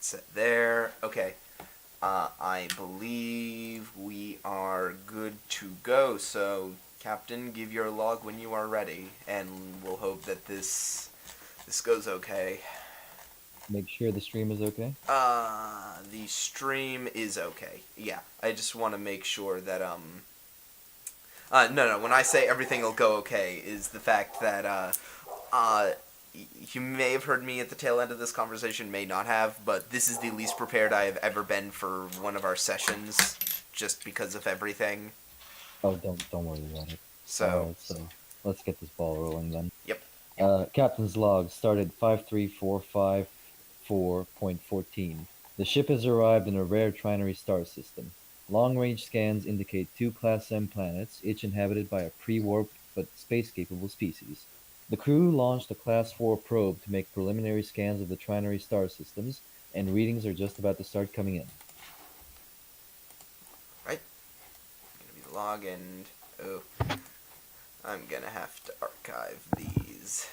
set there. Okay. I believe we are good to go. So, Captain, give your log when you are ready, and we'll hope that this goes okay. Make sure the stream is okay. The stream is okay. Yeah, I just want to make sure that no. When I say everything will go okay, is the fact that you may have heard me at the tail end of this conversation, may not have, but this is the least prepared I have ever been for one of our sessions, just because of everything. Oh, don't worry about it. So, So let's get this ball rolling then. yep. Captain's log started 53454.14. The ship has arrived in a rare trinary star system. Long-range scans indicate two Class M planets, each inhabited by a pre-warped but space-capable species. The crew launched a Class 4 probe to make preliminary scans of the trinary star systems, and readings are just about to start coming in. Right. Gonna be the log, and oh, I'm gonna have to archive these.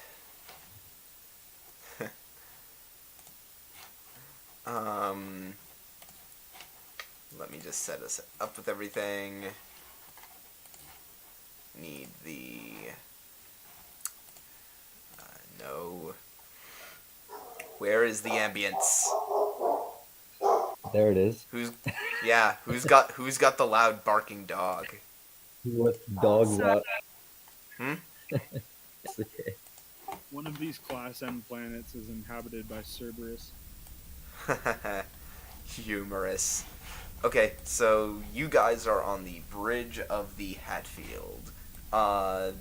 um, Let me just set us up with everything. Need the no. Where is the ambience? There it is. Who's got the loud barking dog? What dogs out? Hmm? It's okay. One of these Class M planets is inhabited by Cerberus. Humorous. Okay, so you guys are on the bridge of the Hadfield.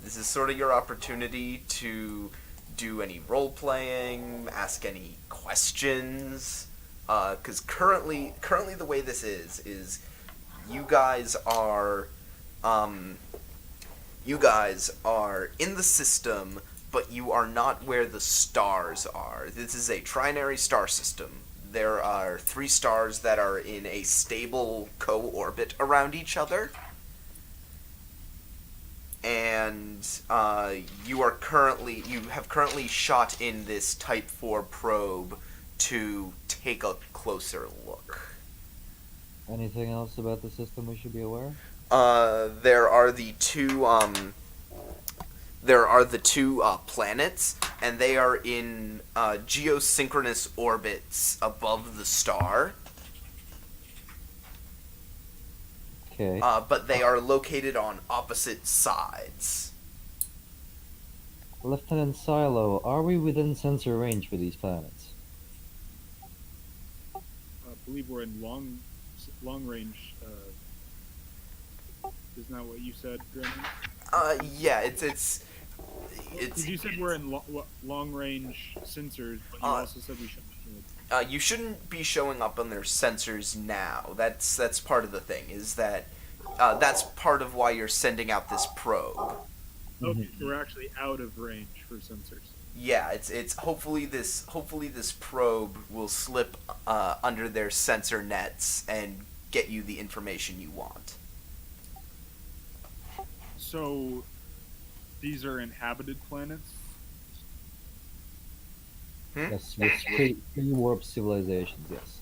This is sort of your opportunity to do any role playing, ask any questions. Because currently the way this is you guys are, in the system, but you are not where the stars are. This is a trinary star system. There are 3 stars that are in a stable co-orbit around each other, and you have currently shot in this Type 4 probe to take a closer look. Anything else about the system we should be aware? There are the two planets, and they are in geosynchronous orbits above the star. Okay. But they are located on opposite sides. Lieutenant Silo, are we within sensor range for these planets? I believe we're in long range. Isn't that what you said, Granny? Yeah, it's. You said we're in long range sensors, but you also said we shouldn't. You shouldn't be showing up on their sensors now. That's part of the thing. Is that that's part of why you're sending out this probe. Okay, so we're actually out of range for sensors. Yeah, it's hopefully this probe will slip under their sensor nets and get you the information you want. So these are inhabited planets? Yes, with pre-warp civilizations, yes.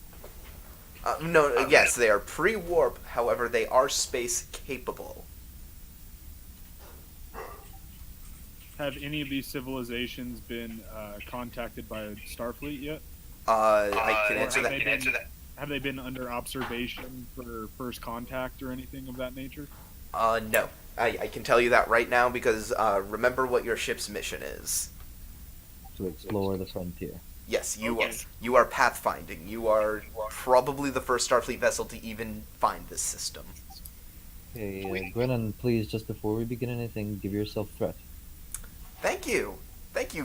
No, yes, they are pre-warp. However, they are space capable. Have any of these civilizations been contacted by Starfleet yet? I can answer that. Have they been under observation for first contact or anything of that nature? No. I can tell you that right now because remember what your ship's mission is. To explore the frontier. Yes, you are pathfinding. You are probably the first Starfleet vessel to even find this system. Okay, Grennan, please, just before we begin anything, give yourself threat. Thank you,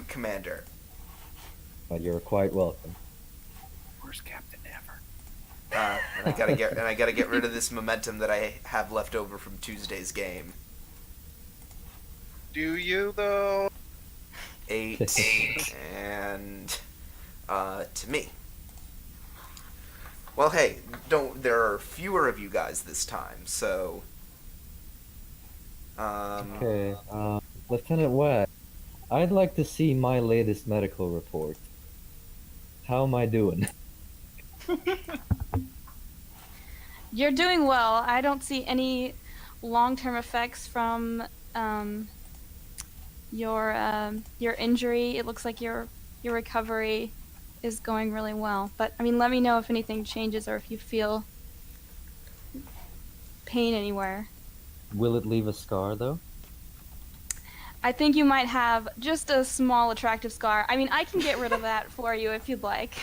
Commander. But you're quite welcome. Worst captain ever. And I gotta get rid of this momentum that I have left over from Tuesday's game. Do you though? 8 and to me. Well, hey, there are fewer of you guys this time, so Okay, Lieutenant Wag, I'd like to see my latest medical report. How am I doing? You're doing well. I don't see any long-term effects from um, your injury. It looks like your recovery is going really well. But I mean, let me know if anything changes or if you feel pain anywhere. Will it leave a scar though? I think you might have just a small attractive scar. I mean, I can get rid of that for you if you'd like.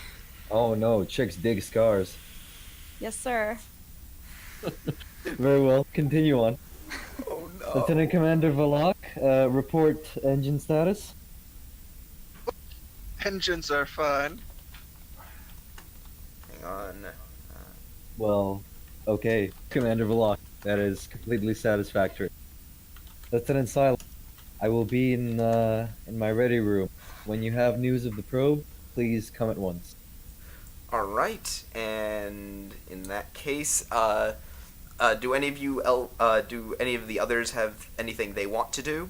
Oh no, chicks dig scars. Yes, sir. Very well. Continue on. Oh no. Lieutenant Commander Valak, report engine status. Engines are fine. Hang on. Well, okay, Commander Valak. That is completely satisfactory. Lieutenant Silo, I will be in my ready room. When you have news of the probe, please come at once. All right, and in that case, do any of you do any of the others have anything they want to do?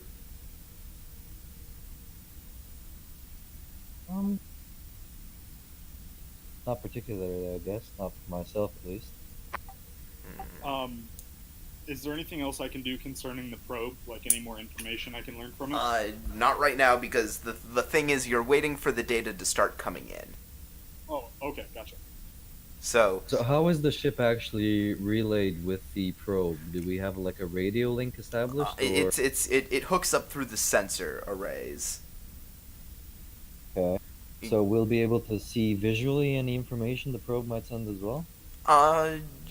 Not particularly, I guess. Not for myself, at least. Is there anything else I can do concerning the probe? Like any more information I can learn from it? Not right now, because the thing is, you're waiting for the data to start coming in. Oh, okay, gotcha. So, So how is the ship actually relayed with the probe? Do we have like a radio link established? Or... it hooks up through the sensor arrays. Okay. So we'll be able to see visually any information the probe might send as well?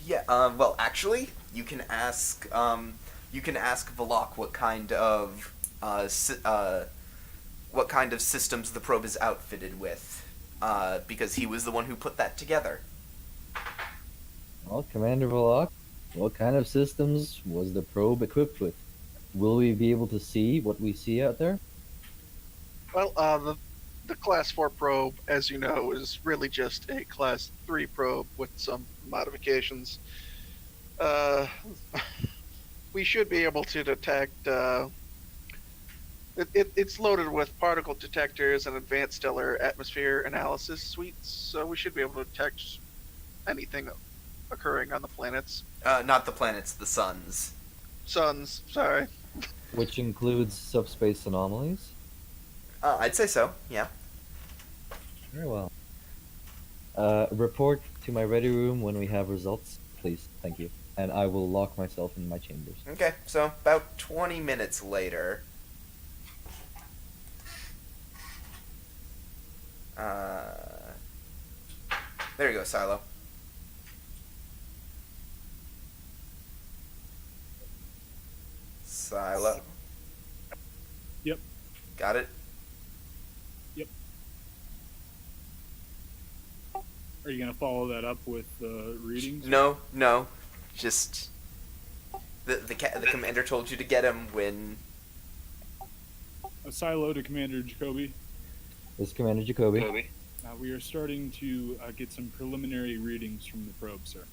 Yeah, well, actually, you can ask Valak what kind of systems the probe is outfitted with, because he was the one who put that together. Well, Commander Valak, what kind of systems was the probe equipped with? Will we be able to see what we see out there? Well, the Class 4 probe, as you know, is really just a Class 3 probe with some modifications. We should be able to detect. It's loaded with particle detectors and advanced stellar atmosphere analysis suites, so we should be able to detect anything occurring on the planets. Not the planets, the suns. Suns, sorry. Which includes subspace anomalies? I'd say so, yeah. Very well. Report to my ready room when we have results, please. Thank you. And I will lock myself in my chambers. Okay, so about 20 minutes later, there you go, Silo. Silo. Yep. Got it? Yep. Are you gonna follow that up with readings? No. Just the commander told you to get him when. A silo to Commander Jacoby. This is Commander Jacoby. We are starting to get some preliminary readings from the probe, sir.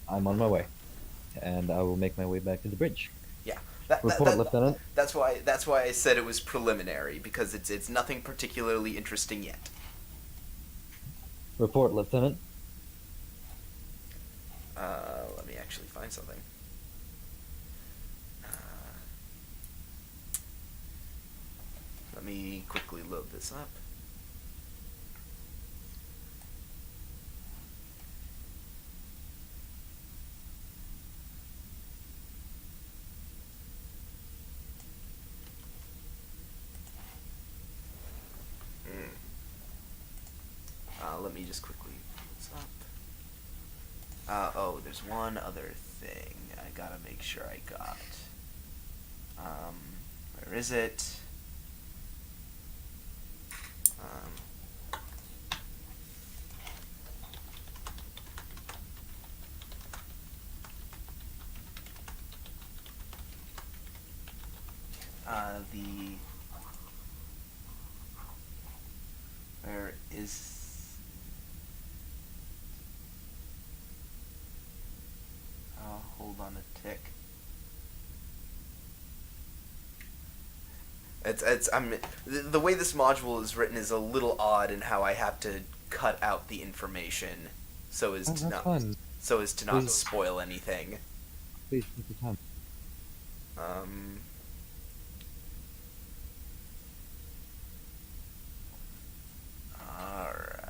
I'm on my way. And I will make my way back to the bridge. Yeah. Report, Lieutenant. That's why I said it was preliminary, because it's nothing particularly interesting yet. Report, Lieutenant. Let me actually find something. Let me quickly load this up. Let me just quickly pull this up. Oh, there's one other thing I gotta make sure I got. Where is it? Where is... hold on a tick. The way this module is written is a little odd in how I have to cut out the information. so as Oh, to that's not fine. so as to not Please. spoil anything. Please take your time. Um, all right.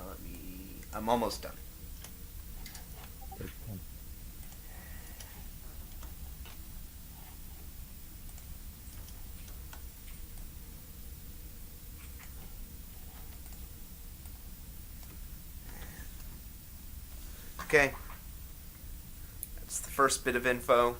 Let me. I'm almost done. Take your time. Okay. That's the first bit of info.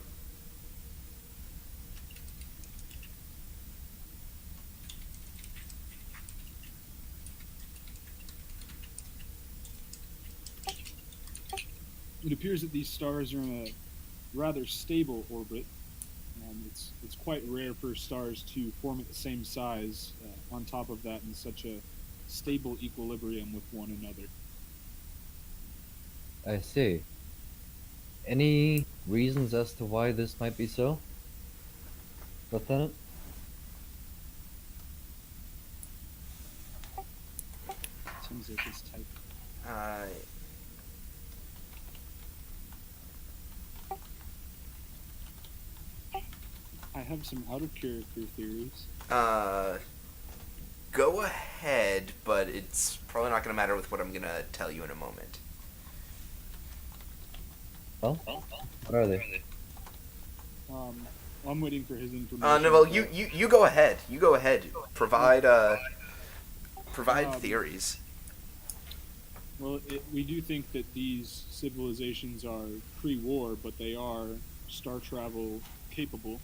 It appears that these stars are in a rather stable orbit. It's quite rare for stars to form at the same size, on top of that in such a stable equilibrium with one another. I see. Any reasons as to why this might be so, Lieutenant? Seems like this type. Uh, I have some out of character theories. uh, go ahead, but it's probably not going to matter with what I'm going to tell you in a moment. Well, what are they? I'm waiting for his information. No, well, you go ahead. You go ahead. Provide theories. Well, we do think that these civilizations are pre-war, but they are star travel capable.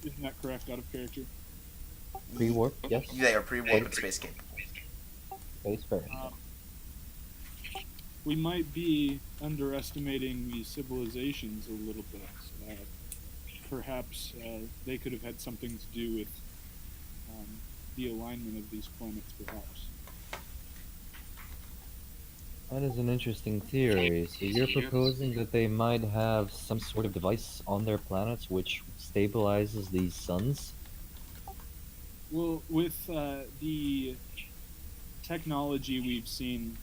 Isn't that correct, out of character? Pre-warp? Yes. They are pre-warp and space capable. Space fair. We might be underestimating these civilizations a little bit. Perhaps they could have had something to do with the alignment of these planets, perhaps. That is an interesting theory. So you're proposing that they might have some sort of device on their planets which stabilizes these suns? Well, with the technology we've seen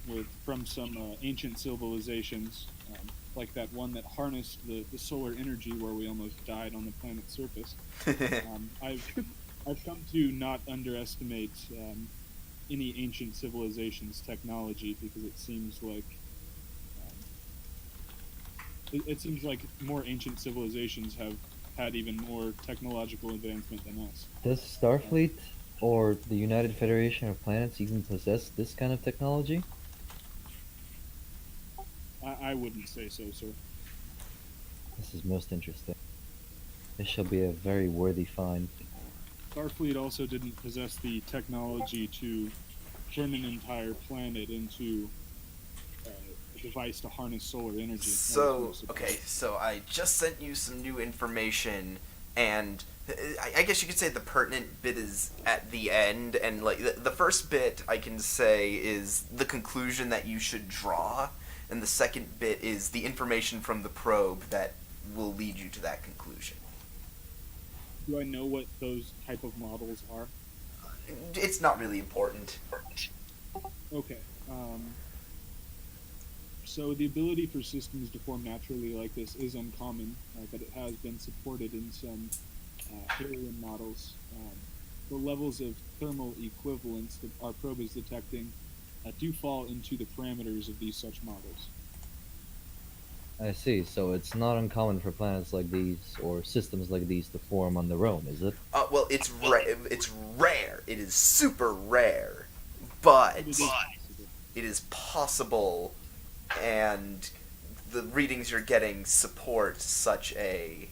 from some ancient civilizations, like that one that harnessed the solar energy where we almost died on the planet's surface, I've come to not underestimate any ancient civilization's technology, because it seems like it seems like more ancient civilizations have had even more technological advancement than us. Does Starfleet or the United Federation of Planets even possess this kind of technology? I wouldn't say so, sir. This is most interesting. This shall be a very worthy find. Starfleet also didn't possess the technology to turn an entire planet into a device to harness solar energy. So, okay, so I just sent you some new information, and I guess you could say the pertinent bit is at the end, and like the first bit I can say is the conclusion that you should draw, and the second bit is the information from the probe that will lead you to that conclusion. Do I know what those type of models are? It's not really important. Okay. So the ability for systems to form naturally like this is uncommon, but it has been supported in some alien models. the levels of thermal equivalence that our probe is detecting do fall into the parameters of these such models. I see. So it's not uncommon for planets like these or systems like these to form on their own, is it? Well, it's it's rare. It is super rare, but It is possible. it is possible, and the readings you're getting support such a.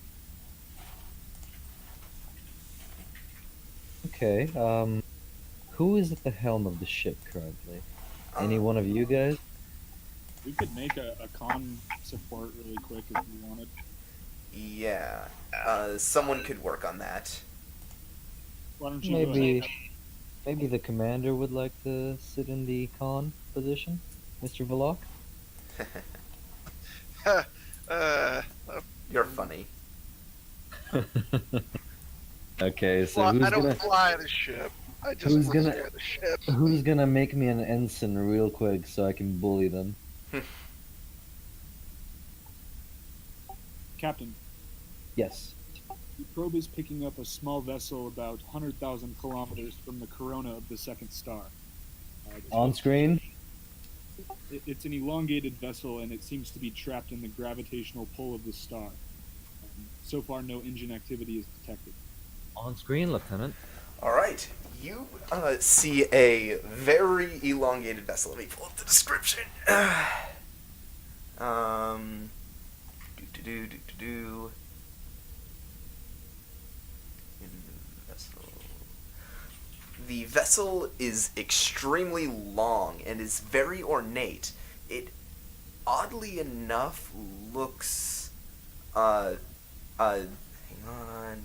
Okay. Who is at the helm of the ship currently? Any one of you guys? We could make a con support really quick if you wanted. Yeah, someone could work on that. Why don't you go ahead? Maybe the commander would like to sit in the con position, Mr. Vlok? uh, You're funny. Okay, so I who's don't gonna fly the ship. I just who's gonna- steer the ship. who's gonna make me an ensign real quick so I can bully them? Captain, Yes. the probe is picking up a small vessel about 100,000 kilometers from the corona of the second star. On screen? It's an elongated vessel, and it seems to be trapped in the gravitational pull of the star. So far, no engine activity is detected. On screen, Lieutenant. All right, you see a very elongated vessel. Let me pull up the description. Do. In the vessel. The vessel is extremely long and is very ornate. It, oddly enough, looks. Hang on.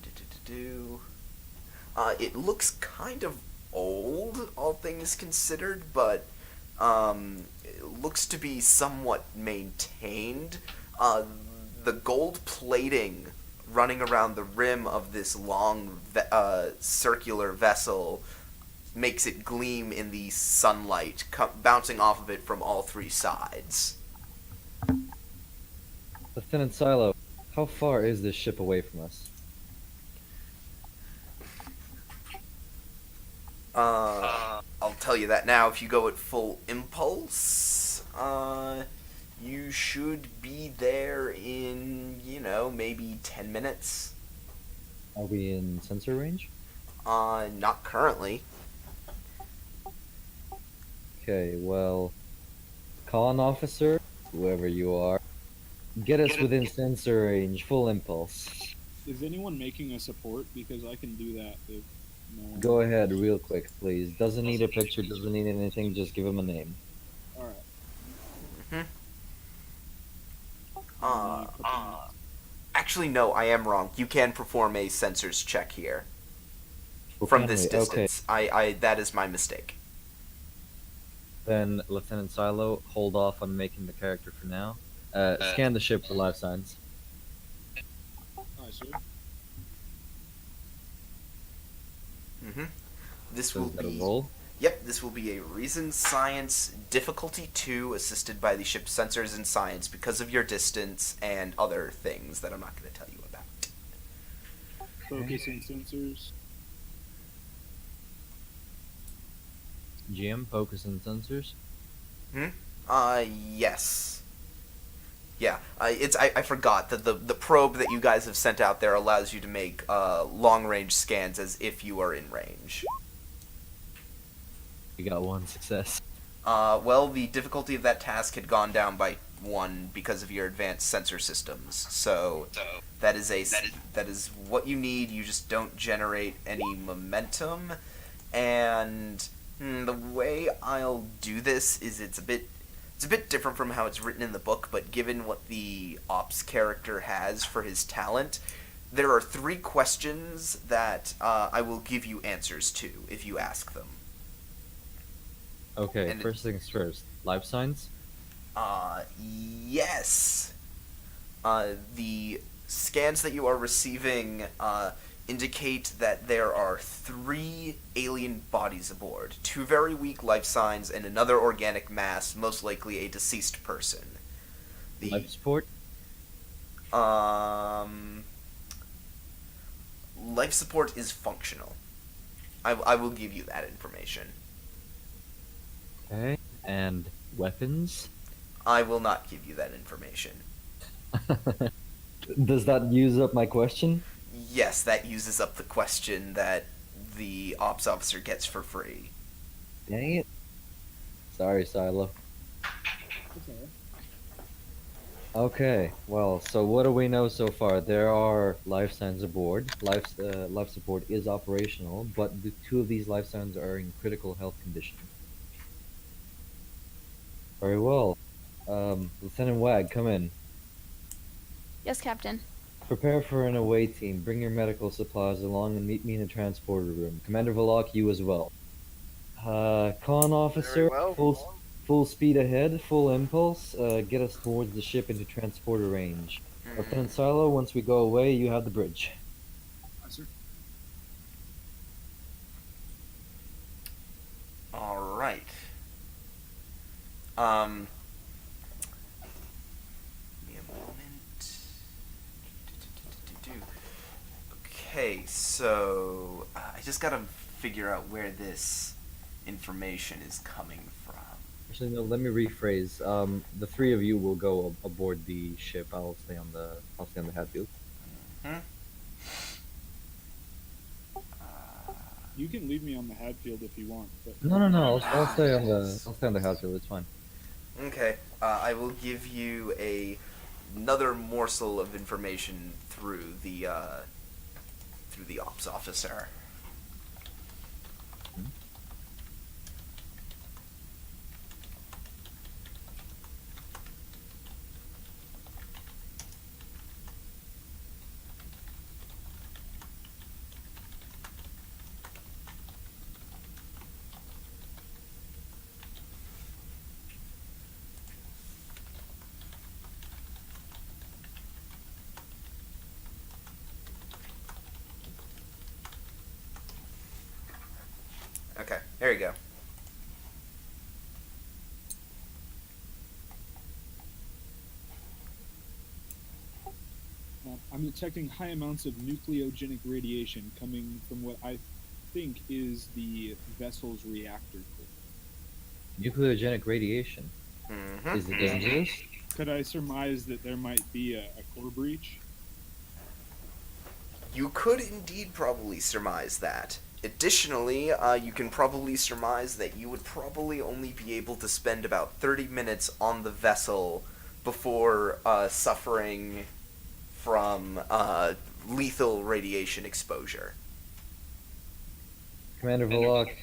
It looks kind of old, all things considered, but it looks to be somewhat maintained. The gold plating running around the rim of this long circular vessel makes it gleam in the sunlight, bouncing off of it from all three sides. Lieutenant Silo, how far is this ship away from us? I'll tell you that now. If you go at full impulse, you should be there in, maybe 10 minutes. Are we in sensor range? Not currently. Okay, well, con officer, whoever you are, get us within sensor range, full impulse. Is anyone making a support? Because I can do that if no one... Go ahead, real quick, please. Doesn't need a picture, doesn't need anything, just give him a name. Alright. Actually, no, I am wrong. You can perform a sensors check here. Oh, From can this we? Okay. distance. That is my mistake. Then, Lieutenant Silo, hold off on making the character for now. Scan the ship for life signs. Alright, sir. This So will is that a be... roll? Yep, this will be a Reason Science Difficulty 2 assisted by the ship's sensors and science because of your distance and other things that I'm not going to tell you about. Focusing sensors. GM, focus on sensors. Yes. Yeah, I forgot that the probe that you guys have sent out there allows you to make long-range scans as if you are in range. We got one success. Well, the difficulty of that task had gone down by 1 because of your advanced sensor systems. So that is what you need. You just don't generate any momentum. And the way I'll do this is it's a bit different from how it's written in the book, but given what the ops character has for his talent, there are 3 questions that I will give you answers to if you ask them. Okay, And first things first. Life signs? Yes. The scans that you are receiving indicate that there are 3 alien bodies aboard. 2 very weak life signs and another organic mass, most likely a deceased person. Life support? Life support is functional. I will give you that information. Okay. And weapons? I will not give you that information. Does that use up my question? Yes, that uses up the question that the ops officer gets for free. Dang it. Sorry, Silo. Okay. Okay, well, so what do we know so far? There are life signs aboard. Life support is operational, but the two of these life signs are in critical health condition. Very well. Lieutenant Wag, come in. Yes, Captain. Prepare for an away team. Bring your medical supplies along and meet me in the transporter room. Commander Valak, you as well. Con officer, well. full speed ahead, full impulse. Get us towards the ship into transporter range. Lieutenant Silo, once we go away, you have the bridge. Yes, sir. All right. Give me a moment. Okay, so I just gotta figure out where this information is coming from. Actually, no. Let me rephrase. The three of you will go aboard the ship. I'll stay on the Hadfield. Hmm? You can leave me on the Hadfield if you want, but No. I'll stay on the Hadfield. It's fine. Okay, I will give you another morsel of information through the ops officer. Okay, there you go. I'm detecting high amounts of nucleogenic radiation coming from what I think is the vessel's reactor core. Nucleogenic radiation. Mm-hmm. Is it dangerous? Could I surmise that there might be a core breach? You could indeed probably surmise that. Additionally, you can probably surmise that you would probably only be able to spend about 30 minutes on the vessel before suffering from lethal radiation exposure. Commander Valak,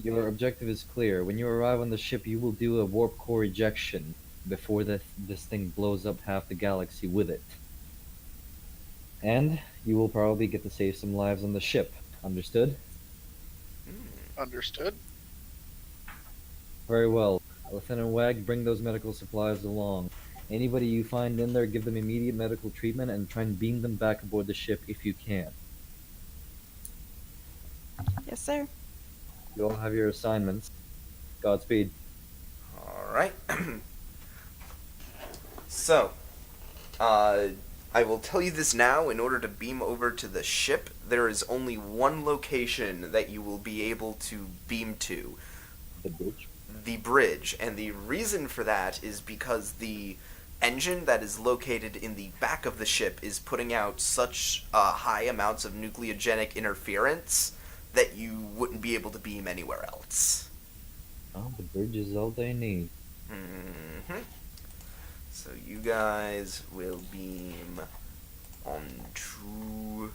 your objective is clear. When you arrive on the ship, you will do a warp core ejection before this thing blows up half the galaxy with it. And you will probably get to save some lives on the ship. Understood? Understood. Very well. Lieutenant Wag, bring those medical supplies along. Anybody you find in there, give them immediate medical treatment and try and beam them back aboard the ship if you can. Yes, sir. You all have your assignments. Godspeed. Alright. So, I will tell you this now. In order to beam over to the ship, there is only one location that you will be able to beam to. The bridge. The bridge. And the reason for that is because the engine that is located in the back of the ship is putting out such high amounts of nucleogenic interference that you wouldn't be able to beam anywhere else. Oh, the bridge is all they need. Mm-hmm. So you guys will beam onto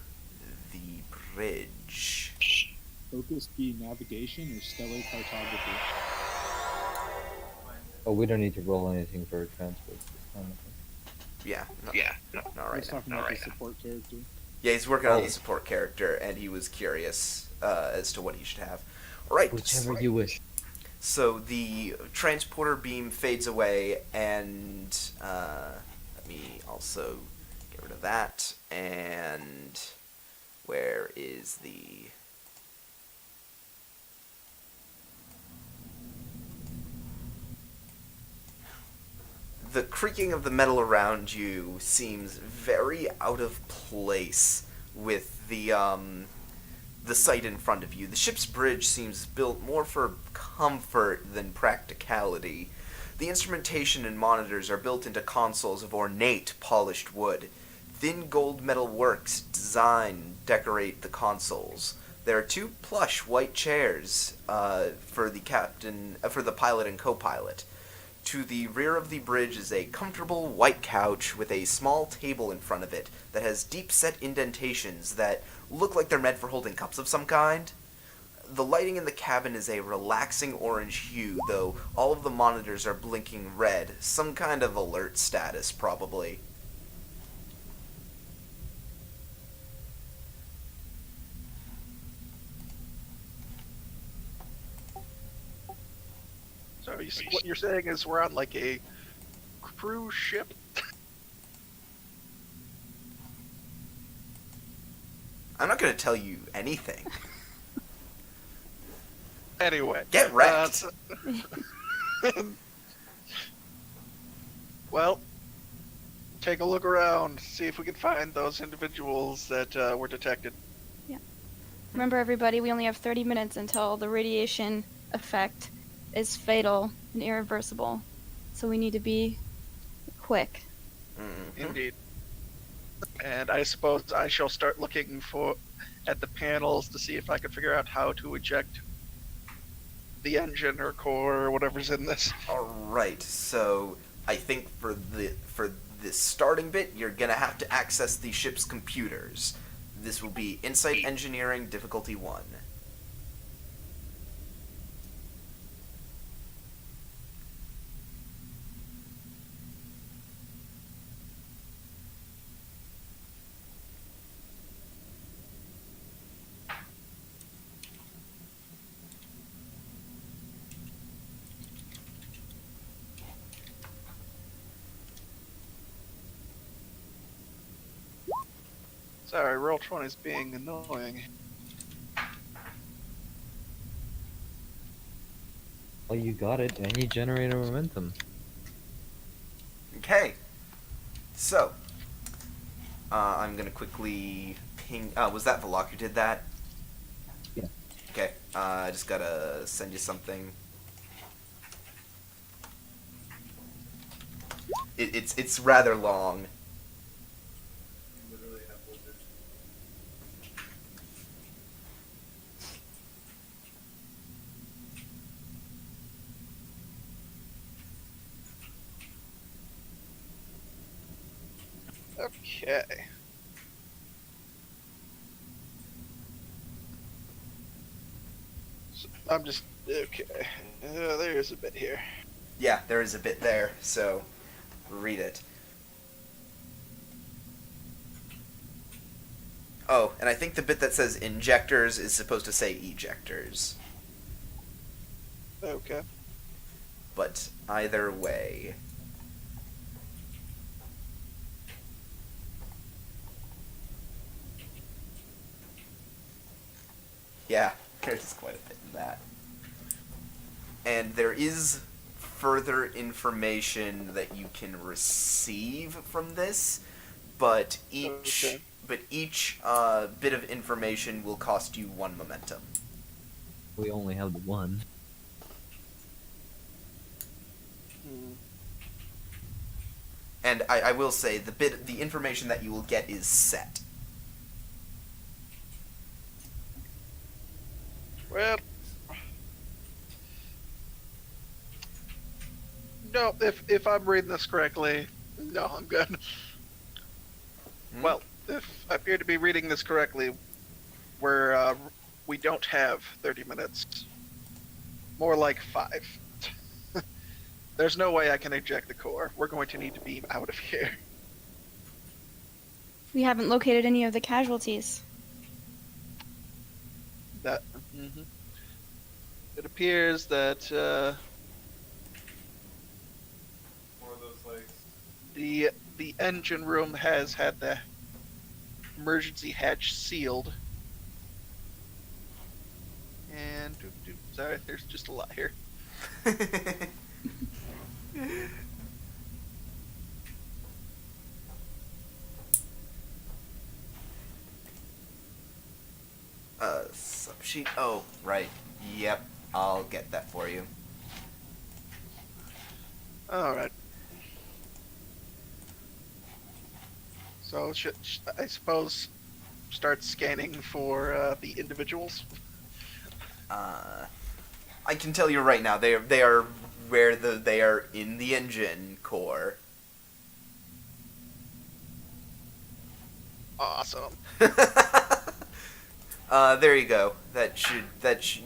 the bridge. Focus be navigation or stellar cartography? Oh, we don't need to roll anything for transport this time. Yeah. Not I right was now. talking about the support character. Yeah, he's working on Oh. the support character, and he was curious as to what he should have. Right. Whichever you wish. So the transporter beam fades away, and let me also get rid of that. And where is the... The creaking of the metal around you seems very out of place with the the sight in front of you. The ship's bridge seems built more for comfort than practicality. The instrumentation and monitors are built into consoles of ornate, polished wood. Thin gold metal works decorate the consoles. There are 2 plush white chairs for the pilot and co-pilot. To the rear of the bridge is a comfortable white couch with a small table in front of it that has deep-set indentations that look like they're meant for holding cups of some kind. The lighting in the cabin is a relaxing orange hue, though all of the monitors are blinking red, some kind of alert status, probably. So what you're saying is we're on like a cruise ship? I'm not going to tell you anything. Anyway. Get wrecked! Well, take a look around, see if we can find those individuals that were detected. Remember, everybody, we only have 30 minutes until the radiation effect is fatal and irreversible. So we need to be quick. Mhm. Indeed. And I suppose I shall start looking at the panels to see if I can figure out how to eject the engine or core or whatever's in this. Alright, so I think for this starting bit, you're going to have to access the ship's computers. This will be Insight Engineering Difficulty 1. Sorry, Roll20's being annoying. Well, you got it, and you generate a momentum. Okay. So, I'm going to quickly ping... was that Velok who did that? Yeah. Okay, I just gotta send you something. It's rather long. Okay. So I'm just... Okay. There's a bit here. Yeah, there is a bit there, so read it. Oh, and I think the bit that says injectors is supposed to say ejectors. Okay. But either way... Yeah, there's quite a bit in that. And there is further information that you can receive from this, but each bit of information will cost you 1 momentum. We only have the one. And I will say the information that you will get is set. Well, no, if I'm reading this correctly, no, I'm good. Well, if I appear to be reading this correctly, we don't have 30 minutes. More like 5. There's no way I can eject the core. We're going to need to beam out of here. We haven't located any of the casualties. It appears that the engine room has had the emergency hatch sealed. And sorry, there's just a lot here. sheet. Oh, right. Yep. I'll get that for you. Alright. So, I suppose start scanning for the individuals? I can tell you right now, they are where they are in the engine core. Awesome. There you go.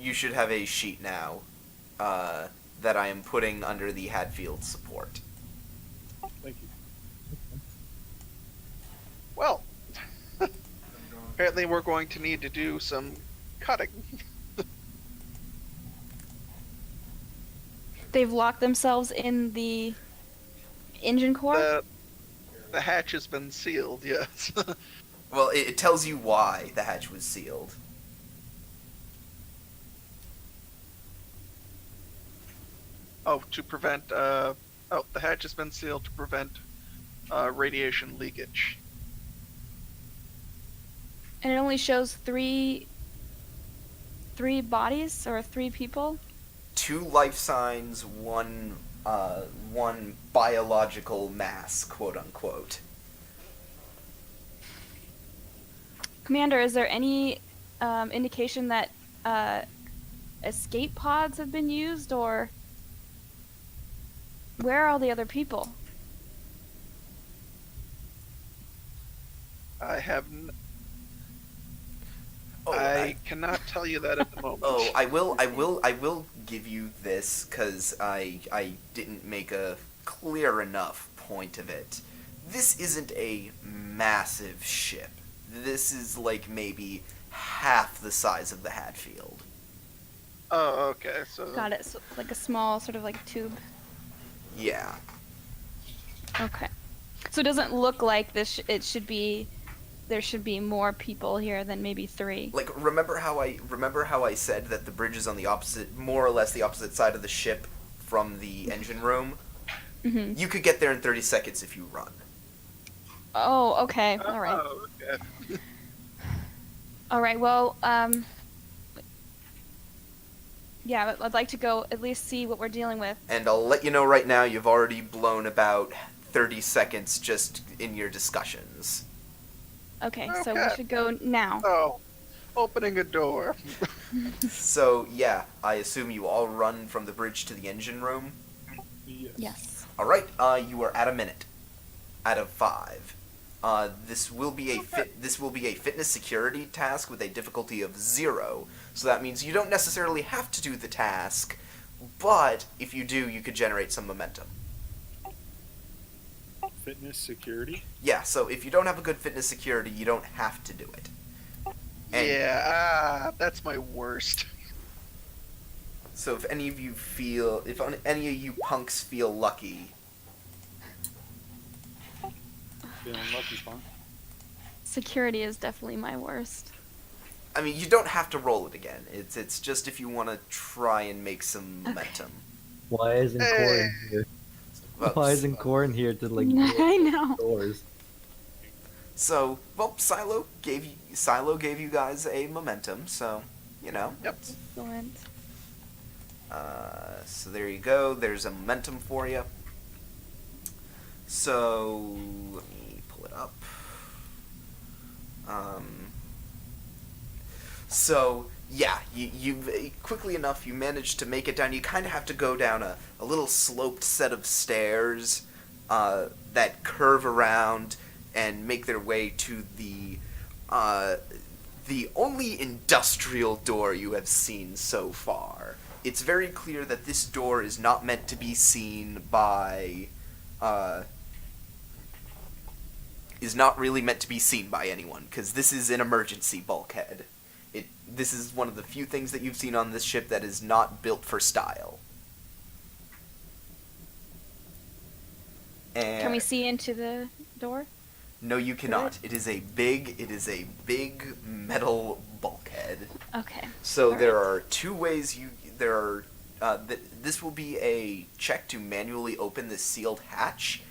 You should have a sheet now. That I am putting under the Hadfield support. Thank you. Well, apparently we're going to need to do some cutting. They've locked themselves in the engine core? The hatch has been sealed, yes. Well, it tells you why the hatch was sealed. Oh, to prevent, the hatch has been sealed to prevent radiation leakage. And it only shows three bodies or 3 people? 2 life signs, one biological mass, quote unquote. Commander, is there any indication that escape pods have been used, or where are all the other people? I have. Oh, I cannot tell you that at the moment. Oh, I will give you this because I didn't make a clear enough point of it. This isn't a massive ship. This is like maybe half the size of the Hadfield. Oh, okay. So Got it. So, like a small sort of like tube. Yeah. Okay. So it doesn't look like this. It should be. There should be more people here than maybe 3. Like, remember how I said that the bridge is on the opposite, more or less the opposite side of the ship from the engine room? Mm-hmm. You could get there in 30 seconds if you run. Oh, okay. All right. Oh, okay. All right. Well, yeah, I'd like to go at least see what we're dealing with. And I'll let you know right now, you've already blown about 30 seconds just in your discussions. Okay, so we Okay. should go now. Oh, opening a door. So, yeah, I assume you all run from the bridge to the engine room? Yes. Yes. Alright, you are at a minute. Out of 5. This will be a fitness security task with a difficulty of 0. So that means you don't necessarily have to do the task, but if you do, you could generate some momentum. Fitness security? Yeah, so if you don't have a good fitness security, you don't have to do it. And Yeah, that's my worst. so if any of you punks feel lucky, Feeling lucky, fun. Security is definitely my worst. I mean, you don't have to roll it again. It's just if you want to try and make some momentum. Why isn't Corin here? Well, Why isn't Corin here to like I know. doors? So, well, Silo gave you guys a momentum, so, you know. Yep. Excellent. So there you go. There's a momentum for you. So, let me pull it up. So, yeah, you've quickly enough, you managed to make it down. You kind of have to go down a little sloped set of stairs that curve around and make their way to the only industrial door you have seen so far. It's very clear that this door is not meant to be seen by, is not really meant to be seen by anyone, because this is an emergency bulkhead. This is one of the few things that you've seen on this ship that is not built for style. And Can we see into the door? no, you cannot. It is a big metal bulkhead. Okay. So All there right. are 2 ways this will be a check to manually open this sealed hatch.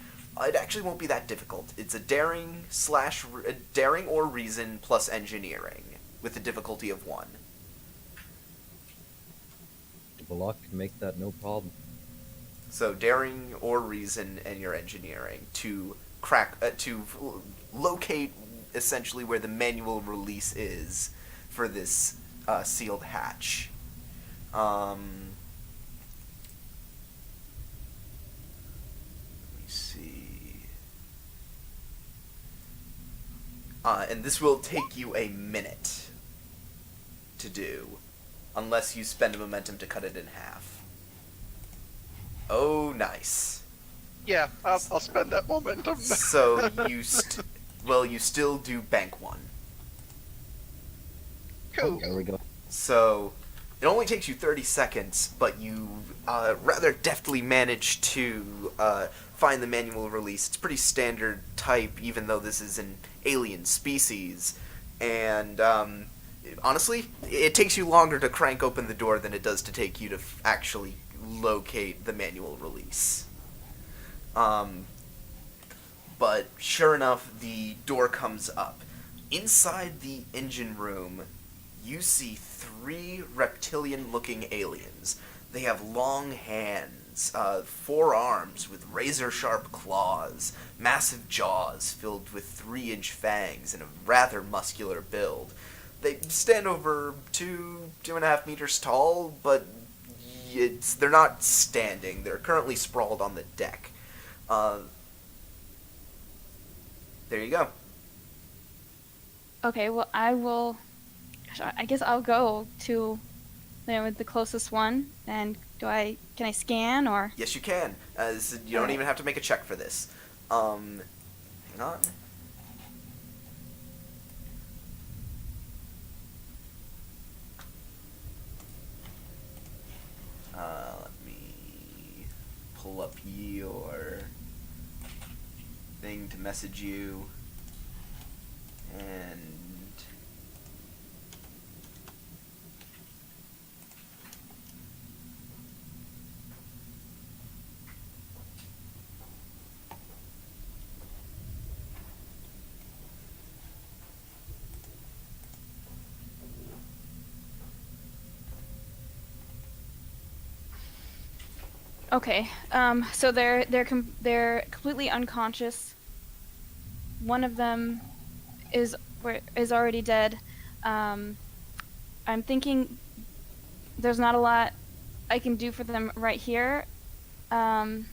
It actually won't be that difficult. It's a daring or reason plus engineering with a difficulty of 1. Balak can make that no problem. So daring or reason and your engineering to locate essentially where the manual release is for this sealed hatch. Let me see. And this will take you a minute to do, unless you spend a momentum to cut it in half. Oh, nice. Yeah, I'll spend that momentum. So you you still do bank one. Cool. There we go. So it only takes you 30 seconds, but you rather deftly manage to find the manual release. It's pretty standard type, even though this is an alien species. And honestly, it takes you longer to crank open the door than it does to take you to actually locate the manual release. But sure enough, the door comes up. Inside the engine room, you see 3 reptilian-looking aliens. They have long hands, 4 arms with razor-sharp claws, massive jaws filled with 3-inch fangs, and a rather muscular build. They stand over 2.5 meters tall, but they're not standing. They're currently sprawled on the deck. There you go. Okay, well, I guess I'll go to the closest one. And can I scan or? Yes, you can. You don't Alright. even have to make a check for this. Hang on. Let me pull up your thing to message you. And Okay. So they're completely unconscious. One of them is already dead. I'm thinking there's not a lot I can do for them right here. Can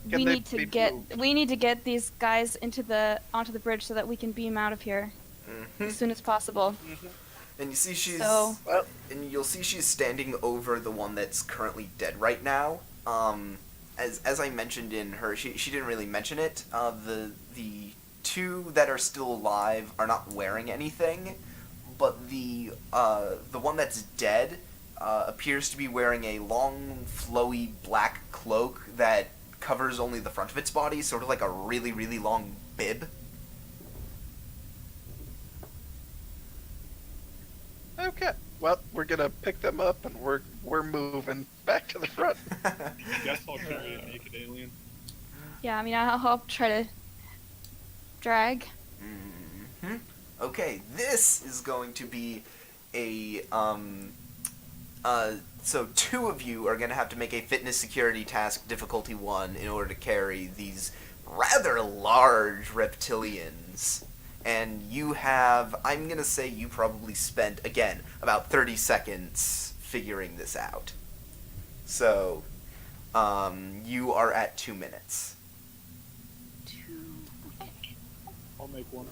We they need to be get moved? these guys onto the bridge so that we can beam out of here as soon as possible. and you see she's So- Well, and you'll see she's standing over the one that's currently dead right now. As I mentioned in her, she didn't really mention it. The 2 that are still alive are not wearing anything, but the one that's dead appears to be wearing a long, flowy black cloak that covers only the front of its body, sort of like a really, really long bib. okay. Well, we're gonna pick them up, and we're moving back to the front. I guess I'll carry a naked alien. Yeah, I mean I'll help try to drag. Hmm. Okay, this is going to be a so 2 of you are going to have to make a fitness security task difficulty 1 in order to carry these rather large reptilians. And you have, I'm going to say you probably spent, again, about 30 seconds figuring this out. So, you are at 2 minutes. I'll make one.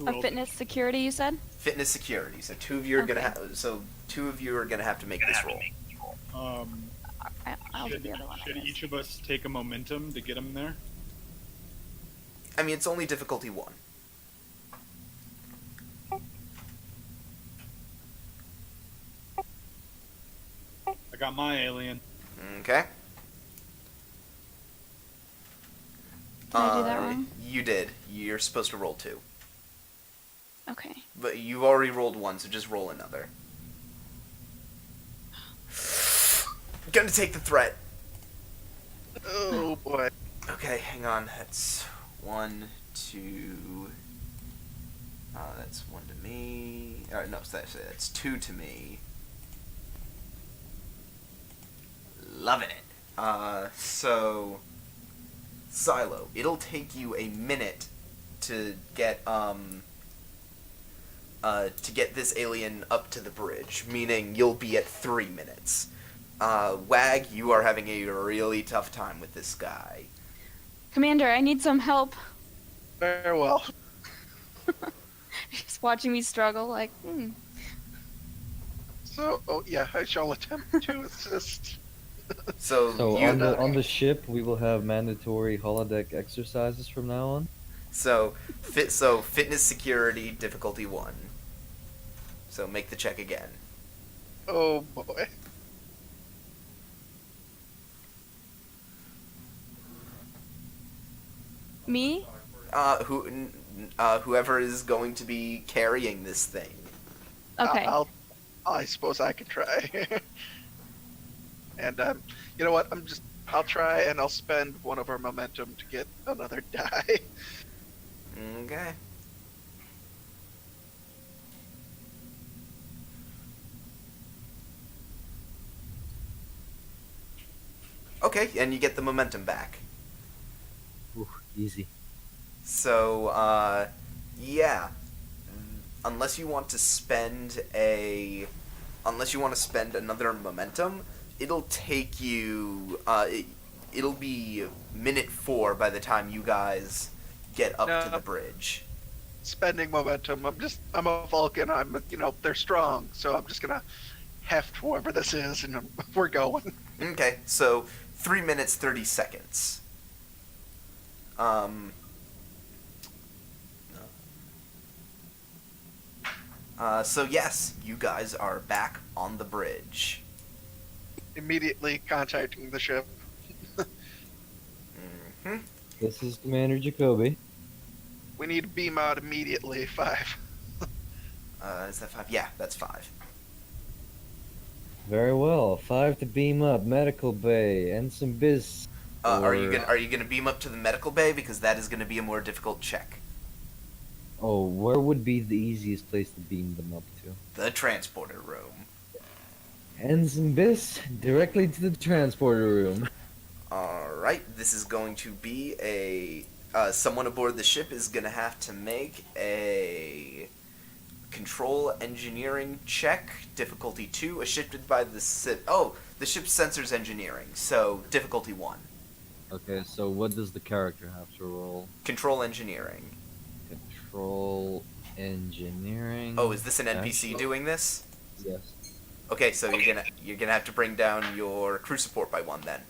A fitness security, you said? Fitness security. So 2 of you are going to Okay. two of you are going to have to make this roll. I'll do Should, the other one. I should guess. each of us take a momentum to get him there? I mean, it's only difficulty 1. I got my alien. Okay. Did I do that wrong? You did. You're supposed to roll 2. Okay. But you've already rolled 1, so just roll another. Gonna take the threat. Oh boy. Okay, hang on. That's 1, 2, That's 1 to me. No, that's 2 to me. Loving it. So Silo, it'll take you a minute to get this alien up to the bridge, meaning you'll be at 3 minutes. Wag, you are having a really tough time with this guy. Commander, I need some help. Very well. Just watching me struggle, like, So, yeah, I shall attempt to assist. So you, on the ship, we will have mandatory holodeck exercises from now on. so fitness security difficulty 1. So make the check again. Oh boy. me? Whoever is going to be carrying this thing. Okay. I suppose I can try. And you know what? I'll try and I'll spend one of our momentum to get another die. Okay. Okay, and you get the momentum back. Ooh, easy. So, yeah. Unless you want to spend another momentum, it'll take you, it'll be minute 4 by the time you guys get up to No. the bridge. Spending momentum. I'm a Vulcan. They're strong, so I'm just gonna heft whoever this is, and we're going. Okay, so 3 minutes, 30 seconds. So yes, you guys are back on the bridge. Immediately contacting the ship. Hmm. This is Commander Jacoby. We need a beam out immediately. 5. Is that 5? Yeah, that's 5. Very well. 5 to beam up. Medical bay. Ensign Biz. Are you gonna beam up to the medical bay, because that is gonna be a more difficult check? Oh, where would be the easiest place to beam them up to? The transporter room. Ensign Biz, directly to the transporter room. Alright, this is going to be someone aboard the ship is gonna have to make a control engineering check, difficulty 2, assisted by the ship's sensors engineering, so difficulty 1. Okay, so what does the character have to roll? Control engineering. Control engineering. Oh, is this an NPC Actually- doing this? Yes. Okay, so you're gonna have to bring down your crew support by 1 then.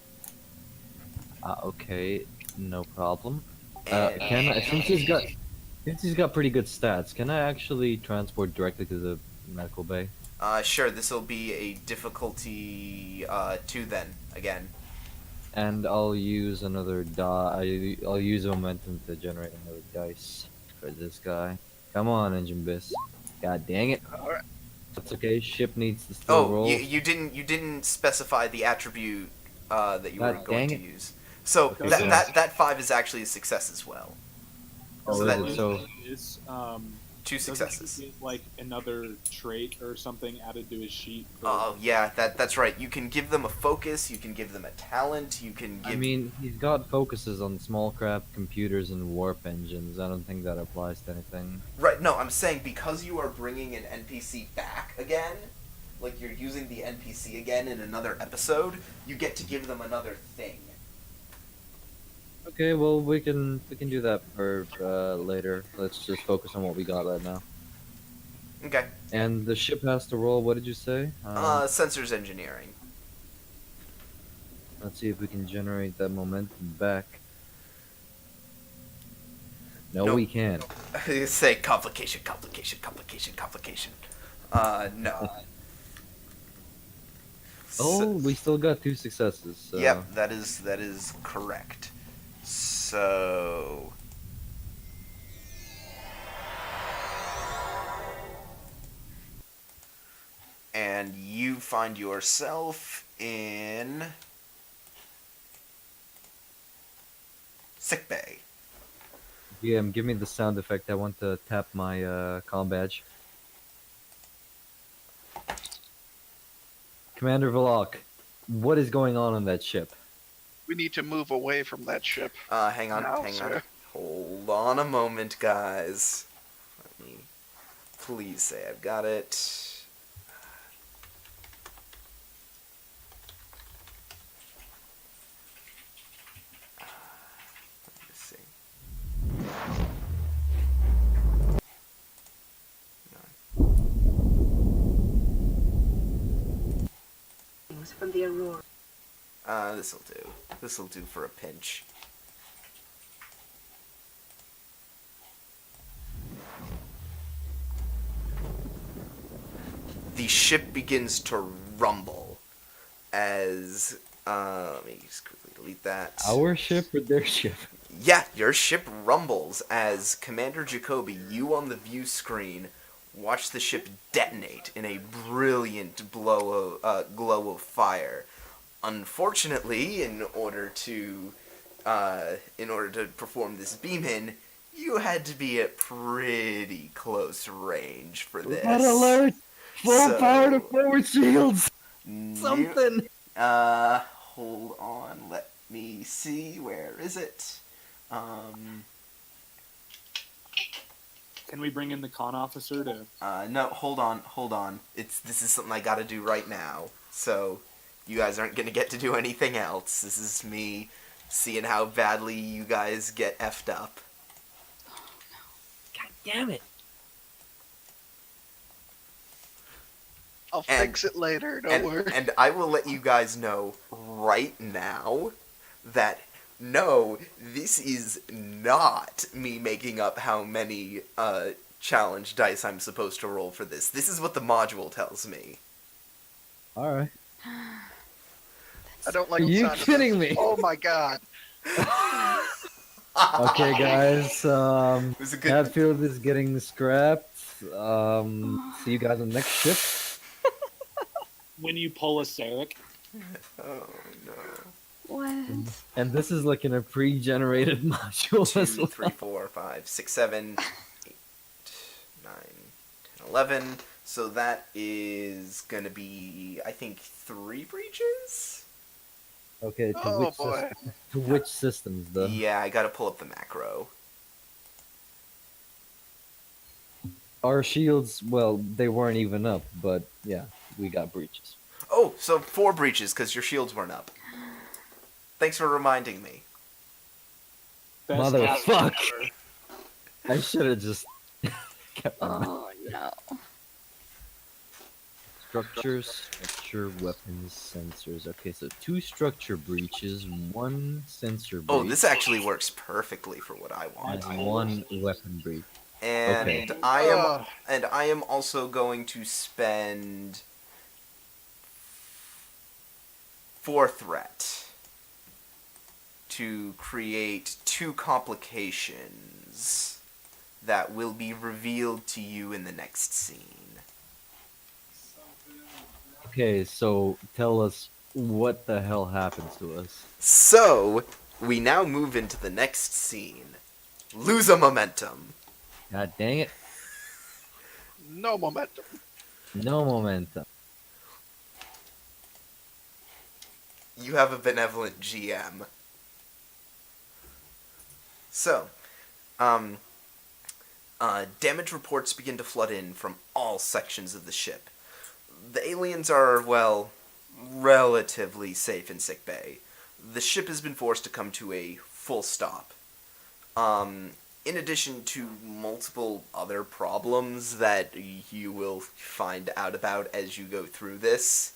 Okay, no problem. And Since he's got pretty good stats, can I actually transport directly to the medical bay? sure, this will be a difficulty 2 then again. And I'll use another die. I'll use momentum to generate another dice for this guy. Come on, Engine Biz. God dang it. Alright. That's okay. Ship needs to still Oh, roll. you didn't specify the attribute that you were God going to dang it. use. So Okay, that 5 is actually a success as well. Oh, so is that- it? So Is 2 doesn't successes. he get, like another trait or something added to his sheet? For, Oh yeah, that's right. You can give them a focus. You can give them a talent. You can give. I mean, he's got focuses on small craft computers and warp engines. I don't think that applies to anything. Right. No, I'm saying because you are bringing an NPC back again, like you're using the NPC again in another episode, you get to give them another thing. Okay, well we can do that for later. Let's just focus on what we got right now. Okay. And the ship has to roll. What did you say? Sensors engineering. Let's see if we can generate that momentum back. No, Nope. we can't. Say complication. No. Oh, we still got 2 successes. So. Yep, that is correct. So and you find yourself in sickbay. GM, give me the sound effect. I want to tap my comm badge. Commander Valak, what is going on that ship? We need to move away from that ship. Hang on, Now, hang on. sir. Hold on a moment, guys. Let me please say I've got it. Let me see. From the Aurora. This'll do. This'll do for a pinch. The ship begins to rumble as let me just quickly delete that. Our ship or their ship? Yeah, your ship rumbles as Commander Jacoby, you on the view screen, watch the ship detonate in a brilliant glow of fire. Unfortunately, in order to perform this beam-in, you had to be at pretty close range for this. Red alert! Full power to forward shields! New- Something! Hold on, let me see, where is it? Can we bring in the con officer to? No, hold on. This is something I gotta do right now. So, you guys aren't gonna get to do anything else. This is me seeing how badly you guys get effed up. God damn it! I'll fix it later, don't worry. And I will let you guys know right now that no, this is not me making up how many challenge dice I'm supposed to roll for this. This is what the module tells me. Alright. I don't like Are the you sound of kidding this. me? Oh my god. Okay, guys, It was a good... Hadfield is getting scrapped. See you guys on the next ship. When you pull a Sarek. Oh no. What? And this is like in a pre-generated module 2, as well. 3, 4, 5, 6, 7, 8, 9, 10, 11. So that is gonna be, I think, 3 breaches? Okay, to Oh which boy. to which systems though? Yeah, I gotta pull up the macro. Our shields, well, they weren't even up, but yeah, we got breaches. Oh, so 4 breaches, because your shields weren't up. Thanks for reminding me. Best Motherfuck! ever. I should have just kept on. Oh no. Structure, weapons, sensors. Okay, so 2 structure breaches, 1 sensor breach, Oh, this actually works perfectly for what I want. and 1 weapon breach. And Okay. I am also going to spend 4 threat to create 2 complications that will be revealed to you in the next scene. Okay, so tell us what the hell happens to us. So, we now move into the next scene. Lose a momentum. God dang it. No momentum. No momentum. You have a benevolent GM. So, damage reports begin to flood in from all sections of the ship. The aliens are, well, relatively safe in sickbay. The ship has been forced to come to a full stop. In addition to multiple other problems that you will find out about as you go through this,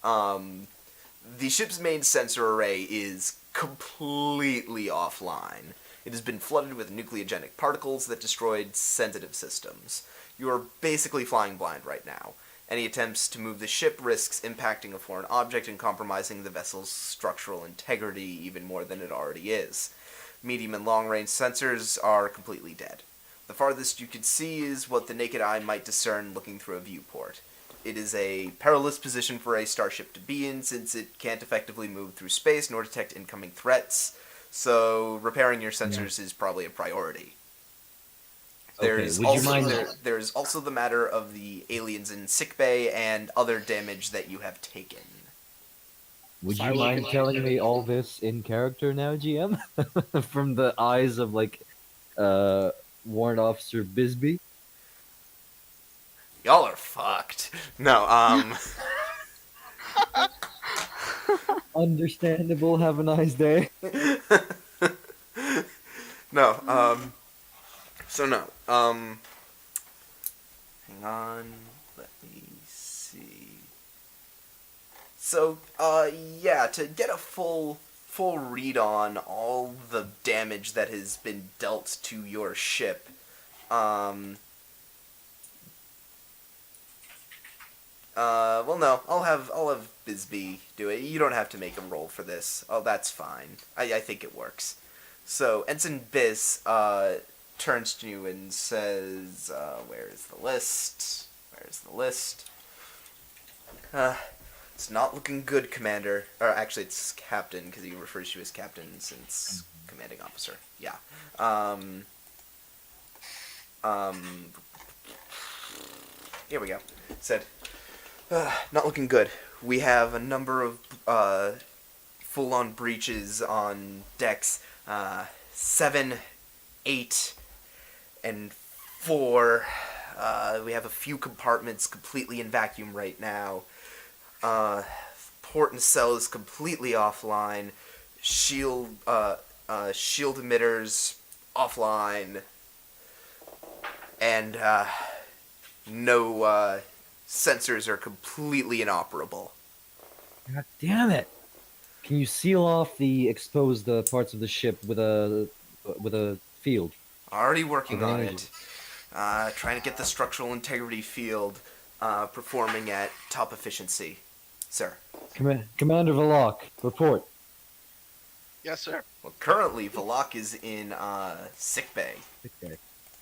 the ship's main sensor array is completely offline. It has been flooded with nucleogenic particles that destroyed sensitive systems. You are basically flying blind right now. Any attempts to move the ship risks impacting a foreign object and compromising the vessel's structural integrity even more than it already is. Medium and long-range sensors are completely dead. The farthest you could see is what the naked eye might discern looking through a viewport. It is a perilous position for a starship to be in, since it can't effectively move through space nor detect incoming threats, so repairing your sensors is probably a priority. There's would you also mind- there's also the matter of the aliens in sickbay and other damage that you have taken. Would you Silent mind line. telling me all this in character now, GM? From the eyes of Warrant Officer Bisbee. Y'all are fucked. No, Understandable. Have a nice day. no, so no, hang on, let me see. So, yeah, to get a full read on all the damage that has been dealt to your ship, well, no, I'll have Bisbee do it. You don't have to make him roll for this. Oh, that's fine. I think it works. So, Ensign Biz, turns to you and says, where's the list? It's not looking good, Commander. Or actually, it's Captain, because he refers to you as Captain since Commanding Officer. Yeah. Here we go. Said, not looking good. We have a number of full-on breaches on decks 7, 8, and 4. We have a few compartments completely in vacuum right now. Port and cell is completely offline. Shield emitters offline. And no sensors are completely inoperable. God damn it! Can you seal off the exposed parts of the ship with a field? Already working With on energy. it. Trying to get the structural integrity field performing at top efficiency. Sir. Commander Valak, report. Yes, sir. Well, currently, Valak is in sickbay. Okay.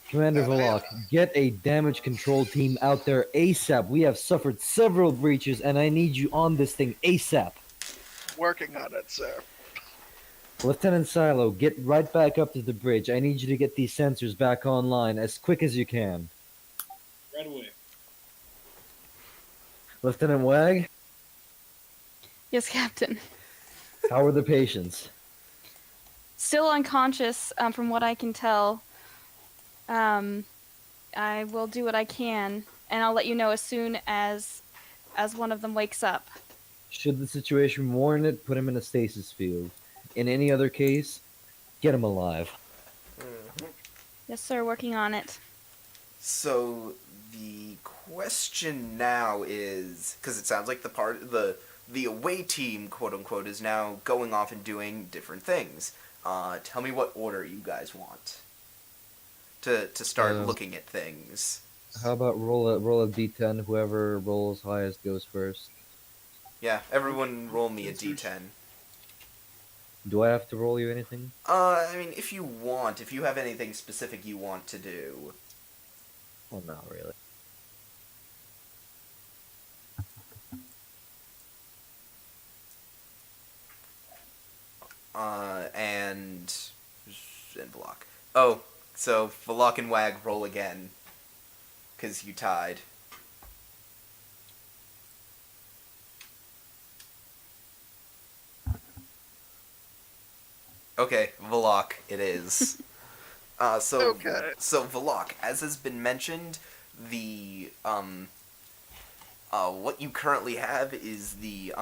Commander Valak, get a damage control team out there ASAP. We have suffered several breaches, and I need you on this thing ASAP. Working on it, sir. Lieutenant Silo, get right back up to the bridge. I need you to get these sensors back online as quick as you can. Right away. Lieutenant Wag, Yes, Captain. how are the patients? Still unconscious, from what I can tell. I will do what I can, and I'll let you know as soon as one of them wakes up. Should the situation warrant it, put him in a stasis field. In any other case, get him alive. Yes, sir. Working on it. So the question now is, because it sounds like the away team, quote unquote, is now going off and doing different things. Tell me what order you guys want to start looking at things. How about roll a d10? Whoever rolls highest goes first. Yeah, everyone roll me a d10. Do I have to roll you anything? I mean, if you have anything specific you want to do. Well, not really. And Block. Oh, so Valak and Wag roll again. Because you tied. Okay, Valak, it is. Okay. So Valak, as has been mentioned, the what you currently have is the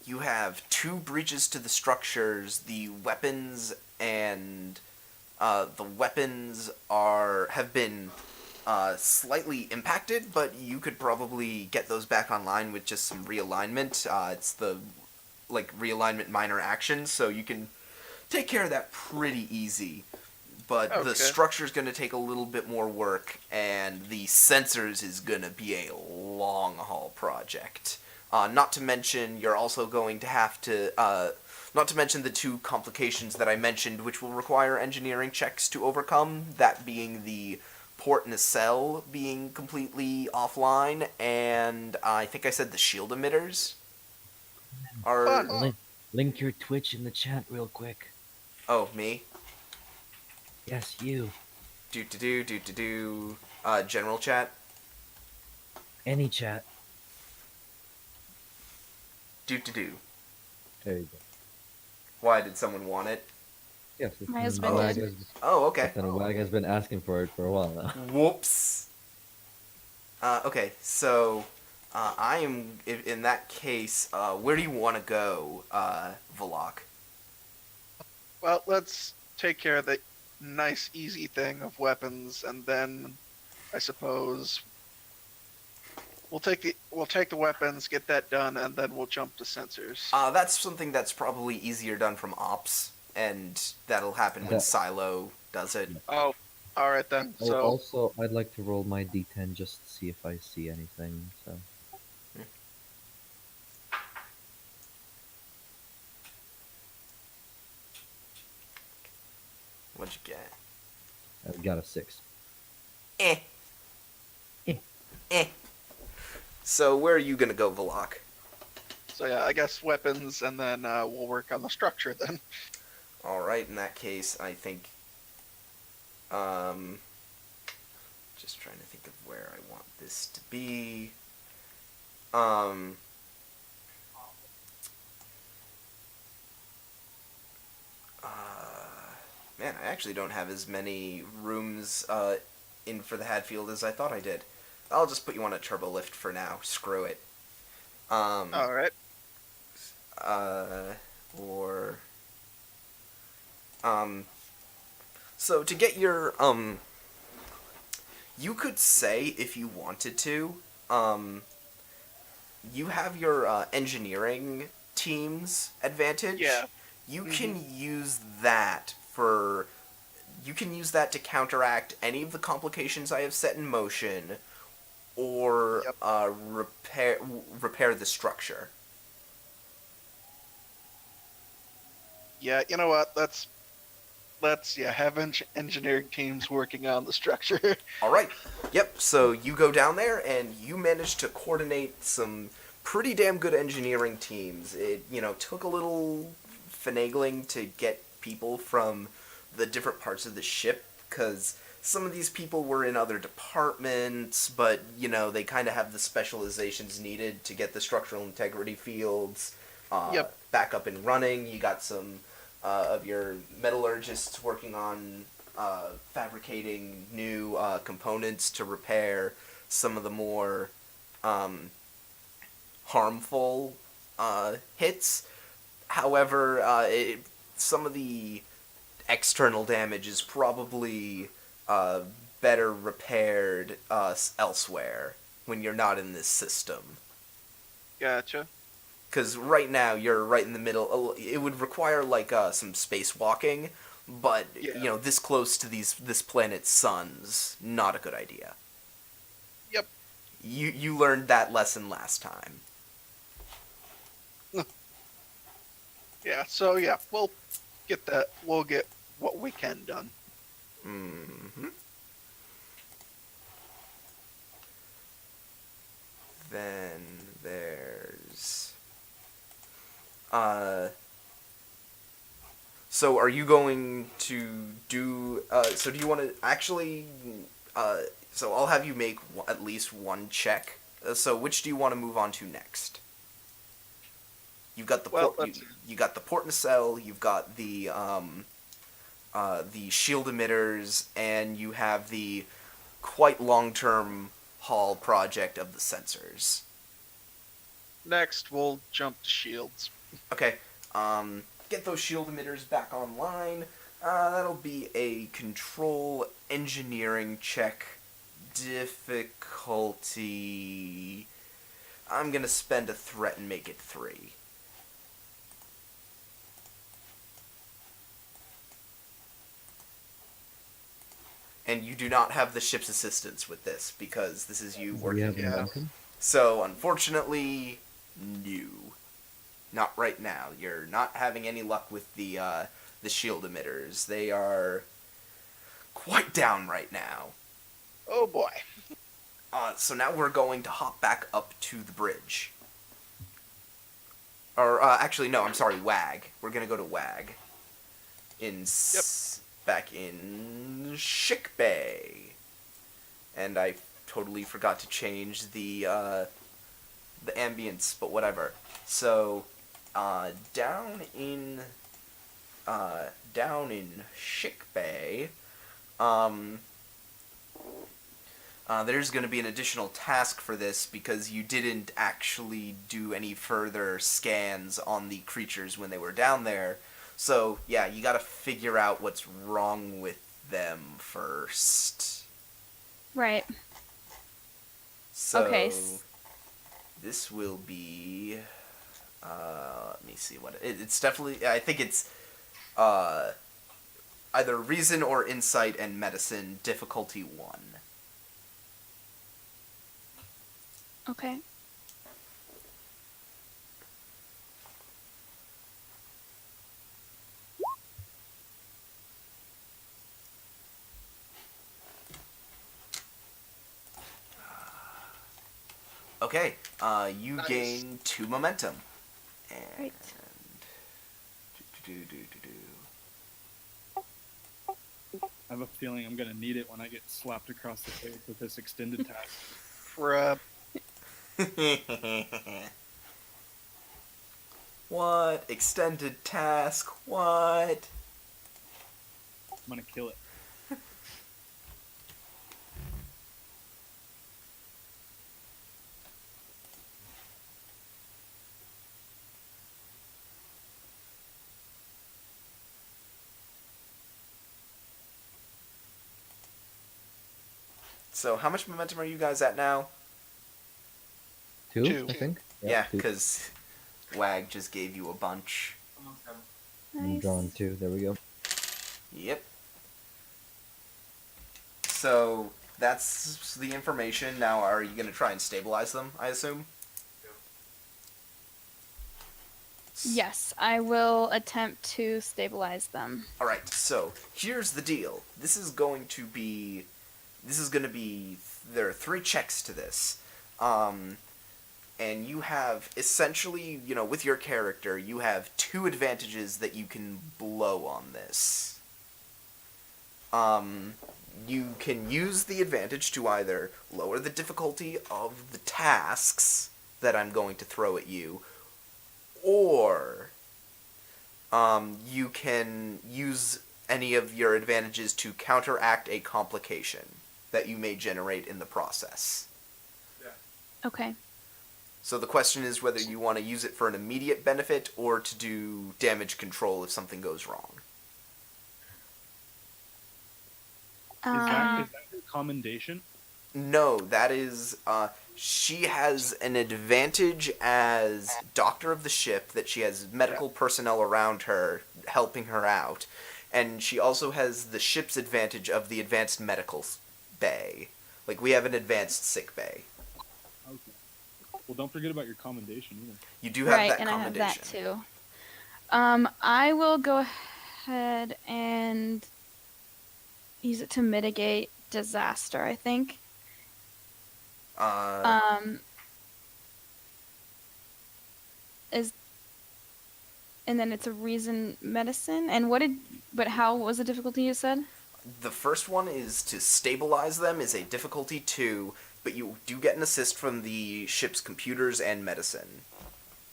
you have 2 breaches to the structures. The weapons and the weapons have been slightly impacted, but you could probably get those back online with just some realignment. It's the realignment minor action, so you can take care of that pretty easy. But Okay. the structure's going to take a little bit more work, and the sensors is going to be a long haul project. Not to mention, you're also going to have to, not to mention the 2 complications that I mentioned, which will require engineering checks to overcome, that being the port nacelle being completely offline, and I think I said the shield emitters are... Fun. Link your Twitch in the chat real quick. Oh, me? Yes, you. General chat. Any chat. Do to do. There you go. Why did someone want it? Yes, My husband Oh. did. Oh, okay. Captain Wag has been asking for it for a while now. Whoops. Okay, so I am in that case. Where do you want to go, Volok? Well, let's take care of the nice, easy thing of weapons, and then I suppose we'll take the weapons, get that done, and then we'll jump to sensors. That's something that's probably easier done from ops, and that'll happen when That- Silo does it. Oh, all right then. Oh, So also, I'd like to roll my d10 just to see if I see anything. So What'd you get? I've got a 6. Eh. Eh. Eh. So where are you gonna go, Volok? yeah, I guess weapons, and then we'll work on the structure then. All right. In that case, I think. Just trying to think of where I want this to be. Man, I actually don't have as many rooms in for the Hadfield as I thought I did. I'll just put you on a turbo lift for now. Screw it. All right. Or so to get your you could say, if you wanted to, you have your engineering team's advantage. Yeah. You can use that to counteract any of the complications I have set in motion, or Yep. repair the structure. Yeah, you know what? Let's have engineering teams working on the structure. All right. Yep. So you go down there and you manage to coordinate some pretty damn good engineering teams. It took a little finagling to get people from the different parts of the ship, because some of these people were in other departments, but they kind of have the specializations needed to get the structural integrity fields Yep. back up and running. You got some of your metallurgists working on fabricating new components to repair some of the more harmful hits. However, some of the external damage is probably better repaired elsewhere when you're not in this system. Gotcha. Because right now you're right in the middle. It would require some spacewalking, but Yeah. this close to this planet's suns, not a good idea. Yep. You learned that lesson last time. Yeah. So yeah, we'll get that. We'll get what we can done. Mm-hmm. Then there's so are you going to do so do you want to actually so I'll have you make at least one check. So which do you want to move on to next? You've got the you got the port nacelle, you've got the shield emitters, and you have the quite long-term haul project of the sensors. Next, we'll jump to shields. Okay, get those shield emitters back online. That'll be a control engineering check. Difficulty... I'm gonna spend a threat and make it 3. And you do not have the ship's assistance with this, because this is you do we working. have Yeah. momentum? So, unfortunately, no. Not right now. You're not having any luck with the shield emitters. They are quite down right now. Oh boy. So now we're going to hop back up to the bridge. Or, actually, no, I'm sorry, WAG. We're gonna go to WAG. back in Schick Bay. And I totally forgot to change the ambience, but whatever. So, down in Schick Bay, there's going to be an additional task for this because you didn't actually do any further scans on the creatures when they were down there. So, yeah, you got to figure out what's wrong with them first. Right. So, Okay. this will be, let me see what it's definitely, I think it's, either reason or insight and medicine, difficulty 1. Okay. Okay, you Nice. gain 2 momentum. And Right. I have a feeling I'm gonna need it when I get slapped across the face with this extended task. Crap. What? Extended task? What? I'm gonna kill it. So, how much momentum are you guys at now? 2, Two. I think. Yeah, 2. because Wag just gave you a bunch. I'm Nice. drawn 2. There we go. Yep. So, that's the information. Now, are you going to try and stabilize them, I assume? Yes, I will attempt to stabilize them. Alright, so, here's the deal. This is going to be... There are 3 checks to this. And you have, essentially, with your character, you have 2 advantages that you can blow on this. You can use the advantage to either lower the difficulty of the tasks that I'm going to throw at you, or you can use any of your advantages to counteract a complication that you may generate in the process. Okay. So the question is whether you want to use it for an immediate benefit or to do damage control if something goes wrong. Is that your commendation? No, that is, she has an advantage as doctor of the ship, that she has medical personnel around her helping her out, and she also has the ship's advantage of the advanced medical bay. Like, we have an advanced sick bay. Okay. Well, don't forget about your commendation either. You do have Right, that and I have commendation. that too. I will go ahead and use it to mitigate disaster, I think. And then it's a reason medicine. And how was the difficulty you said? The first one is to stabilize them, is a difficulty 2, but you do get an assist from the ship's computers and medicine.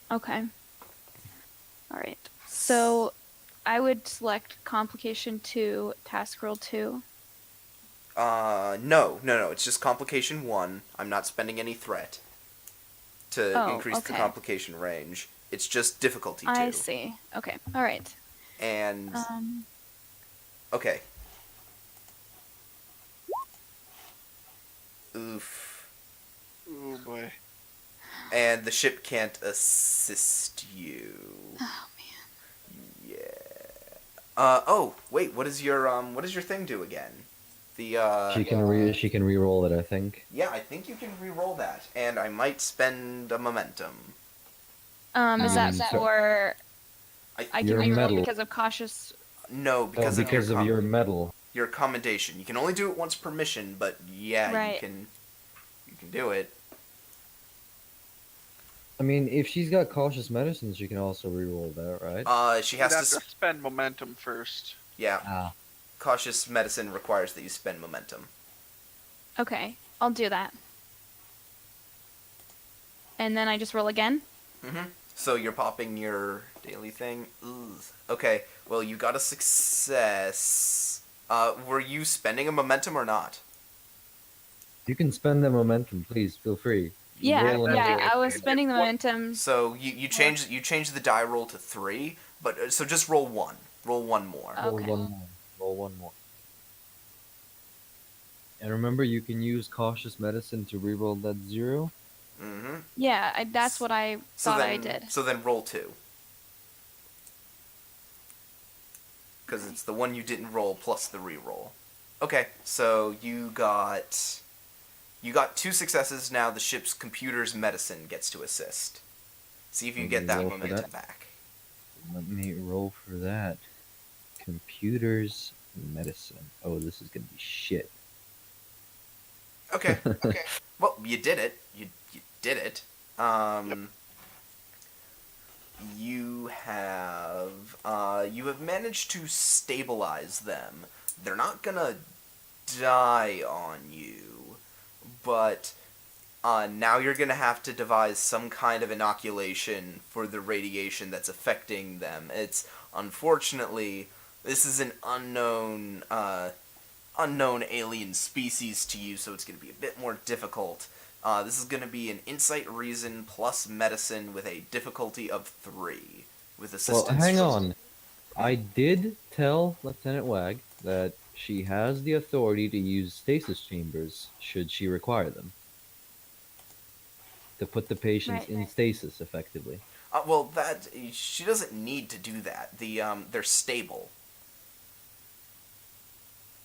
Okay. Alright. So I would select complication 2, task roll 2. No, it's just complication 1. I'm not spending any threat to increase the okay. complication range. It's just difficulty 2. I see. Okay. Alright. And, okay. Oof. Oh boy. And the ship can't assist you. Oh man. Yeah. Oh, wait, what does your thing do again? The, She can re-roll it, I think. Yeah, I think you can re-roll that, and I might spend a momentum. Is that so- for I can Your reroll medal. because of cautious. No, because of your medal. your commendation. You can only do it once per mission, but yeah, Right. you can do it. I mean, if she's got cautious medicine, she can also re-roll that, right? She You'd has have to. to spend momentum first. Yeah. Ah. cautious medicine requires that you spend momentum. Okay, I'll do that. And then I just roll again? Mm-hmm. So you're popping your daily thing. Ugh. Okay, well, you got a success. Were you spending a momentum or not? You can spend the momentum, please. Feel free. Yeah, Roll another- yeah, I was spending the momentum. So you change the die roll to 3, but so just roll 1. Roll 1 more. Roll Okay. one more. Roll one more. And remember, you can use cautious medicine to reroll that 0. Mm-hmm. Yeah, that's what I thought I did. So then roll 2. Because Okay. it's the one you didn't roll plus the reroll. Okay, so you got 2 successes. Now the ship's computer's medicine gets to assist. See if you Okay, get that roll for momentum that. back. Let me roll for that. Computers medicine. Oh, this is gonna be shit. Okay. Okay. Well, you did it. You did it. You have managed to stabilize them. They're not gonna die on you, but now you're gonna have to devise some kind of inoculation for the radiation that's affecting them. It's unfortunately this is an unknown alien species to you, so it's gonna be a bit more difficult. This is going to be an insight reason plus medicine with a difficulty of 3 with assistance. Well, hang on. I did tell Lieutenant Wag that she has the authority to use stasis chambers should she require them. To put the patients Right, in right. stasis effectively. Well, that she doesn't need to do that. They're stable.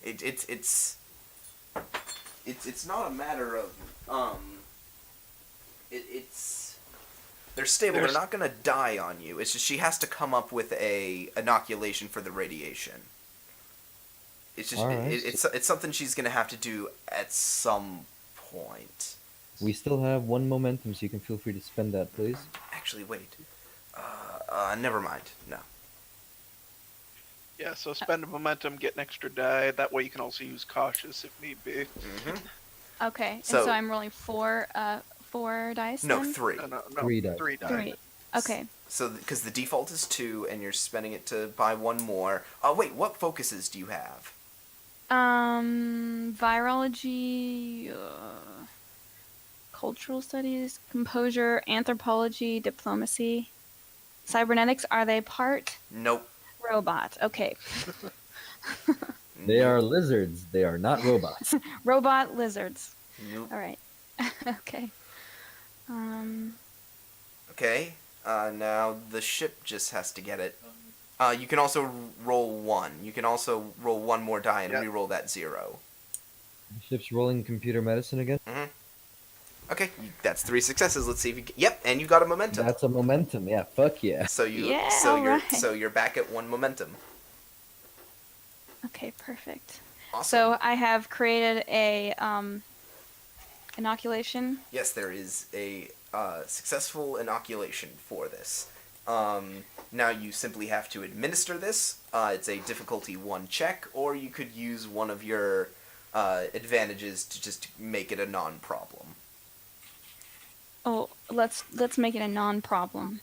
It's not a matter of they're stable. They're not gonna die on you. It's just she has to come up with a inoculation for the radiation. It's just Alright. it's something she's gonna have to do at some point. We still have 1 momentum, so you can feel free to spend that, please. Actually, wait. Never mind. No. Yeah, so spend a momentum, get an extra die. That way you can also use cautious if need be. Mm-hmm. Okay, and So- so I'm rolling four dice No, then? 3. No, 3 dice. 3 die. 3. Okay. So, because the default is 2, and you're spending it to buy 1 more. Oh, wait, what focuses do you have? Virology, cultural studies, composure, anthropology, diplomacy, cybernetics. Are they part Nope. robot? Okay. They are lizards. They are not robots. Robot lizards. Nope. All right. Okay. Okay. Now the ship just has to get it. You can also roll 1. You can also roll 1 more die and Yep. re-roll that 0. The ship's rolling computer medicine again. Okay, that's 3 successes. Let's see if you. Yep, and you got a momentum. That's a momentum. Yeah, fuck yeah. So you. Yeah, so alright. you're back at 1 momentum. Okay, perfect. Awesome. So I have created a inoculation. Yes, there is a successful inoculation for this. Now you simply have to administer this. It's a difficulty 1 check, or you could use one of your advantages to just make it a non-problem. Oh, let's make it a non-problem.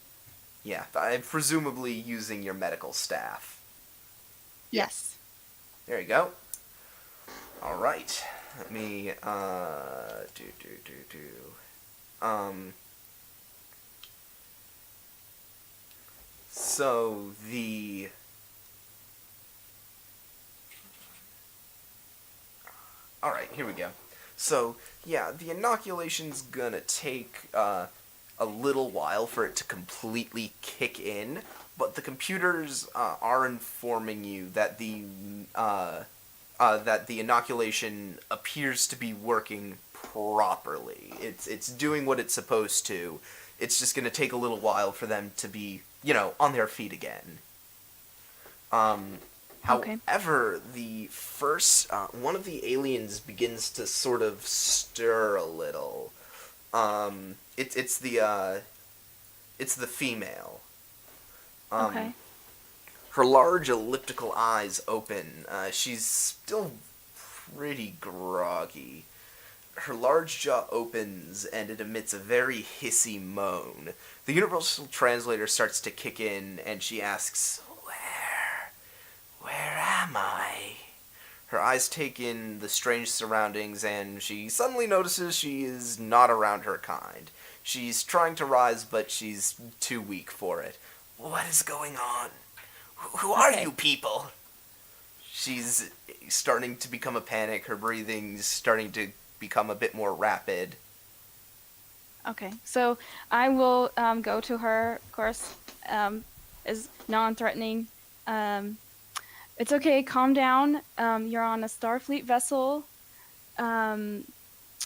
Yeah, presumably using your medical staff. Yes. There you go. All right. Let me So the All right, here we go. So, yeah, the inoculation's gonna take a little while for it to completely kick in, but the computers are informing you that the inoculation appears to be working properly. It's doing what it's supposed to. It's just gonna take a little while for them to be, on their feet again. Okay. However, the first one of the aliens begins to sort of stir a little. It's the female. Okay. Her large elliptical eyes open. She's still pretty groggy. Her large jaw opens and it emits a very hissy moan. The universal translator starts to kick in and she asks, Where am I? Her eyes take in the strange surroundings and she suddenly notices she is not around her kind. She's trying to rise, but she's too weak for it. What is going on? Who are Okay. you people? She's starting to become a panic. Her breathing's starting to become a bit more rapid. Okay, so I will go to her, of course, as non-threatening. It's okay, calm down. You're on a Starfleet vessel.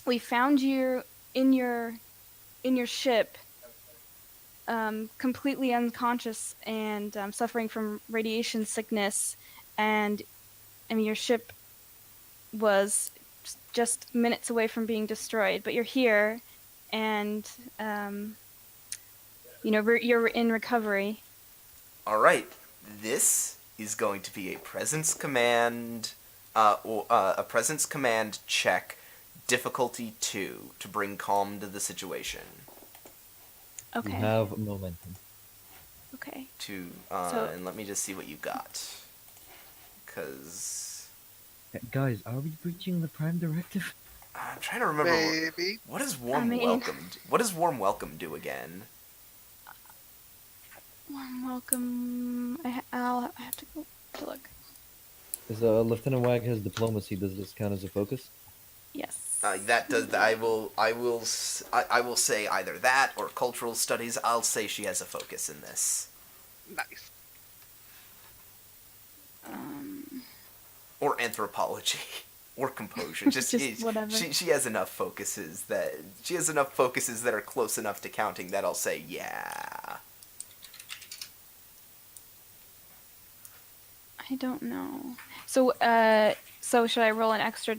We found you in your ship, completely unconscious and suffering from radiation sickness, and your ship was just minutes away from being destroyed. But you're here, and you're in recovery. All right, this is going to be a presence command, a presence command check, difficulty 2, to bring calm to the situation. Okay. You have momentum. Okay. And let me just see what you got, because Guys, are we breaching the Prime Directive? I'm trying to remember Maybe. what does warm I mean- welcome. What does warm welcome do again? Warm welcome. I'll have to go to look. Is Lieutenant Wag has diplomacy? Does this count as a focus? Yes. That does. I will say either that or cultural studies. I'll say she has a focus in this. Nice. Or anthropology, or composure. Just whatever. She has enough focuses that are close enough to counting that I'll say yeah. I don't know. So should I roll an extra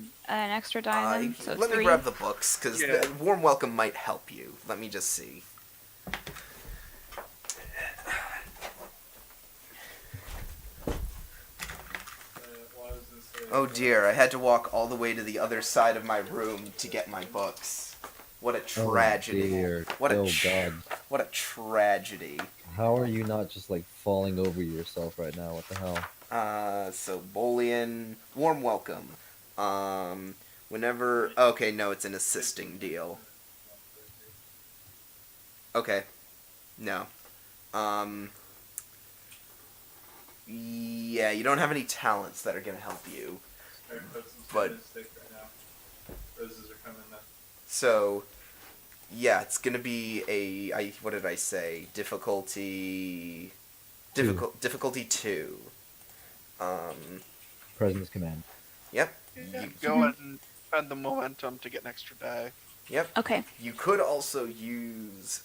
die then? So Let 3? me grab the books because Yeah. warm welcome might help you. Let me just see. Oh dear, I had to walk all the way to the other side of my room to get my books. What a tragedy. Oh dear. What a Oh god. What a tragedy. How are you not just like falling over yourself right now? What the hell? So Bolian, warm welcome. Okay, no, it's an assisting deal. Okay. No. Yeah, you don't have any talents that are gonna help you. But so yeah, it's gonna be what did I say? Difficulty 2. Presence command. Yep. Yeah, go ahead and spend the momentum to get an extra die. Yep. Okay. You could also use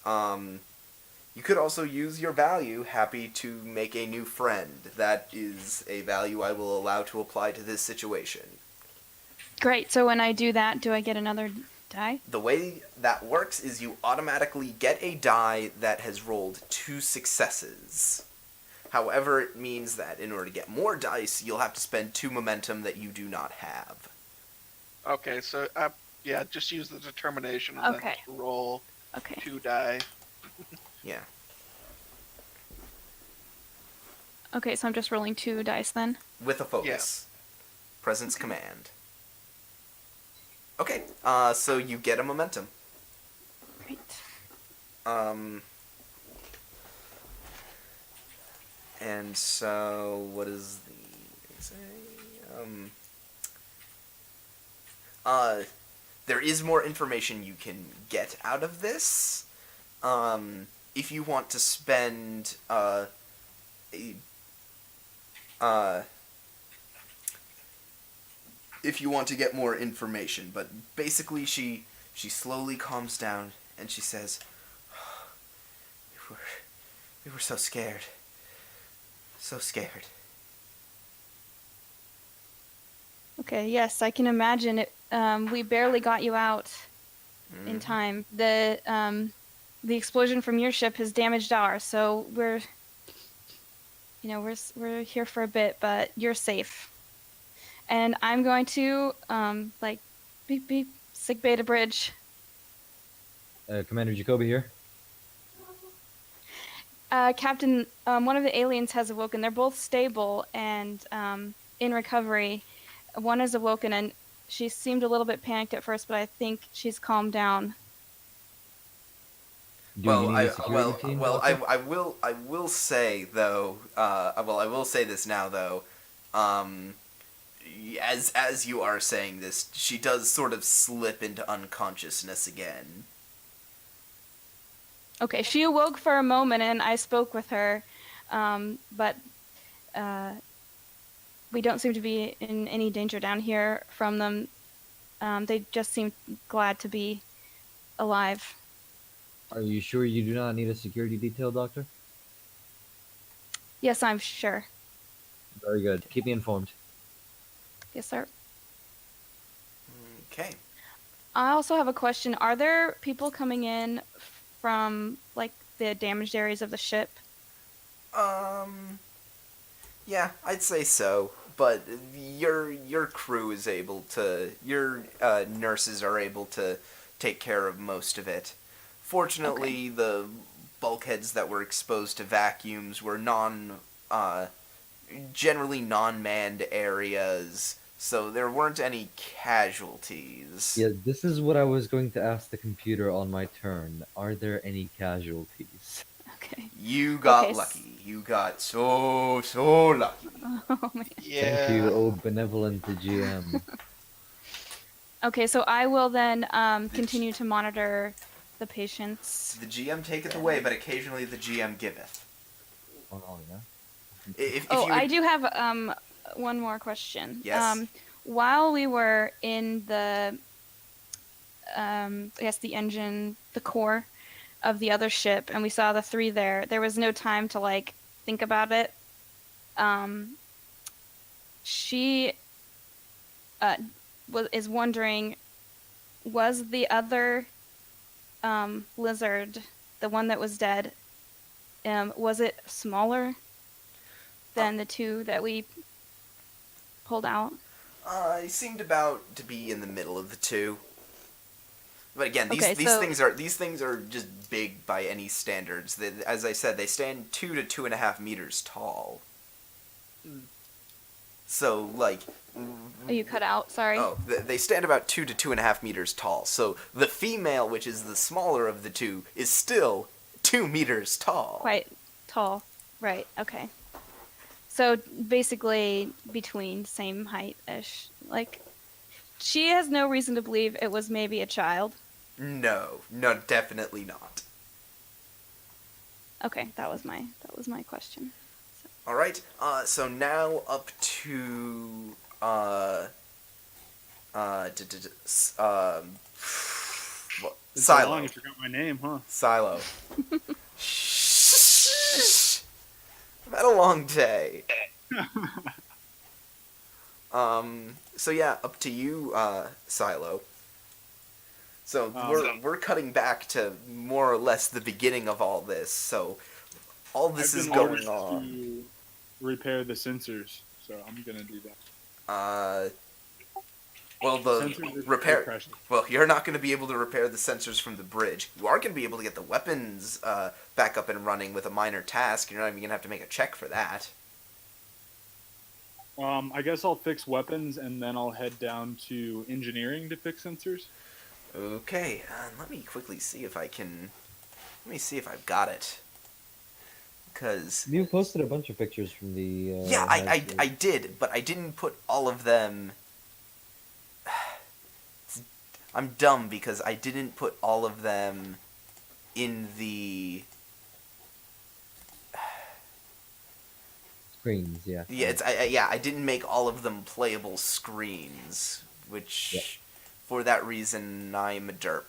your value, happy to make a new friend. That is a value I will allow to apply to this situation. Great. So when I do that, do I get another die? The way that works is you automatically get a die that has rolled 2 successes. However, it means that in order to get more dice, you'll have to spend 2 momentum that you do not have. Okay, so yeah, just use the determination and Okay. then roll Okay. 2 die. Yeah. Okay, so I'm just rolling 2 dice then. With a focus. Presence command. Okay, so you get a momentum. Great. And so, what is the... there is more information you can get out of this. If you want to spend, if you want to get more information, but basically she slowly calms down and she says, we were so scared. So scared. Okay, yes, I can imagine it. We barely got you out in time. The explosion from your ship has damaged ours, so we're here for a bit, but you're safe. And I'm going to like beep beep sick bay to bridge. Commander Jacoby here. Captain, one of the aliens has awoken. They're both stable and in recovery. One is awoken, and she seemed a little bit panicked at first, but I think she's calmed down. Do you need a security team? Doctor? I will say though. I will say this now though. As you are saying this, she does sort of slip into unconsciousness again. Okay, she awoke for a moment, and I spoke with her, but we don't seem to be in any danger down here from them. They just seem glad to be alive. Are you sure you do not need a security detail, Doctor? Yes, I'm sure. Very good. Keep me informed. Yes, sir. Okay. I also have a question. Are there people coming in from, like, the damaged areas of the ship? Yeah, I'd say so. But your crew is able to. Your nurses are able to take care of most of it. Fortunately, the bulkheads that were exposed to vacuums were generally non-manned areas, so there weren't any casualties. Yeah, this is what I was going to ask the computer on my turn. Are there any casualties? Okay. You got Okay, lucky. You got so lucky. Oh, man. Yeah. Thank you, oh benevolent GM. Okay, so I will then continue to monitor the patients. The GM taketh away, but occasionally the GM giveth. Oh yeah. If Oh, you I do have one more question. Yes. While we were in the, I guess the engine, the core of the other ship, and we saw the three there was no time to, like, think about it. She is wondering, was the other lizard, the one that was dead, was it smaller than the two that we pulled out? It seemed about to be in the middle of the two. But again, these Okay, so- these things are just big by any standards. As I said, they stand 2 to 2.5 meters tall. So, like... Oh, you cut out, sorry. Oh, they stand about 2 to 2.5 meters tall. So the female, which is the smaller of the two, is still 2 meters tall. Quite tall. Right, okay. So basically between same height-ish. Like, she has no reason to believe it was maybe a child. No, definitely not. Okay, that was my question. All right. So now up to It's so long Silo. you forgot my name, huh? Silo. Shh. I've had a long day. So yeah, up to you, Silo. So we're cutting back to more or less the beginning of all this. So all this I've is been going ordered on. to repair the sensors, so I'm gonna do that. Well, the Sensors are repair. precious. Well, you're not going to be able to repair the sensors from the bridge. You are going to be able to get the weapons back up and running with a minor task. You're not even going to have to make a check for that. I guess I'll fix weapons, and then I'll head down to engineering to fix sensors. Okay, let me quickly see if I can. Let me see if I've got it. Because You posted a bunch of pictures from the. yeah, Hadfield. I did, but I didn't put all of them. I'm dumb because I didn't put all of them in the. Screens, yeah. Yeah, I didn't make all of them playable screens, which, Yep. for that reason, I'm a derp.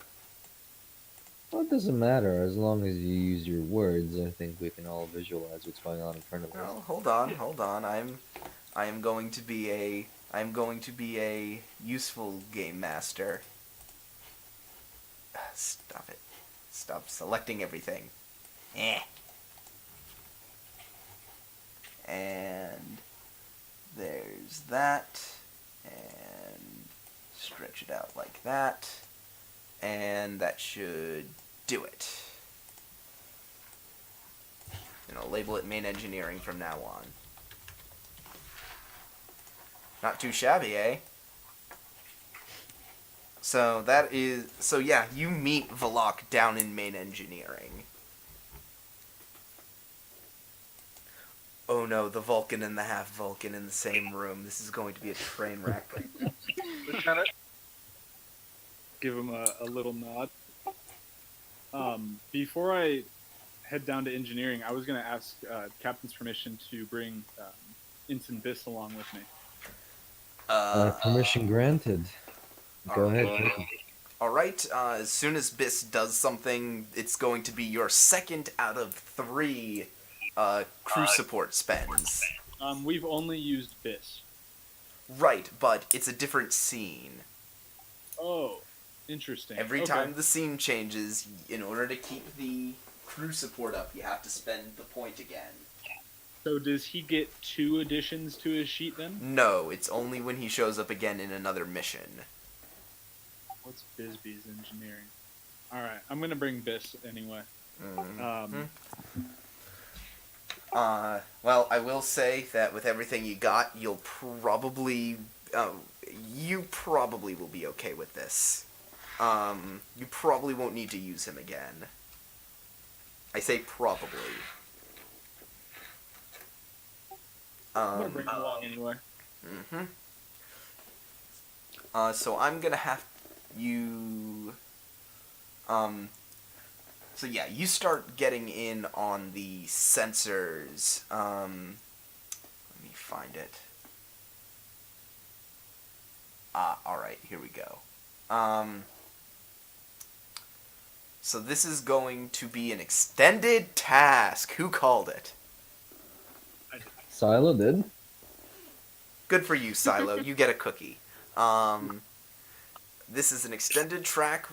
Well, it doesn't matter as long as you use your words. I think we can all visualize what's going on in front of us. Well, hold on. I am going to be a useful game master. Stop it. Stop selecting everything. Eh. And there's that. And stretch it out like that. And that should do it. And I'll label it main engineering from now on. Not too shabby, eh? So yeah, you meet Valak down in main engineering. Oh no, the Vulcan and the half-Vulcan in the same room. This is going to be a train wreck. Lieutenant, Give him a little nod. Before I head down to engineering, I was going to ask Captain's permission to bring Ensign Biss along with me. Permission granted. Go ahead. Take it. Alright, as soon as Biss does something, it's going to be your second out of 3 crew support spends. We've only used Biss. Right, but it's a different scene. Oh, interesting. Every Okay. time the scene changes, in order to keep the crew support up, you have to spend the point again. So does he get 2 additions to his sheet then? No, it's only when he shows up again in another mission. What's Bisbee's engineering? Alright, I'm going to bring Biss anyway. Well, I will say that with everything you got, you probably will be okay with this. You probably won't need to use him again. I say probably. I'm going to bring him along anyway. So I'm gonna have you. So yeah, you start getting in on the sensors. Let me find it. Alright, here we go. So this is going to be an extended task. Who called it? Silo did. Good for you, Silo. You get a cookie. This is an extended task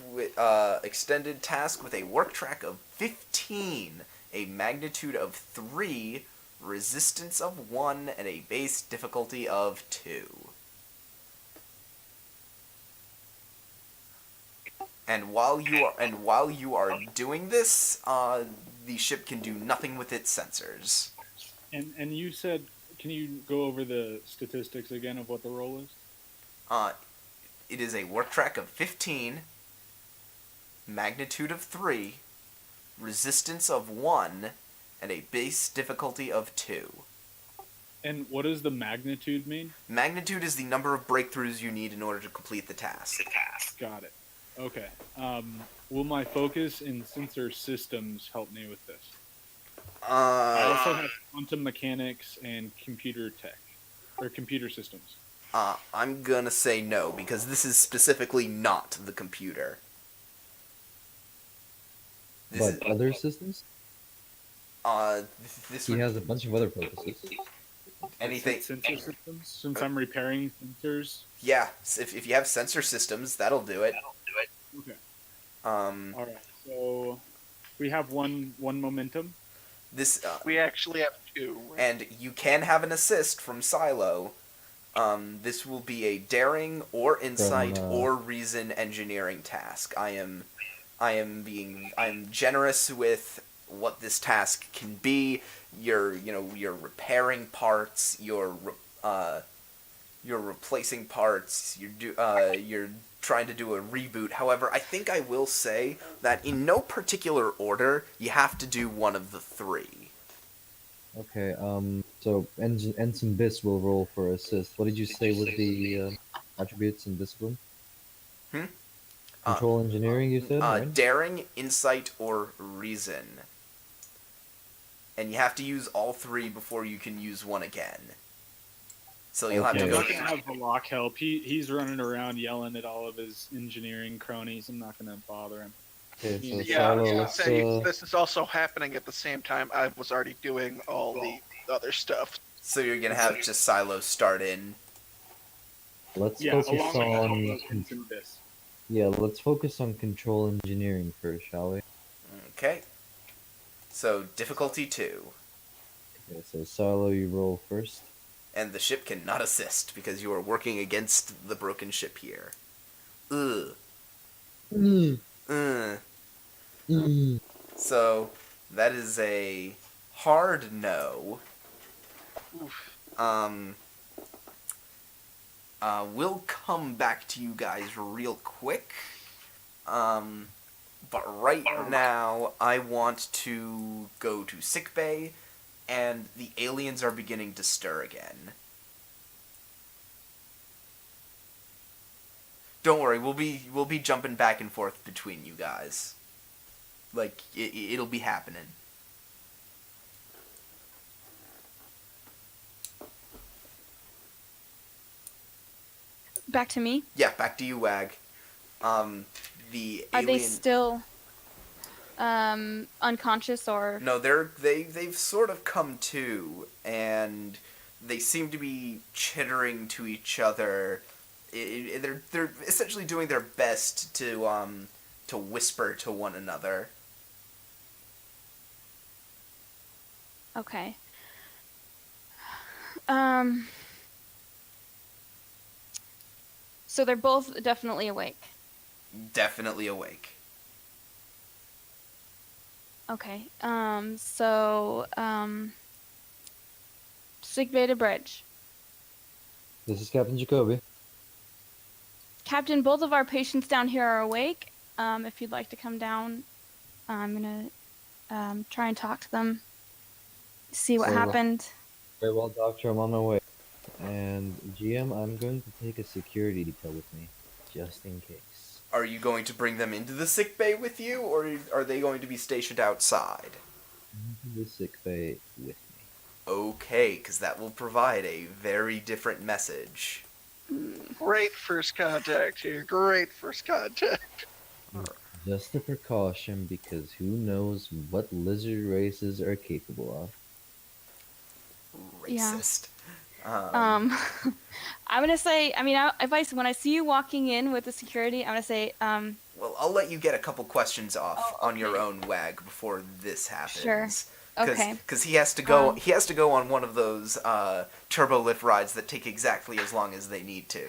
with a work track of 15, a magnitude of 3, resistance of 1, and a base difficulty of 2. And while you are doing this, the ship can do nothing with its sensors. And you said, can you go over the statistics again of what the roll is? It is a work track of 15, magnitude of 3, resistance of 1, and a base difficulty of 2. And what does the magnitude mean? Magnitude is the number of breakthroughs you need in order to complete the task. Got it. Okay. Will my focus in sensor systems help me with this? I also have quantum mechanics and computer tech, or computer systems. I'm gonna say no, because this is specifically not the computer. Other systems? This He would... has a bunch of other focuses. Anything... Sensor systems? Since I'm repairing sensors? Yeah, if you have sensor systems, that'll do it. Okay. Um, Alright, so we have one momentum. this, we actually have 2. and you can have an assist from Silo. This will be a daring or insight or reason engineering task. I am generous with what this task can be. You're repairing parts. You're replacing parts. You're trying to do a reboot. However, I think I will say that in no particular order, you have to do one of the 3. Okay, so Ensign Biss will roll for assist. What did you say was the attributes and discipline? Control engineering, you said, right? Daring, insight, or reason. And you have to use all 3 before you can use one again. So you'll have to Okay. go... I'm not gonna have Valak help. He's running around yelling at all of his engineering cronies. I'm not gonna bother him. Okay, so Yeah, I Silo, was gonna let's, say, this is also happening at the same time I was already doing all the other stuff. So you're gonna have just Silo start in. let's Yeah, focus along with all on those Ensign Biss. let's focus on control engineering first, shall we? Okay. So difficulty 2. Okay, so Silo, you roll first. And the ship cannot assist because you are working against the broken ship here. Ugh. Ugh. So, that is a hard no. Oof. We'll come back to you guys real quick. But right now, I want to go to sickbay, and the aliens are beginning to stir again. Don't worry, we'll be jumping back and forth between you guys. Like it'll be happening. Back to me. Yeah, back to you, Wag. The Are alien. they still unconscious or? No, they've sort of come to, and they seem to be chittering to each other. They're essentially doing their best to whisper to one another. Okay. So they're both definitely awake. Definitely awake. Okay. Sick Bay to bridge. This is Captain Jacoby. Captain, both of our patients down here are awake. If you'd like to come down, I'm gonna try and talk to them. See what Very well. happened. Very well, Doctor. I'm on my way. And GM, I'm going to take a security detail with me, just in case. Are you going to bring them into the sick bay with you, or are they going to be stationed outside? Into the sick bay with me. Okay, because that will provide a very different message. Great first contact here. Great first contact. Just a precaution, because who knows what lizard races are capable of. Racist. I'm gonna say. I mean, when I see you walking in with the security, I'm gonna say. Well, I'll let you get a couple questions off Oh, on your okay. own, Wag, before this happens. Sure. Okay. Because he has to go. He has to go on one of those turbo lift rides that take exactly as long as they need to.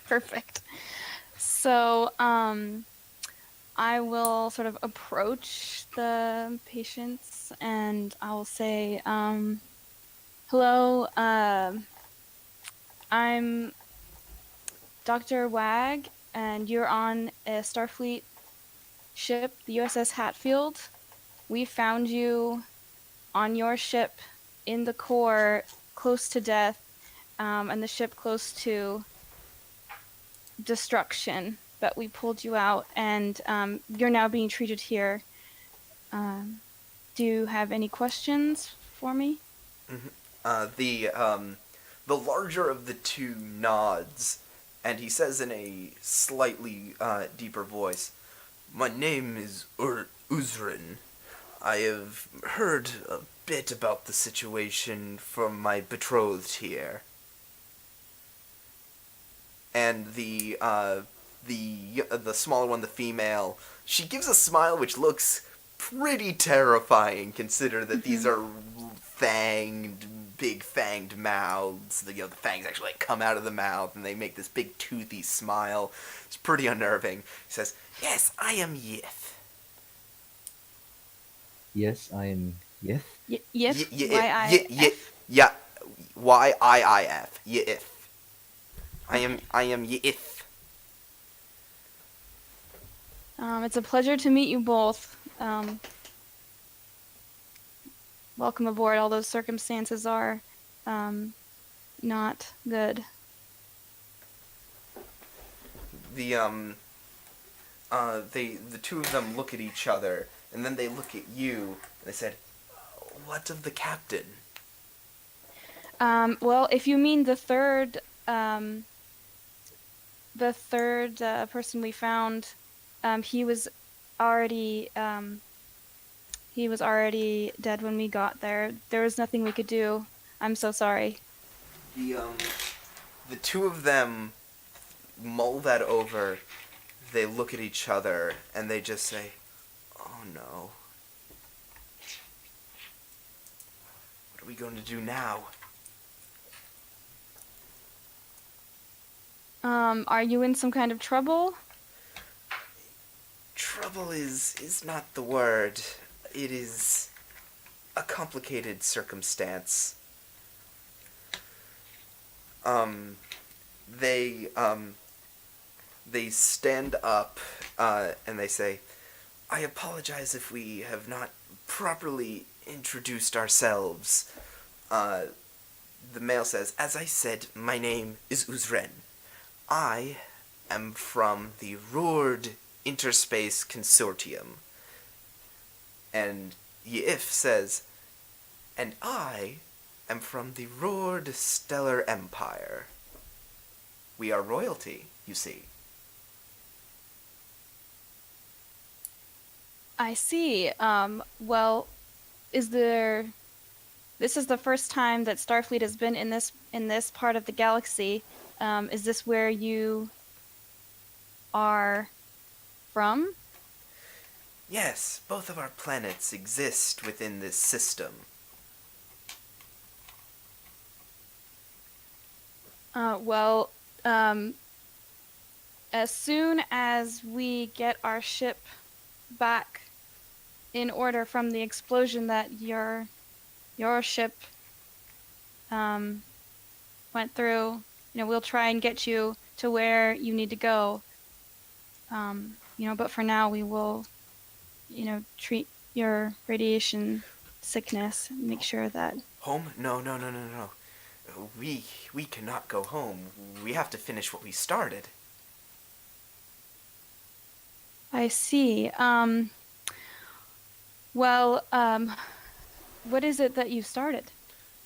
Perfect. So, I will sort of approach the patients and I'll say, hello, I'm Dr. Wag, and you're on a Starfleet ship, the USS Hatfield. We found you on your ship in the core, close to death, and the ship close to destruction. But we pulled you out, and you're now being treated here. Do you have any questions for me? The larger of the two nods, and he says in a slightly deeper voice, "My name is Uzrin. I have heard a bit about the situation from my betrothed here." And the smaller one, the female, she gives a smile which looks pretty terrifying, consider that these are big fanged mouths. The fangs actually come out of the mouth, and they make this big toothy smile. It's pretty unnerving. He says, "Yes, I am Yith." Yes, I am. Yes. Yes. Yeah. Y-I-I-F. Yith. I am Yith. It's a pleasure to meet you both. Welcome aboard. All those circumstances are not good. The two of them look at each other, and then they look at you, and they said, "What of the captain?" Well, if you mean the third person we found, he was already dead when we got there. There was nothing we could do. I'm so sorry. The two of them mull that over. They look at each other, and they just say, "Oh no." we going to do now? Are you in some kind of trouble? Trouble is not the word. It is a complicated circumstance. They stand up, and they say, I apologize if we have not properly introduced ourselves. The male says, as I said, my name is Uzren. I am from the Roord Interspace Consortium. And Yif says, and I am from the Roord Stellar Empire. We are royalty, you see. I see. Well, is there... This is the first time that Starfleet has been in this part of the galaxy. Is this where you are from? Yes, both of our planets exist within this system. Well, as soon as we get our ship back in order from the explosion that your ship went through, we'll try and get you to where you need to go. But for now we will, treat your radiation sickness and make sure that... Home? No. We cannot go home. We have to finish what we started. I see. Well, what is it that you started?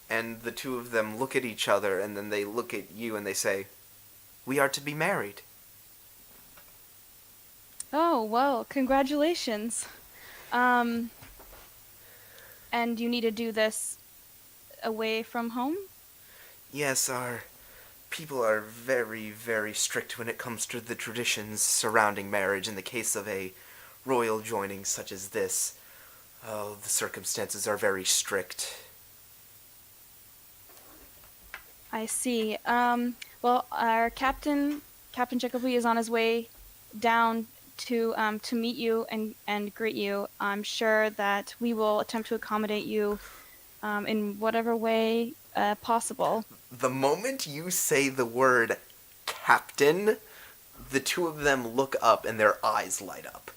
And the two of them look at each other, and then they look at you and they say, we are to be married. Oh, well, congratulations. And you need to do this away from home? Yes, our people are very, very strict when it comes to the traditions surrounding marriage. In the case of a royal joining such as this, the circumstances are very strict. I see. Well, our Captain Jacoby is on his way down to meet you and greet you. I'm sure that we will attempt to accommodate you in whatever way possible. The moment you say the word captain, the two of them look up and their eyes light up.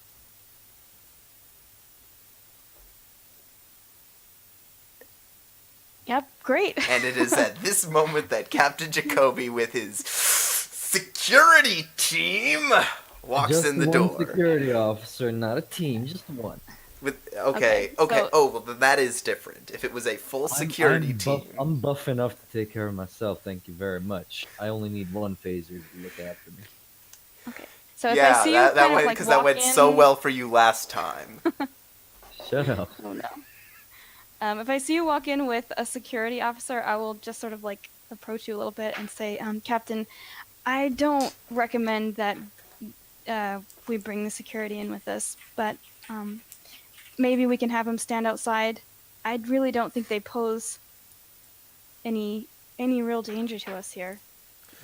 Yep, great. And it is at this moment that Captain Jacoby, with his security team, walks Just in the one door. security officer, not a team, just one. Okay. So- Oh, well, then that is different. If it was a full security team. I'm buff enough to take care of myself, thank you very much. I only need one phaser to look after me. Okay. So if Yeah, I see you that kind of went like because that walk went in... so well for you last time. Shut up. Oh no. If I see you walk in with a security officer, I will just sort of like approach you a little bit and say, Captain, I don't recommend that we bring the security in with us, but maybe we can have them stand outside. I really don't think they pose any real danger to us here.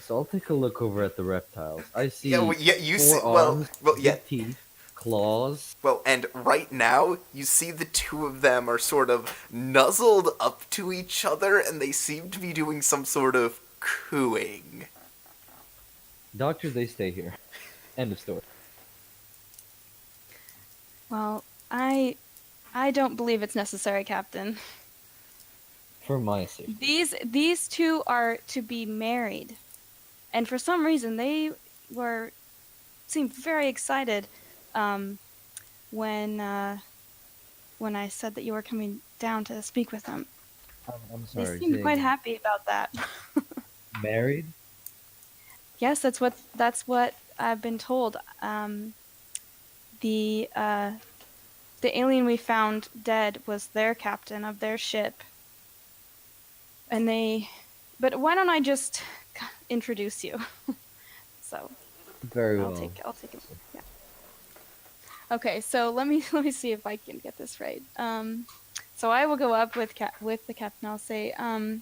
So I'll take a look over at the reptiles. I see you see. four Well, arms, yeah. big teeth, claws. Well, and right now, you see the two of them are sort of nuzzled up to each other, and they seem to be doing some sort of cooing. Doctor, they stay here. End of story. Well, I don't believe it's necessary, Captain. For my sake. These two are to be married, and for some reason they seemed very excited when I said that you were coming down to speak with them. I'm sorry. They seemed quite happy about that. Married? Yes, that's what I've been told. The alien we found dead was their captain of their ship. But why don't I just introduce you? So Very well. I'll take it. Yeah. Okay, so let me see if I can get this right. So I will go up with the captain. I'll say, Yurzwin,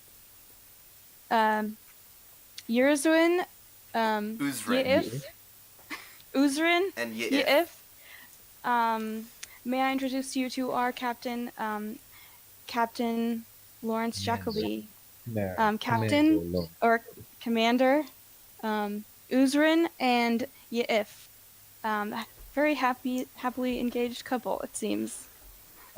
Uzrin. Yif, Uzrin, And Yif. Yif. May I introduce you to our captain, Captain Lawrence Jacoby. Captain Commander, or Commander, Uzrin and Yif. Very happily engaged couple, it seems.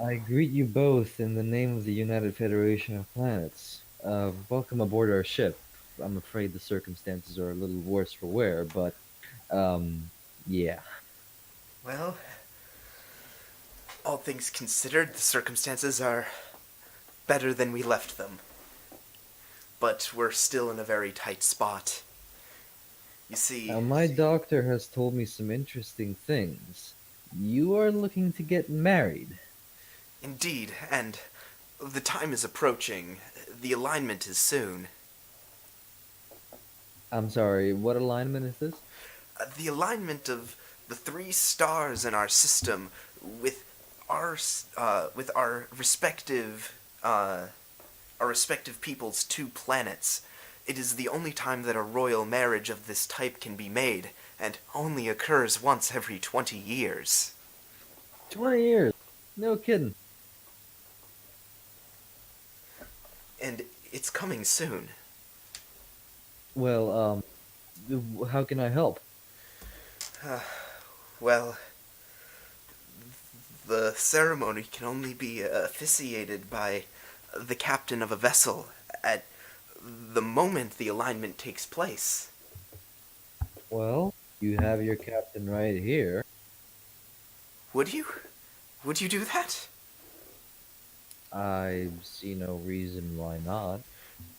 I greet you both in the name of the United Federation of Planets. Welcome aboard our ship. I'm afraid the circumstances are a little worse for wear, but, yeah. Well, all things considered, the circumstances are better than we left them. But we're still in a very tight spot. You see... Now, my doctor has told me some interesting things. You are looking to get married. Indeed, and the time is approaching. The alignment is soon. I'm sorry, what alignment is this? The alignment of the 3 stars in our system with our respective people's 2 planets. It is the only time that a royal marriage of this type can be made, and only occurs once every 20 years. 20 years. No kidding. And it's coming soon. Well, how can I help? Well, the ceremony can only be officiated by the captain of a vessel at the moment the alignment takes place. Well, you have your captain right here. Would you? Would you do that? I see no reason why not.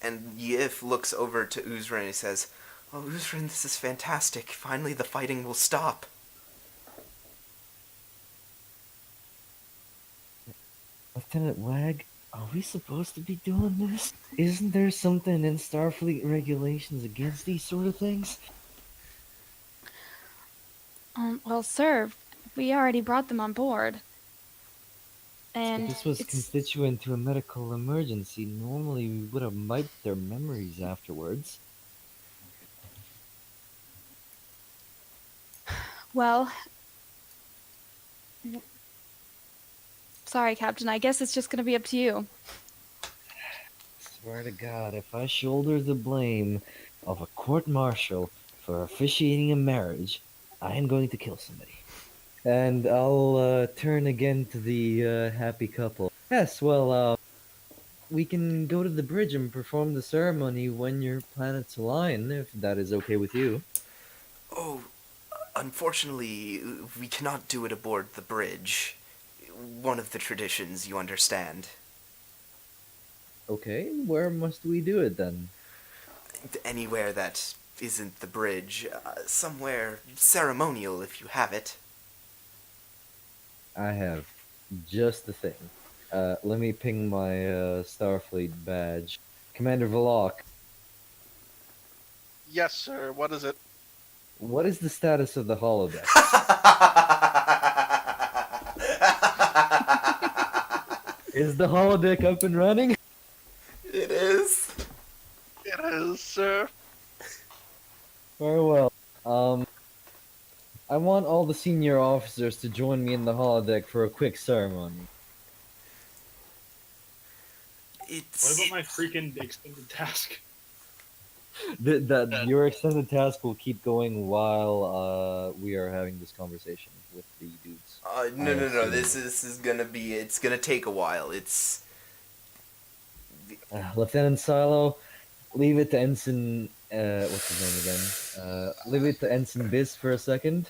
And Yif looks over to Uzrin and he says, "Oh, Uzrin, this is fantastic. Finally the fighting will stop." Lieutenant Wag, are we supposed to be doing this? Isn't there something in Starfleet regulations against these sort of things? Well, sir, we already brought them on board. And If this was constituent to a medical emergency, normally we would have wiped their memories afterwards. well, sorry, Captain. I guess it's just going to be up to you. Swear to God, if I shoulder the blame of a court-martial for officiating a marriage, I am going to kill somebody. And I'll turn again to the happy couple. Yes, well, we can go to the bridge and perform the ceremony when your planets align, if that is okay with you. Oh, unfortunately, we cannot do it aboard the bridge. One of the traditions, you understand. Okay, where must we do it then? Anywhere that isn't the bridge. Somewhere ceremonial, if you have it. I have just the thing. Let me ping my Starfleet badge. Commander Valok, Yes, sir. What is it? what is the status of the holodeck? Is the holodeck up and running? It is. It is, sir. Very well. I want all the senior officers to join me in the holodeck for a quick ceremony. It's... What about my freaking extended task? Your extended task will keep going while we are having this conversation with the dudes. No. This is gonna be... It's gonna take a while. It's... Lieutenant Silo, leave it to Ensign... what's his name again? Leave it to Ensign Biz for a second.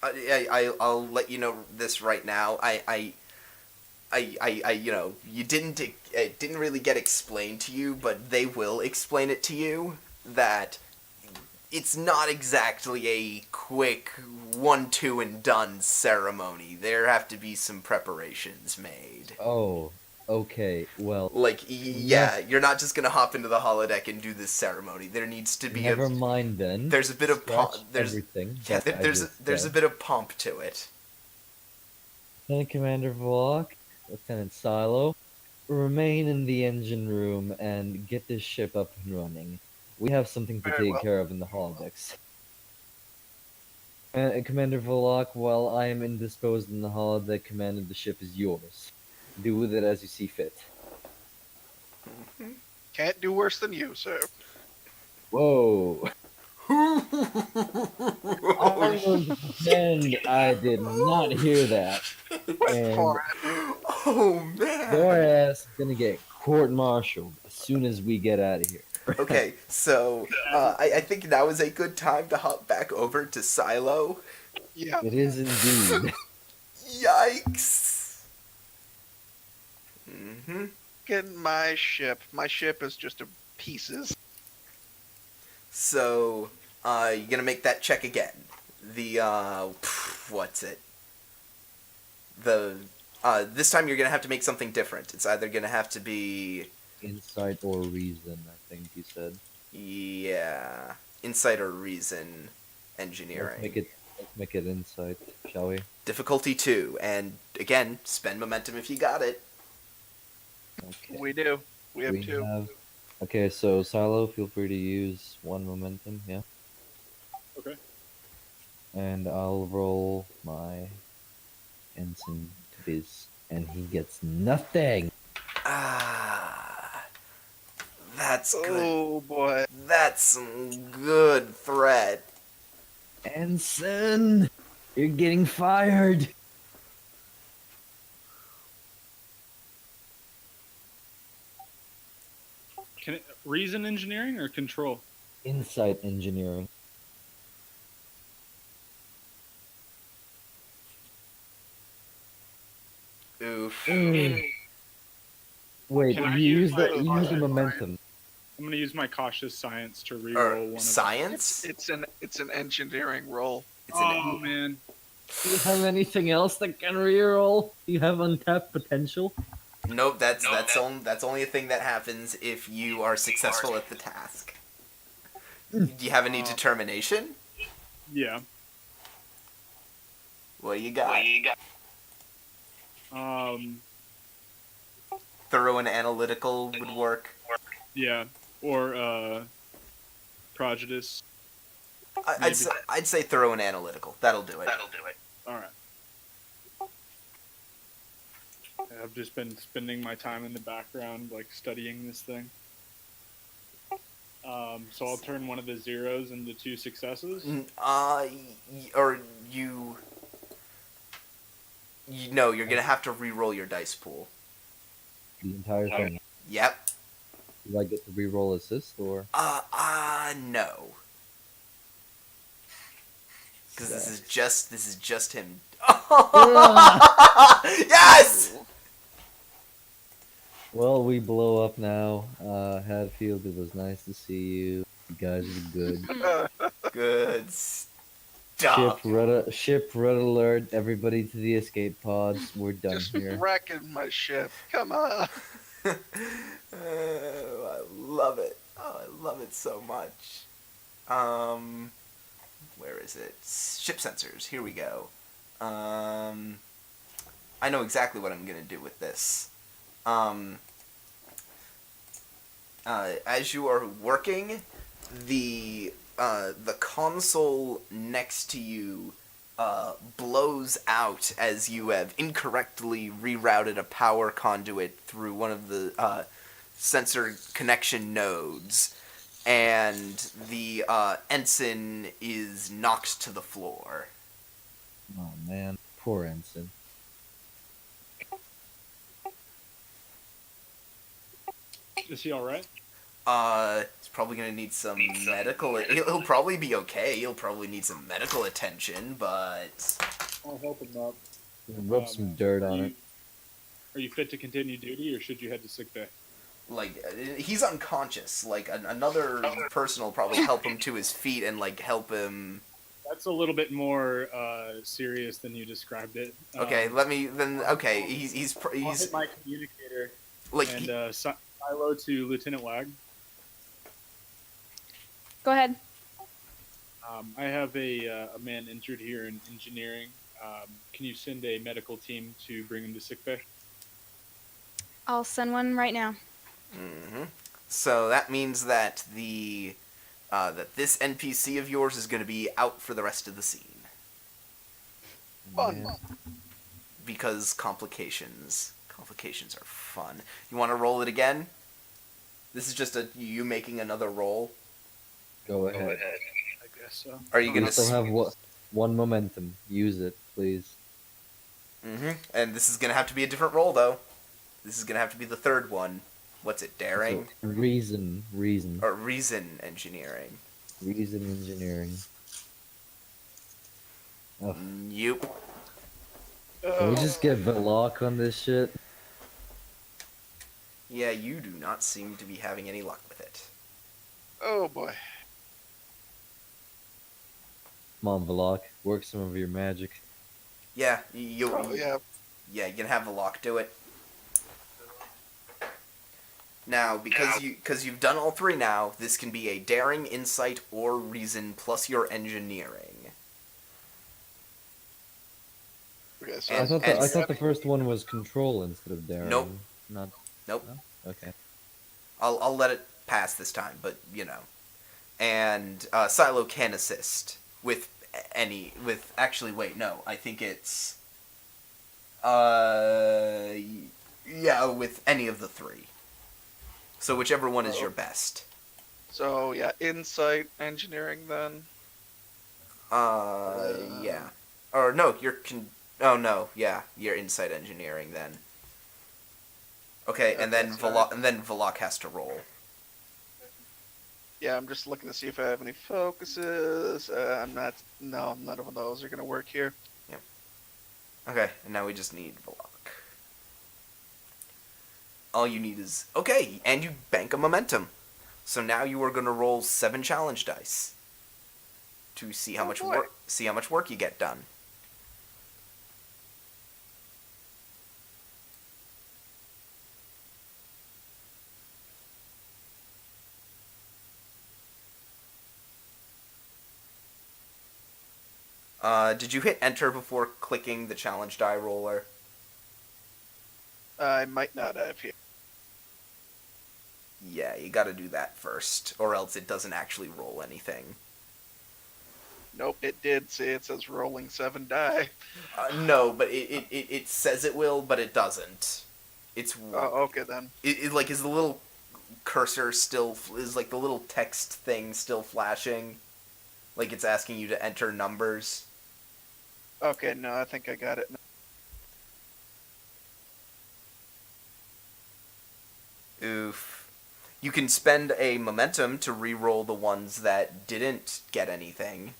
I'll let you know this right now. You know, it didn't really get explained to you, but they will explain it to you, that it's not exactly a quick 1, 2, and done ceremony. There have to be some preparations made. Oh, okay, well... Like, yeah, you're not just gonna hop into the holodeck and do this ceremony. There needs to be Never mind then. There's a bit of Scratch everything yeah, that I there's just a said. bit of pomp to it. Lieutenant Commander Vlok, Lieutenant Silo, remain in the engine room and get this ship up and running. We have something to Very take well. care of in the holodecks. Commander Volok, while I am indisposed in the holodeck, command of the ship is yours. Do with it as you see fit. Can't do worse than you, sir. Whoa! I'm going to pretend I did not hear that, Went and for it. Oh man. your ass is gonna get court-martialed as soon as we get out of here. Okay, so I think now is a good time to hop back over to Silo. Yeah. It is indeed. Yikes. Get my ship. My ship is just a pieces. So, you're gonna make that check again. The, what's it? This time you're gonna have to make something different. It's either gonna have to be, Insight or reason, I think you said. yeah, insight or reason engineering. Let's make it insight, shall we? Difficulty 2, and again, spend momentum if you got it. Okay. We do. We have two. Okay, so Silo, feel free to use one momentum, yeah? Okay. And I'll roll my ensign to biz, and he gets nothing! Ah, that's good. Oh boy. That's some good threat. Ensign! You're getting fired! Can it reason engineering or control? Insight engineering. Oof. Wait, Can I you use use my the cautious momentum. I'm gonna use my cautious science to reroll Or one of science? It's an engineering roll. It's Oh man. Do you have anything else that can reroll? Do you have untapped potential? Nope, that's only a thing that happens if you are successful at the task. Do you have any determination? Yeah. What do you got? Thorough and analytical would work. Yeah. Or prejudice. I'd say thorough and analytical. That'll do it. All right. I've just been spending my time in the background, like studying this thing. So I'll turn one of the zeros into 2 successes. Or you. No, you're gonna have to re-roll your dice pool. The entire thing. Yep. Do I get to reroll assist or? No. Because this is just him. Yes! Well, we blow up now. Hadfield, it was nice to see you. You guys are good. Good stuff. Ship red alert. Everybody to the escape pods. We're done Just here. wrecking my ship. Come on. I love it. Oh, I love it so much. Where is it? Ship sensors. Here we go. I know exactly what I'm gonna do with this. As you are working, the console next to you blows out as you have incorrectly rerouted a power conduit through one of the sensor connection nodes, and the ensign is knocked to the floor. Oh man, poor ensign. Is he all right? He's probably gonna need some medical. He'll probably be okay. He'll probably need some medical attention, but I'll help him up. Rub some dirt on it. Are you fit to continue duty, or should you head to sick bay? like he's unconscious. Like another person will probably help him to his feet and like help him. That's a little bit more serious than you described it. Okay, let me then. Okay, he's I'll hit my communicator like and silo to Lieutenant Wag. Go ahead. I have a man injured here in engineering. Can you send a medical team to bring him to sickbay? I'll send one right now. Mm-hmm. So that means that that this NPC of yours is going to be out for the rest of the scene Fun. Yeah. because complications. Complications are fun. You want to roll it again? This is just you making another roll. Go ahead. I guess so. Are you You going to? still have one momentum. Use it, please. Mm-hmm. And this is going to have to be a different roll, though. This is going to have to be the third one. What's it? Daring So, reason. or reason engineering? Reason engineering. Oh, Nope. can we just get Velok on this shit? Yeah, you do not seem to be having any luck with it. Oh boy. Come on, Velok. Work some of your magic. Yeah, Oh yeah, you can have the lock do it. Now, because you've done all three now, this can be a daring, insight, or reason plus your engineering. Okay, so And- I thought the first one was control instead of daring. Nope. Not. Nope. No? Okay. I'll let it pass this time, but you know. And Silo can assist with actually wait, no, I think it's yeah, with any of the three. So whichever one is your best. So yeah, insight engineering then. Yeah. Or no, oh no, yeah, you're insight engineering then. Okay, and then Okay, Velok has to roll. Yeah, I'm just looking to see if I have any focuses. I'm not. No, none of those are gonna work here. Okay, and now we just need Velok. All you need is okay, and you bank a momentum. So now you are going to roll 7 challenge dice to see how much boy. work you get done. Did you hit enter before clicking the challenge die roller? I might not have here. Yeah, you gotta do that first, or else it doesn't actually roll anything. Nope, it did. See, it says rolling 7 die. No, but it says it will, but it doesn't. It's Oh, okay then. like, is the little cursor still, is like the little text thing still flashing? Like it's asking you to enter numbers? Okay, no, I think I got it. Oof. You can spend a momentum to re-roll the ones that didn't get anything,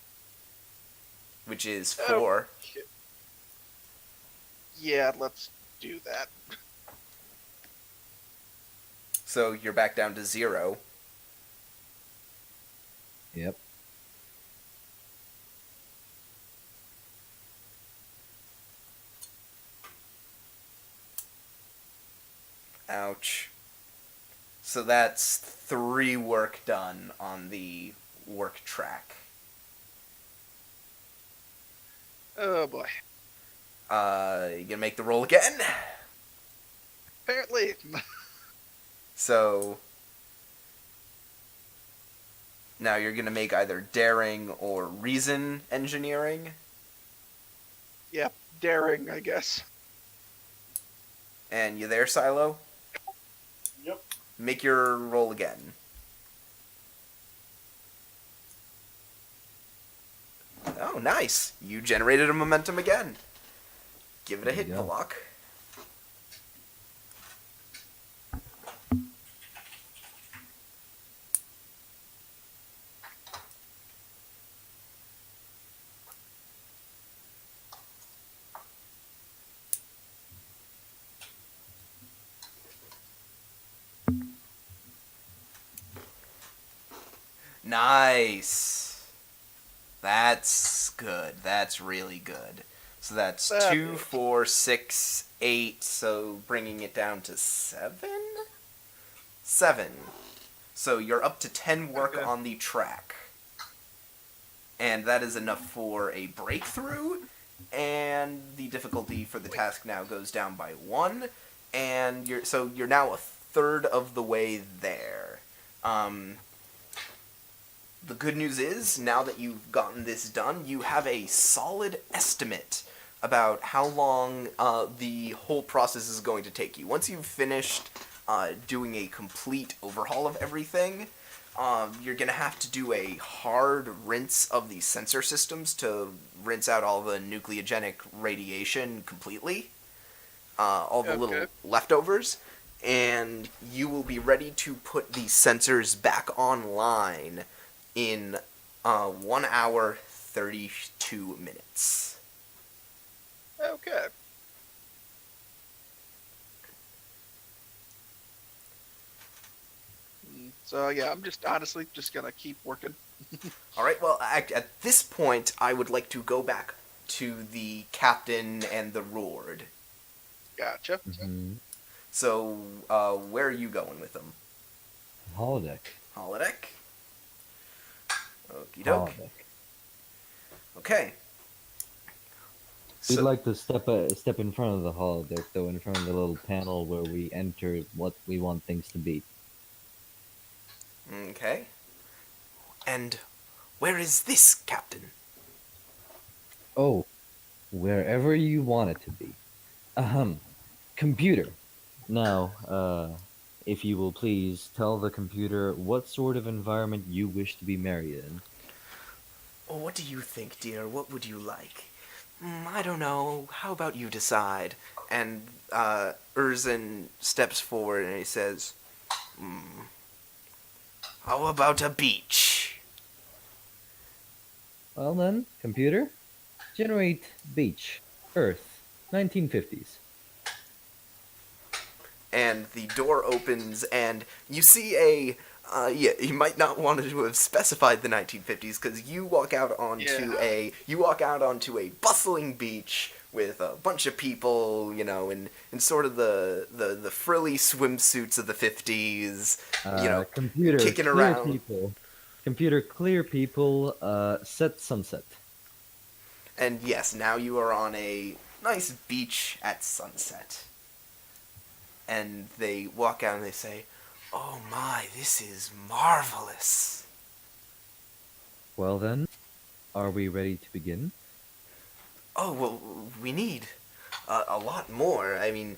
which is 4. Okay. Yeah, let's do that. So you're back down to 0. Yep. Ouch. So that's 3 work done on the work track. Oh boy. You gonna make the roll again? Apparently. So now you're gonna make either daring or reason engineering. Yeah, daring, I guess. And you there, Silo? Yep. Make your roll again. Oh, nice. You generated a momentum again. Give it a There hit, you go. Velok. Nice. That's good. That's really good. So that's That 2, is. 4, 6, 8. So bringing it down to 7? 7. So you're up to 10 work Okay. on the track. And that is enough for a breakthrough and the difficulty for the task now goes down by 1, and you're now a third of the way there. The good news is, now that you've gotten this done, you have a solid estimate about how long the whole process is going to take you. Once you've finished doing a complete overhaul of everything, you're going to have to do a hard rinse of the sensor systems to rinse out all the nucleogenic radiation completely, all the little leftovers, and you will be ready to put the sensors back online in 1 hour, 32 minutes. Okay. So yeah, I'm just honestly just gonna keep working. Alright, well, at this point, I would like to go back to the captain and the Rord. Gotcha. Mm-hmm. So, where are you going with them? Holodeck. Holodeck? Okie doke. Holodeck. Okay. We'd So, like to step in front of the holodeck, though, in front of the little panel where we enter what we want things to be. okay. And where is this, Captain? Oh, wherever you want it to be. Computer. Now, if you will please tell the computer what sort of environment you wish to be married in. Oh, what do you think, dear? What would you like? I don't know. How about you decide? And Urzin steps forward and he says, how about a beach? Well then, computer, generate beach, Earth, 1950s. And the door opens, and you see a. You might not want to have specified the 1950s because you walk out onto a bustling beach with a bunch of people, in sort of the frilly swimsuits of the 50s, Computer, kicking clear around. people. Computer, clear people, set sunset. And yes, now you are on a nice beach at sunset. And they walk out and they say, "Oh my, this is marvelous." Well then, are we ready to begin? Oh, well, we need a lot more. I mean,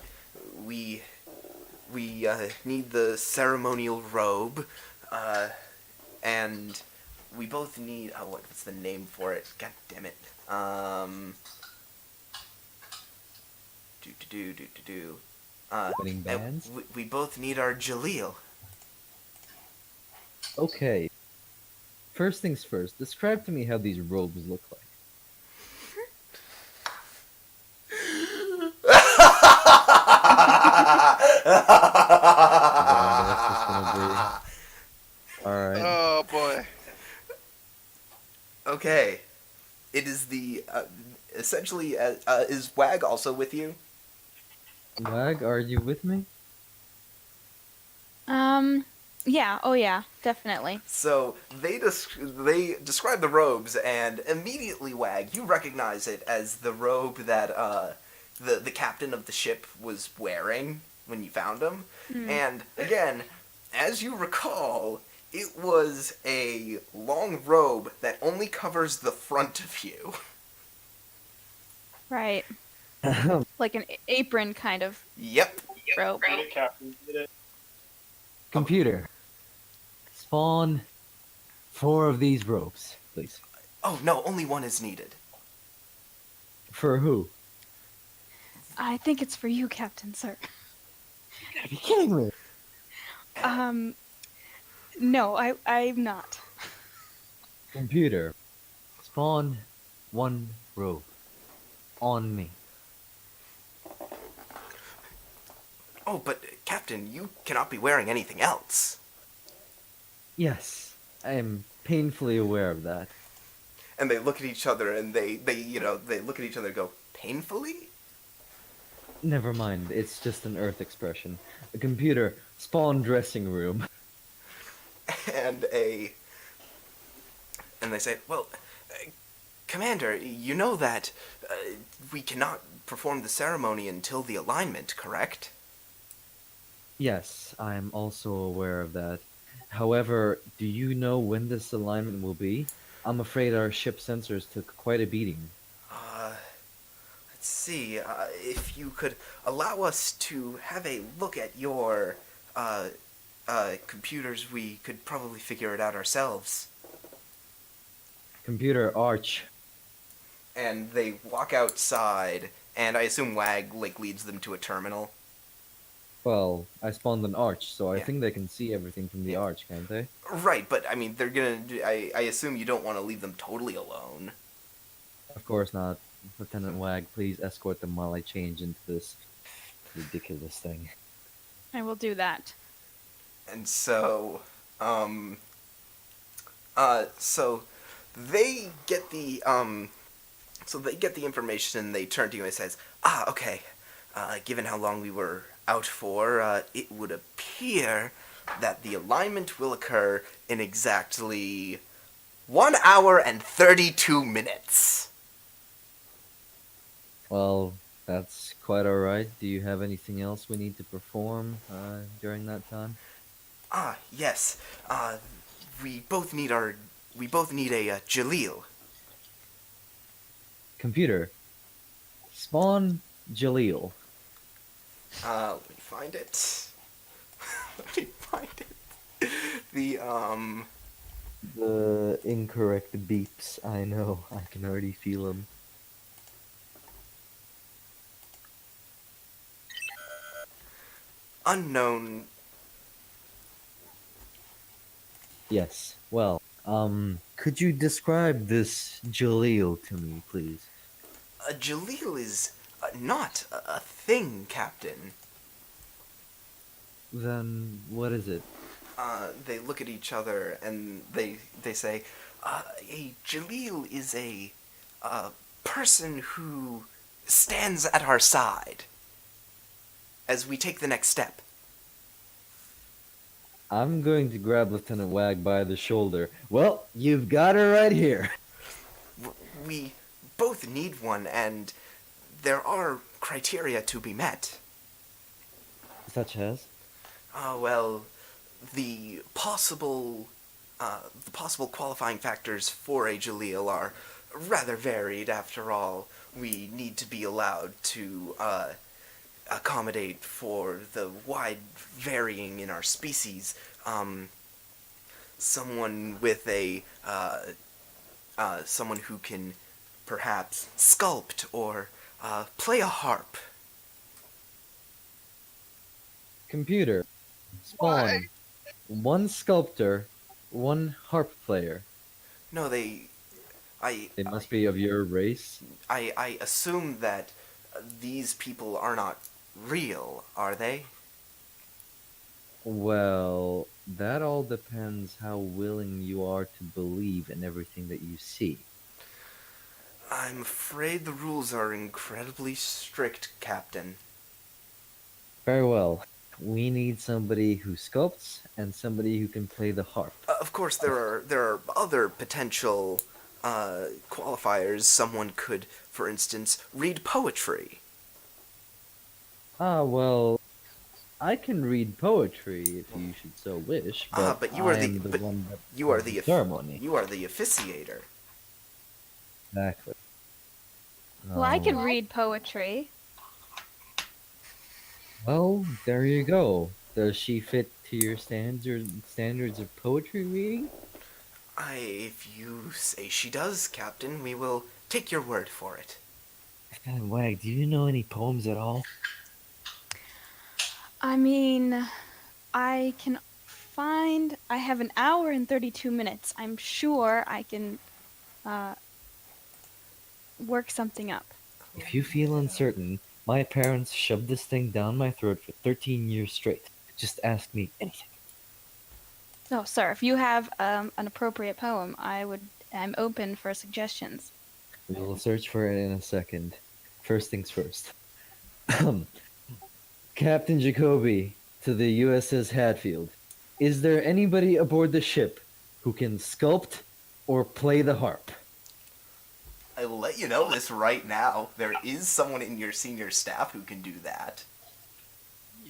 we need the ceremonial robe, and we both need, what's the name for it? God damn it. Wedding bands? We both need our Jaleel. Okay. First things first, describe to me how these robes look like. Alright. Oh boy. Okay. It is the, essentially, is Wag also with you? Wag, are you with me? Yeah. Oh, yeah. Definitely. So they describe the robes, and immediately, Wag, you recognize it as the robe that the captain of the ship was wearing when you found him. And again, as you recall, it was a long robe that only covers the front of you. Right. Like an apron kind of Yep. robe. Computer, spawn 4 of these robes, please. Oh no, only one is needed. For who? I think it's for you, Captain, sir. Are you kidding me? No, I'm not. Computer, spawn 1 robe. On me. Oh, but Captain, you cannot be wearing anything else. Yes, I am painfully aware of that. And they look at each other, and they look at each other and go, painfully? Never mind, it's just an Earth expression. A computer, spawn dressing room. And they say, well, Commander, you know that we cannot perform the ceremony until the alignment, correct? Yes, I'm also aware of that. However, do you know when this alignment will be? I'm afraid our ship sensors took quite a beating. Uh, let's see, if you could allow us to have a look at your, computers, we could probably figure it out ourselves. Computer Arch. And they walk outside, and I assume Wag, like, leads them to a terminal. Well, I spawned an arch, so I Yeah. think they can see everything from the Yeah. arch, can't they? Right, but, I mean, they're gonna I assume you don't want to leave them totally alone. Of course not. Lieutenant Wag, please escort them while I change into this ridiculous thing. I will do that. And so, so they get the, so they get the information and they turn to you and it says, okay, given how long we were out for, it would appear that the alignment will occur in exactly 1 hour and 32 minutes. Well, that's quite alright. Do you have anything else we need to perform during that time? Yes, we both need a, Jaleel. Computer, spawn Jaleel. Let me find it. Let me find it. The incorrect beeps, I know. I can already feel them. Unknown. Yes, well, could you describe this Jaleel to me, please? Jaleel is not a thing, Captain. Then what is it? They look at each other and they say, a Jaleel is a person who stands at our side as we take the next step. I'm going to grab Lieutenant Wag by the shoulder. Well, you've got her right here. We both need one, and there are criteria to be met. Such as? Well, the possible qualifying factors for a Jaleel are rather varied. After all, we need to be allowed to accommodate for the wide varying in our species. Someone with a someone who can perhaps sculpt or play a harp. Computer, spawn. One sculptor, one harp player. No, they Must be of your race. I assume that these people are not real, are they? Well, that all depends how willing you are to believe in everything that you see. I'm afraid the rules are incredibly strict, Captain. Very well. We need somebody who sculpts and somebody who can play the harp. Of course, there are other potential qualifiers. Someone could, for instance, read poetry. Well, I can read poetry if you should so wish, but, but you are I am the one that you are does the ceremony. You are the officiator. Exactly. Well, I can Oh, read poetry. Well, there you go. Does she fit to your standards of poetry reading? If you say she does, Captain, we will take your word for it. Wag, do you know any poems at all? I mean, I can find. I have an hour and 32 minutes. I'm sure I can work something up. If you feel uncertain, my parents shoved this thing down my throat for 13 years straight. Just ask me anything. No, sir. If you have an appropriate poem, I'm open for suggestions. We'll search for it in a second. First things first. Captain Jacoby to the USS Hadfield. Is there anybody aboard the ship who can sculpt or play the harp? I will let you know this right now. There is someone in your senior staff who can do that.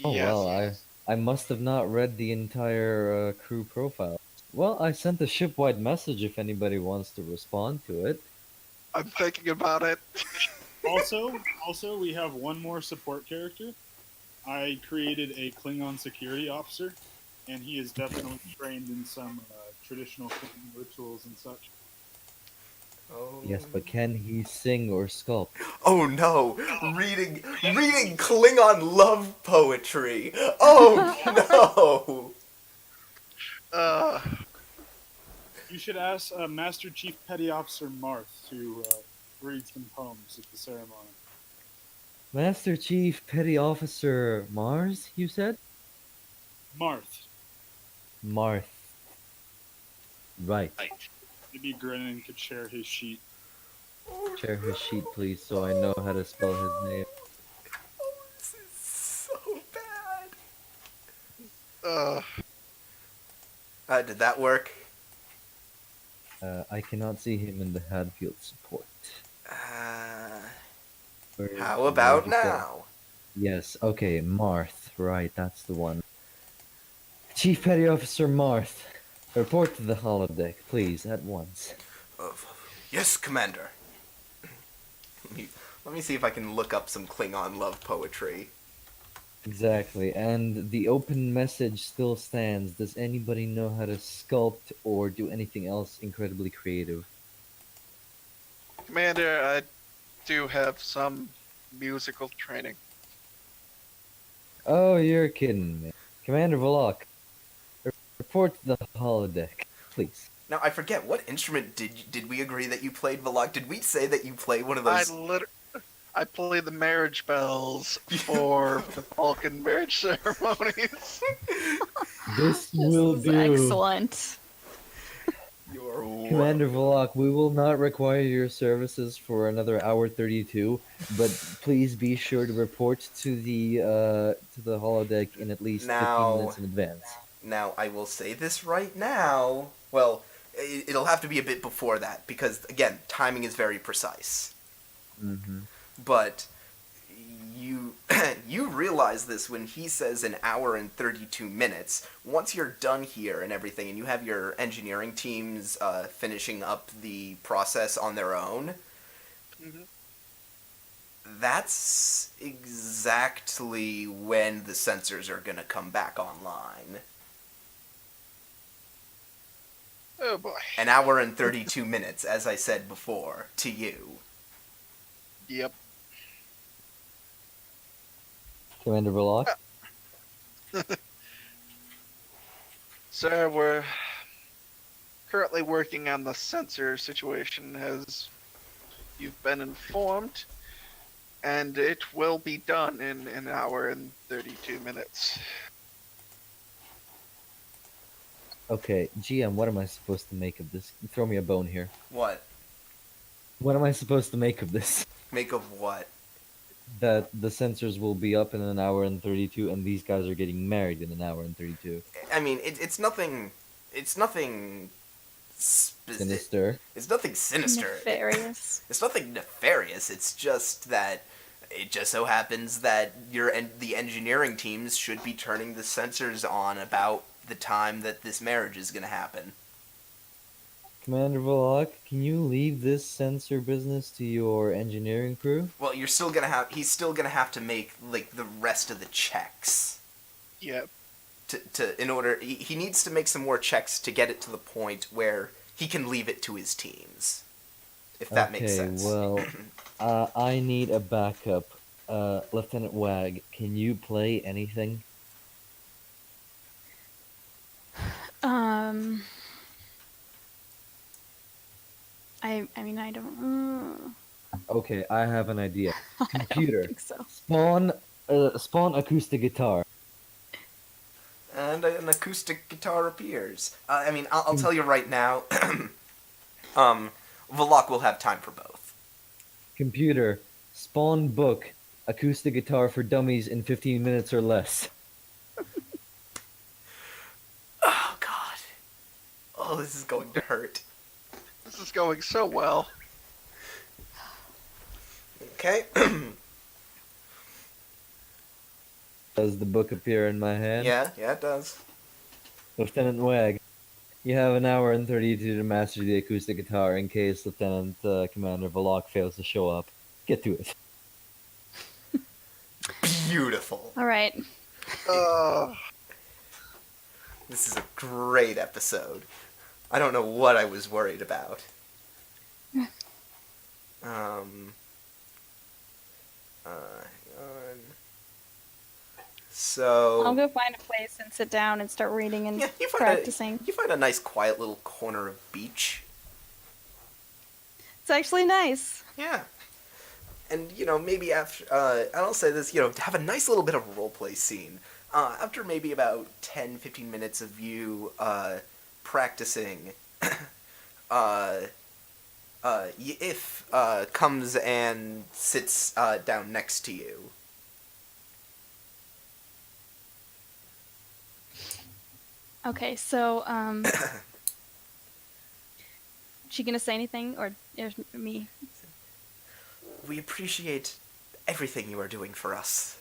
Oh Yes. well, I must have not read the entire crew profile. Well, I sent a shipwide message if anybody wants to respond to it. I'm thinking about it. Also, we have one more support character. I created a Klingon security officer, and he is definitely trained in some traditional Klingon rituals and such. Oh. Yes, but can he sing or sculpt? Oh no! Reading Klingon love poetry. Oh no! Uh, You should ask Master Chief Petty Officer Marth to read some poems at the ceremony. Master Chief Petty Officer Mars, you said? Marth. Marth. Right. Maybe Grennan could share his sheet. Share his sheet, please, so I know how to spell his name. Oh, this is so bad. Did that work? I cannot see him in the Hadfield support. How about where'd you go? now? Yes, okay, Marth. Right, that's the one. Chief Petty Officer Marth, report to the holodeck, please, at once. Yes, Commander. Let me see if I can look up some Klingon love poetry. Exactly, and the open message still stands. Does anybody know how to sculpt or do anything else incredibly creative? Commander, I do have some musical training. Oh, you're kidding me. Commander Volok, report to the holodeck, please. Now, I forget, what instrument did we agree that you played, Velok? Did we say that you play one of those... I play the marriage bells for the Vulcan marriage ceremonies. This will is do. excellent. You're Commander wonderful. Volok, we will not require your services for another hour 32, but please be sure to report to the holodeck in at least 15 minutes in advance. Now, I will say this right now. Well, it'll have to be a bit before that, because, again, timing is very precise. Mm-hmm. But you you realize this when he says an hour and 32 minutes. Once you're done here and everything, and you have your engineering teams finishing up the process on their own, Mhm. that's exactly when the sensors are going to come back online. Oh boy. An hour and 32 minutes, as I said before, to you. Yep. Commander Volok? Sir, we're currently working on the sensor situation as you've been informed, and it will be done in an hour and 32 minutes. Okay, GM, what am I supposed to make of this? Throw me a bone here. What? What am I supposed to make of this? Make of what? That the sensors will be up in an hour and 32, and these guys are getting married in an hour and 32. I mean, it's nothing. It's nothing. Sinister. It's nothing sinister. Nefarious. It's nothing nefarious. It's just that it just so happens that the engineering teams should be turning the sensors on about the time that this marriage is going to happen. Commander Volok, can you leave this sensor business to your engineering crew? Well, he's still going to have to make like the rest of the checks. Yep. In order he needs to make some more checks to get it to the point where he can leave it to his teams. If that makes sense. Okay, well, I need a backup. Lieutenant Wag, can you play anything? I mean, I don't. Okay, I have an idea. Computer, I don't think so. spawn acoustic guitar. And an acoustic guitar appears. I mean, I'll tell you right now. Volok will have time for both. Computer, spawn book, acoustic guitar for dummies in 15 minutes or less. Oh God. Oh, this is going to hurt. This is going so well. Okay. Does the book appear in my hand? Yeah, it does. Lieutenant Wag, you have an hour and 32 to master the acoustic guitar in case Lieutenant Commander Valak fails to show up. Get to it. Beautiful. All right. Uh, This is a great episode. I don't know what I was worried about. Hang on. So I'll go find a place and sit down and start reading and yeah, practicing. you find a nice, quiet little corner of beach. It's actually nice. Yeah. And, maybe after, I'll say this, have a nice little bit of a roleplay scene. After maybe about 10, 15 minutes of you, practicing, if, comes and sits, down next to you. Okay, so she gonna say anything or me? We appreciate everything you are doing for us.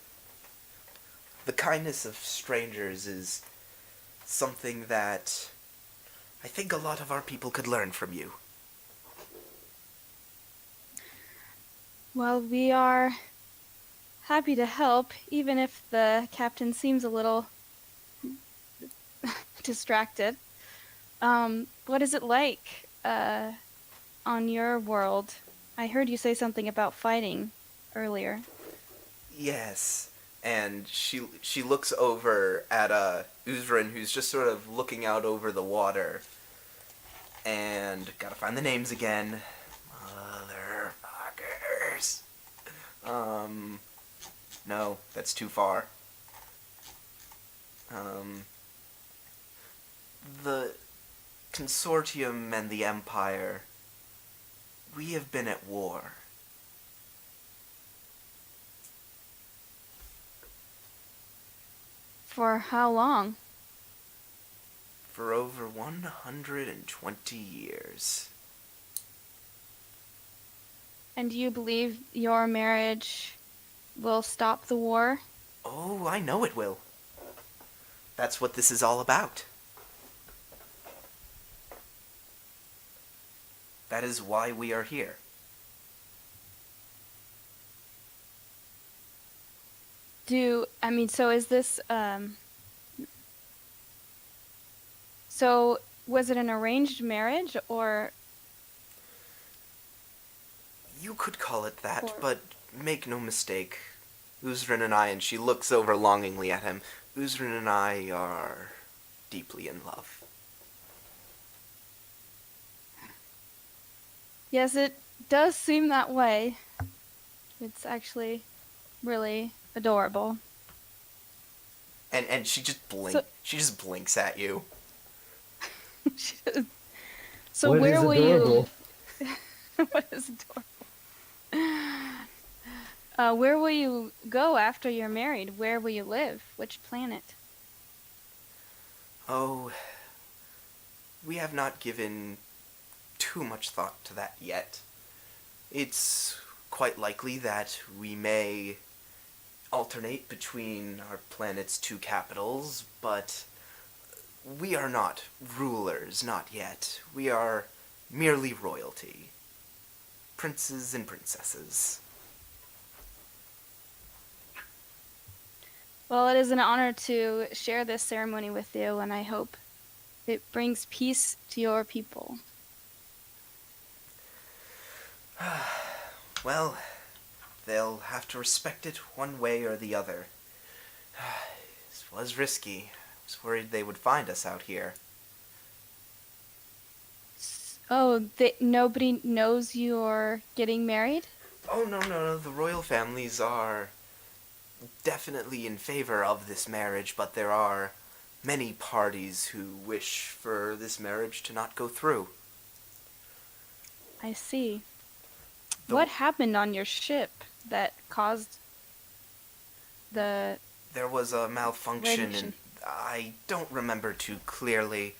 The kindness of strangers is something that I think a lot of our people could learn from you. Well, we are happy to help, even if the captain seems a little distracted. What is it like on your world? I heard you say something about fighting earlier. Yes, and she looks over at Uzran, who's just sort of looking out over the water. And gotta find the names again. Motherfuckers. No, that's too far. The Consortium and the Empire, we have been at war. For how long? For over 120 years. And do you believe your marriage will stop the war? Oh, I know it will. That's what this is all about. That is why we are here. So is this, so was it an arranged marriage or? You could call it that, Or- but make no mistake. Uzran and I, and she looks over longingly at him, Uzran and I are deeply in love. Yes, it does seem that way. It's actually really adorable. And she just So- she just blinks at you. So What where is will adorable? you? What is adorable? Where will you go after you're married? Where will you live? Which planet? Oh, we have not given too much thought to that yet. It's quite likely that we may alternate between our planet's two capitals, but we are not rulers, not yet. We are merely royalty. Princes and princesses. Well, it is an honor to share this ceremony with you, and I hope it brings peace to your people. Well, they'll have to respect it one way or the other. This was risky. I was worried they would find us out here. Oh, nobody knows you're getting married? Oh, no. The royal families are definitely in favor of this marriage, but there are many parties who wish for this marriage to not go through. I see. The- What happened on your ship that caused the... There was a malfunction, Radiation. and I don't remember too clearly.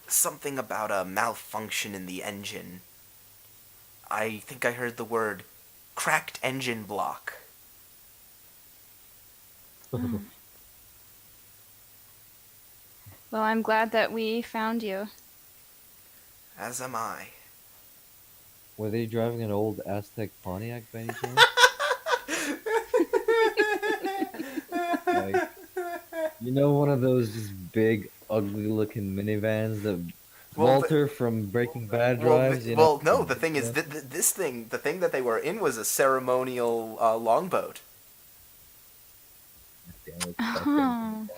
Something about a malfunction in the engine. I think I heard the word cracked engine block. Well, I'm glad that we found you. As am I. Were they driving an old Aztec Pontiac by any chance? Like, you know, one of those just big, ugly-looking minivans that Well, Walter from Breaking Bad drives. You know. well, no. The thing is, the thing that they were in was a ceremonial longboat. Damn it, Oh.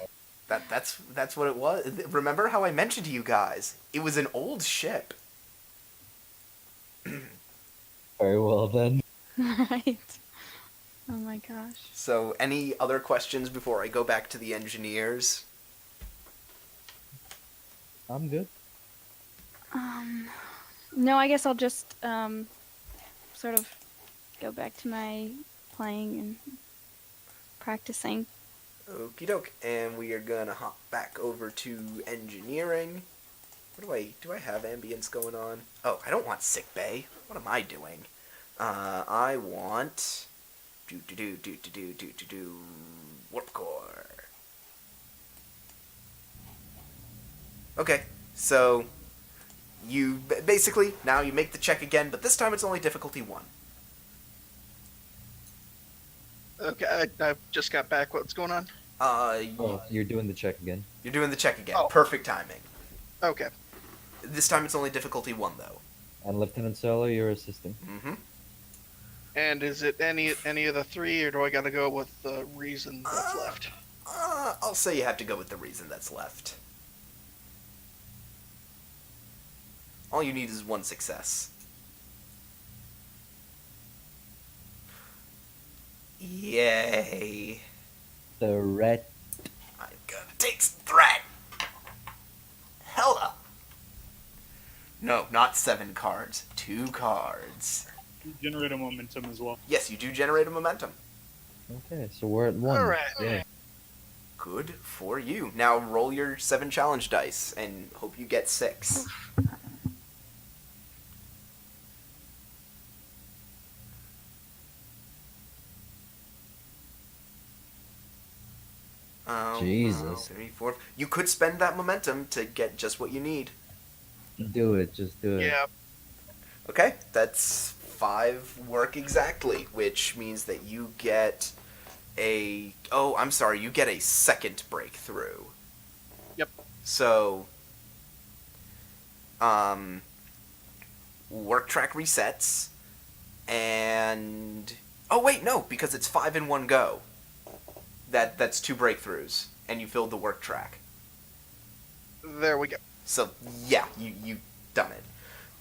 That's what it was. Remember how I mentioned to you guys? It was an old ship. Very well then. Right. Oh my gosh. So, any other questions before I go back to the engineers? I'm good. No, I guess I'll just sort of go back to my playing and practicing. Okie doke. And we are gonna hop back over to engineering. Do I have ambience going on? Oh, I don't want sick bay. What am I doing? I want warp core. Okay, so you basically now you make the check again, but this time it's only difficulty 1. Okay, I just got back. What's going on? Oh, you're doing the check again. You're doing the check again. Oh. Perfect timing. Okay. This time it's only difficulty 1 though. And Lieutenant Solo, you're assisting. Mm-hmm. And is it any of the 3, or do I got to go with the reason that's left? I'll say you have to go with the reason that's left. All you need is 1 success. Yay. Threat. I'm gonna take some threat. Hella. No, not 7 cards. 2 cards. Generate a momentum as well. Yes, you do generate a momentum. Okay, so we're at 1. All right. Yeah. Good for you. Now roll your 7 challenge dice and hope you get 6. Jesus. 3, 4. You could spend that momentum to get just what you need. Do it. Just do it. Yeah. Okay, that's 5 work exactly, which means that you get you get a second breakthrough. Yep. So, work track resets, and oh wait, no, because it's 5 in one go. That's 2 breakthroughs, and you filled the work track. There we go. So yeah, you done it.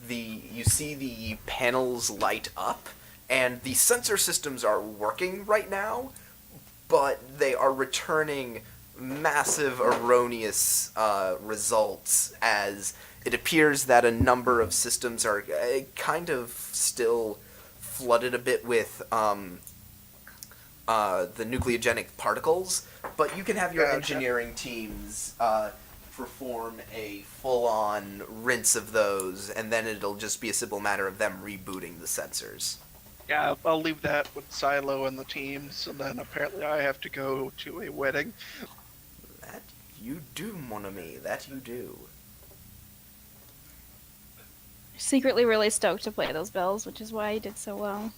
You see the panels light up, and the sensor systems are working right now, but they are returning massive erroneous results, as it appears that a number of systems are kind of still flooded a bit with the nucleogenic particles, but you can have your Gotcha. engineering teams perform a full-on rinse of those, and then it'll just be a simple matter of them rebooting the sensors. Yeah, I'll leave that with Silo and the teams, and then apparently I have to go to a wedding. That you do, mon ami. That you do. Secretly really stoked to play those bells, which is why you did so well.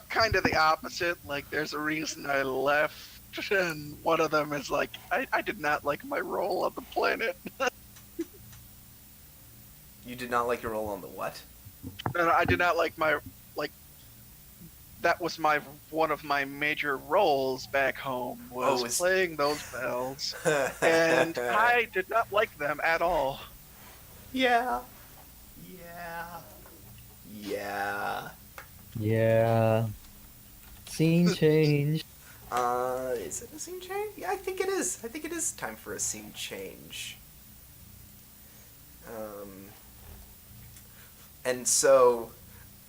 Kind of the opposite. Like, there's a reason I left, and one of them is like, I did not like my role on the planet. You did not like your role on the what? And I did not like that was one of my major roles back home, was playing those bells, and I did not like them at all. Yeah. Yeah. Scene change. Is it a scene change? Yeah, I think it is. I think it is time for a scene change. And so,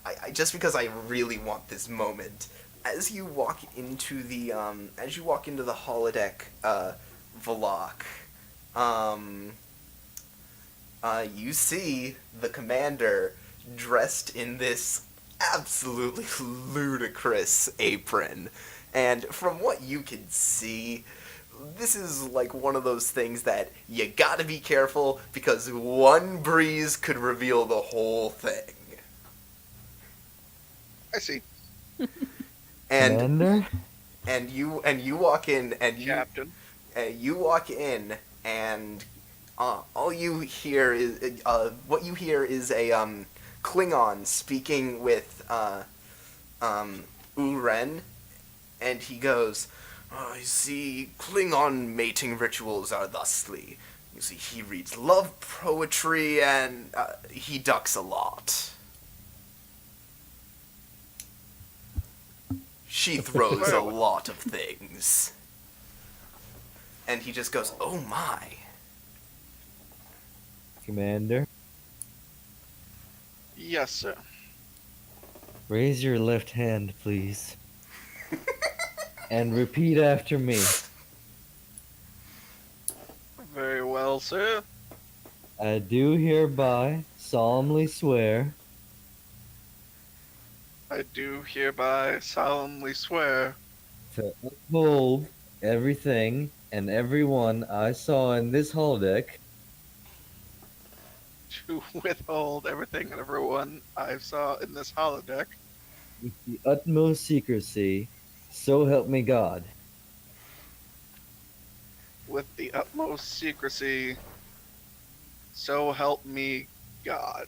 I just because I really want this moment, as you walk into the holodeck, Valak, you see the commander dressed in this absolutely ludicrous apron. And from what you can see, this is like one of those things that you gotta be careful because one breeze could reveal the whole thing. I see, And Commander? you walk in and Captain. you walk in and all you hear is what you hear is a Klingon speaking with Uren, and he goes, "I see Klingon mating rituals are thusly. You see, he reads love poetry and he ducks a lot. She throws a lot of things." And he just goes, "Oh my." Commander? Yes, sir. Raise your left hand, please. And repeat after me. Very well, sir. I do hereby solemnly swear I do hereby solemnly swear to uphold everything and everyone I saw in this holodeck to withhold everything and everyone I saw in this holodeck with the utmost secrecy, so help me God. with the utmost secrecy. So help me God.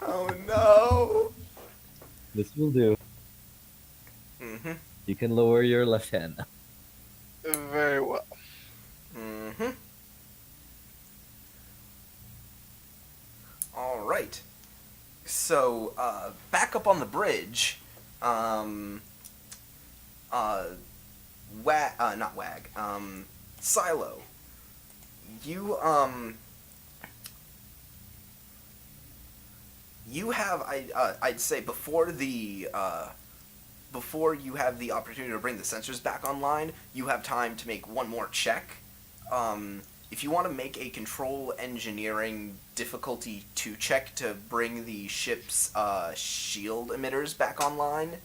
Oh no. This will do. Mm-hmm. You can lower your left hand now. Very well. Mm-hmm. All right. So, back up on the bridge, not Wag, Silo, you, you have, I'd say before you have the opportunity to bring the sensors back online, you have time to make one more check. If you want to make a control engineering difficulty 2 check to bring the ship's shield emitters back online,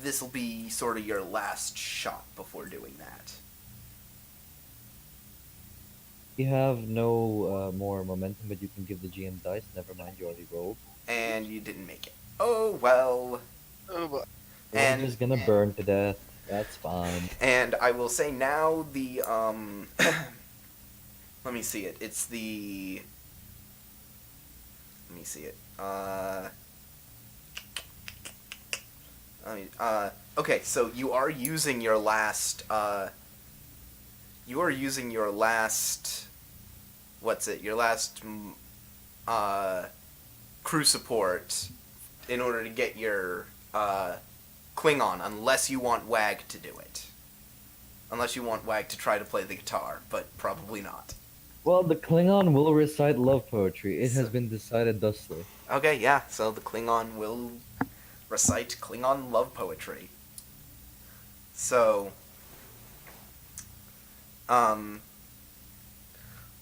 this will be sort of your last shot before doing that. You have no more momentum, but you can give the GM dice. Never mind, you already rolled. And you didn't make it. Oh well. Oh, boy. We're And just gonna burn to death. That's fine. And I will say now the let me see it. It's the let me see it. Okay, so you are using your last what's it? Your last crew support in order to get your Klingon, unless you want Wag to do it. Unless you want Wag to try to play the guitar, but probably not. Well, the Klingon will recite love poetry. It has been decided thusly. Okay, yeah, so the Klingon will recite Klingon love poetry. So,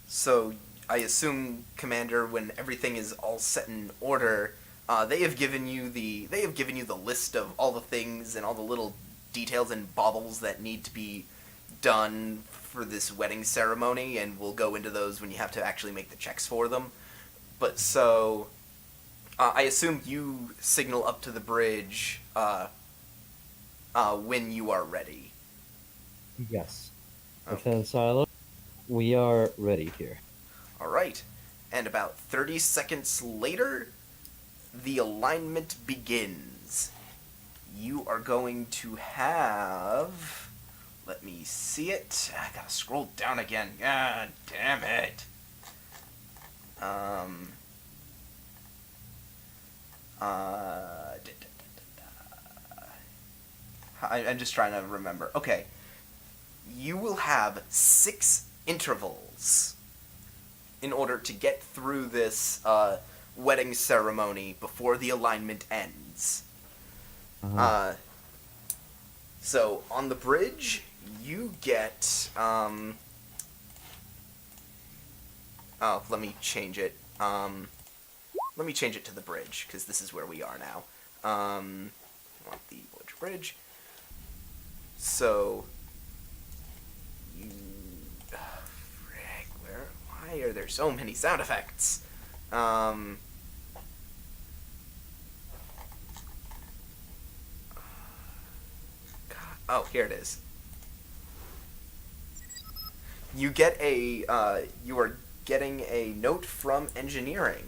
so I assume, Commander, when everything is all set in order, they have given you the list of all the things and all the little details and baubles that need to be done for this wedding ceremony, and we'll go into those when you have to actually make the checks for them. But so, I assume you signal up to the bridge when you are ready. Yes. Oh. Lieutenant Silo, we are ready here. All right, and about 30 seconds later, the alignment begins. You are going to have... Let me see it. I gotta scroll down again. God damn it. I'm just trying to remember. Okay. You will have 6 intervals in order to get through this wedding ceremony before the alignment ends. So on the bridge, you get Oh, let me change it. Let me change it to the bridge, because this is where we are now. I want the bridge. So, you... frick, why are there so many sound effects? God. Oh, here it is. You get you are getting a note from engineering,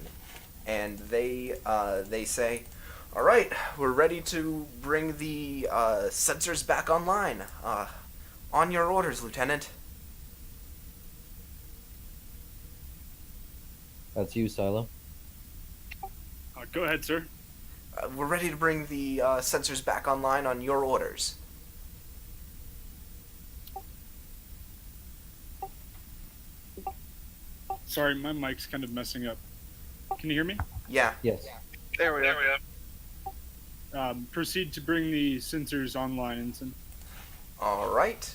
and they say, "All right, we're ready to bring the sensors back online. On your orders, Lieutenant." That's you, Silo. Go ahead, sir. We're ready to bring the sensors back online on your orders. Sorry, my mic's kind of messing up. Can you hear me? Yeah. Yes. There we are. Proceed to bring the sensors online, Ensign. All right.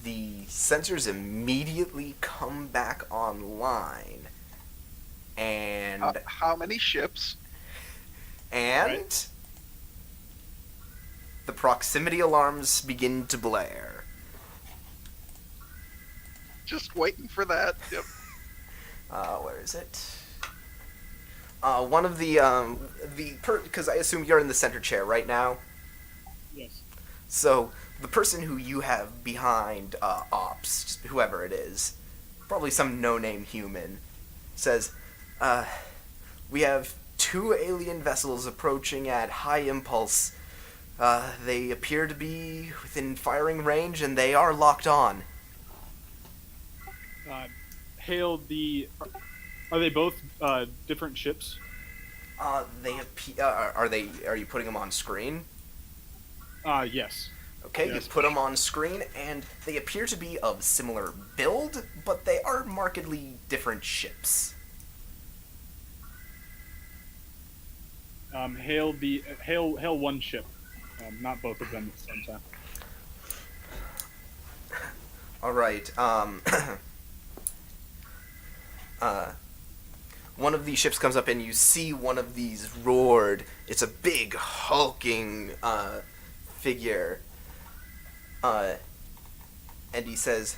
The sensors immediately come back online, and How many ships? and the proximity alarms begin to blare. Just waiting for that. Yep. Where is it? One of because I assume you're in the center chair right now. Yes. So the person who you have behind ops, just whoever it is, probably some no-name human, says, "We have 2 alien vessels approaching at high impulse. They appear to be within firing range, and they are locked on." Hail the. Are they both different ships? Are you putting them on screen? Yes. Okay, Yes. you put them on screen, and they appear to be of similar build, but they are markedly different ships. Hail one ship, not both of them at the same time. All right. One of these ships comes up, and you see one of these roared. It's a big, hulking figure. And he says,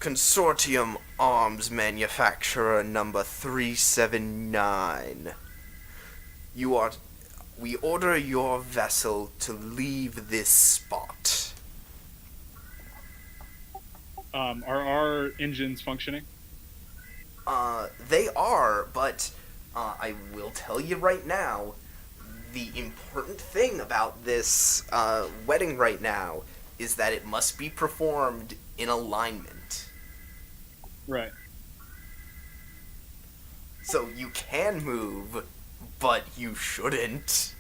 Consortium Arms Manufacturer number 379. We order your vessel to leave this spot. Are our engines functioning? They are, but I will tell you right now, the important thing about this wedding right now is that it must be performed in alignment. Right. So you can move, but you shouldn't.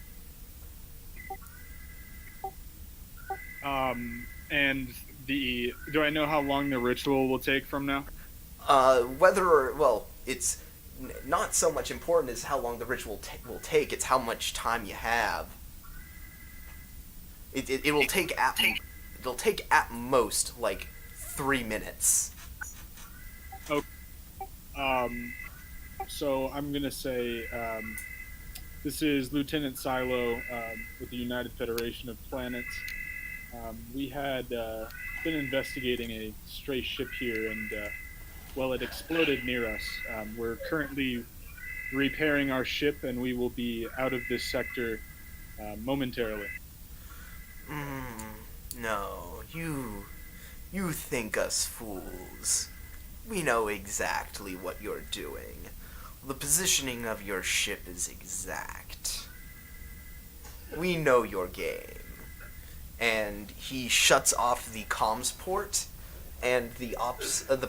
And do I know how long the ritual will take from now? It's not so much important as how long the ritual will take. It's how much time you have. It will take it'll take at most like 3 minutes. So I'm gonna say this is Lieutenant Silo with the United Federation of Planets. We had been investigating a stray ship here, and it exploded near us. We're currently repairing our ship, and we will be out of this sector momentarily. No, you think us fools. We know exactly what you're doing. The positioning of your ship is exact. We know your game. And he shuts off the comms port, and the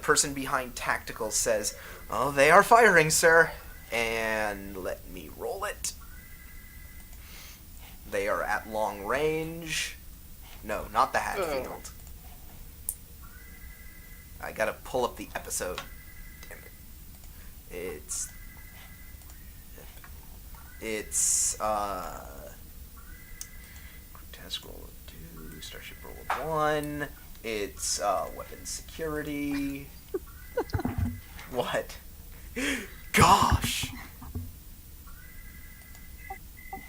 person behind tactical says, "Oh, they are firing, sir." And let me roll it. They are at long range. No, not the Hadfield. I gotta pull up the episode. Damn it. It's Task roll of 2, Starship roll of 1. It's weapon security. What? Gosh.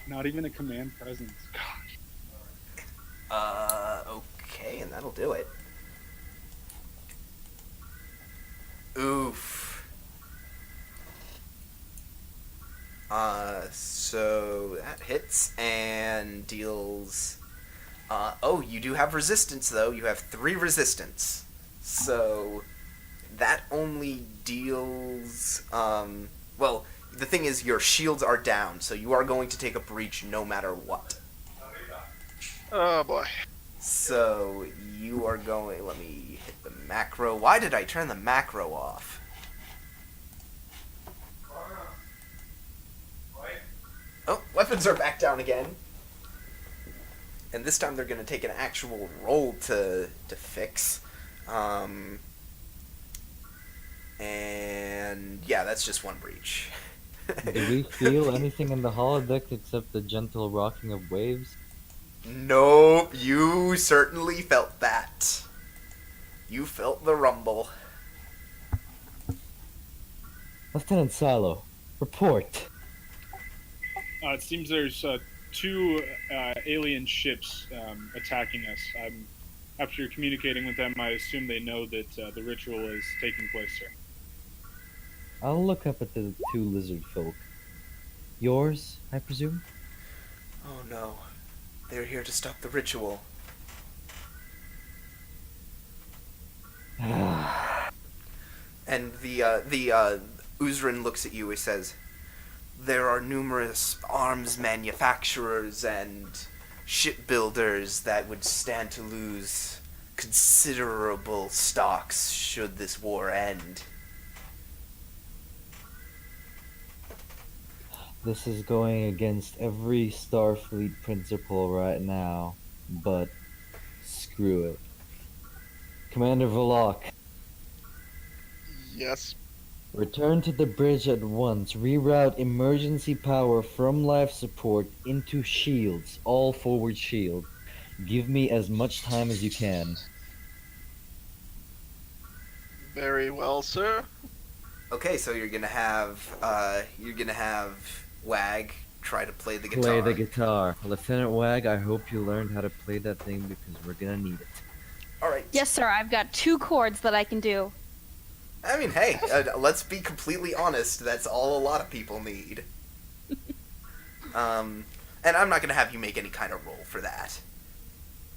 Not even a command presence. Gosh. Okay, and that'll do it. Oof. So that hits and deals. Oh, you do have resistance though. You have 3 resistance. So that only deals. Well, the thing is, your shields are down, so you are going to take a breach no matter what. Oh boy. So you are going. Let me hit the macro. Why did I turn the macro off? Oh, weapons are back down again. And this time they're going to take an actual roll to fix. And yeah, that's just 1 breach. Do we feel anything in the holodeck except the gentle rocking of waves? Nope, you certainly felt that. You felt the rumble. Lieutenant Salo, report. It seems there's 2 alien ships attacking us. After communicating with them, I assume they know that the ritual is taking place, sir. I'll look up at the 2 lizard folk. Yours, I presume? Oh no. They're here to stop the ritual. And the Uzran looks at you and says, there are numerous arms manufacturers and shipbuilders that would stand to lose considerable stocks should this war end. This is going against every Starfleet principle right now, but screw it. Commander Volok, Yes. return to the bridge at once. Reroute emergency power from life support into shields, all forward shield. Give me as much time as you can. Very well, sir. Okay, so you're gonna have Wag try to play the guitar. Play the guitar. Lieutenant Wag, I hope you learned how to play that thing because we're gonna need it. All right. Yes, sir. I've got 2 chords that I can do. I mean, hey, let's be completely honest. That's all a lot of people need. And I'm not gonna have you make any kind of roll for that.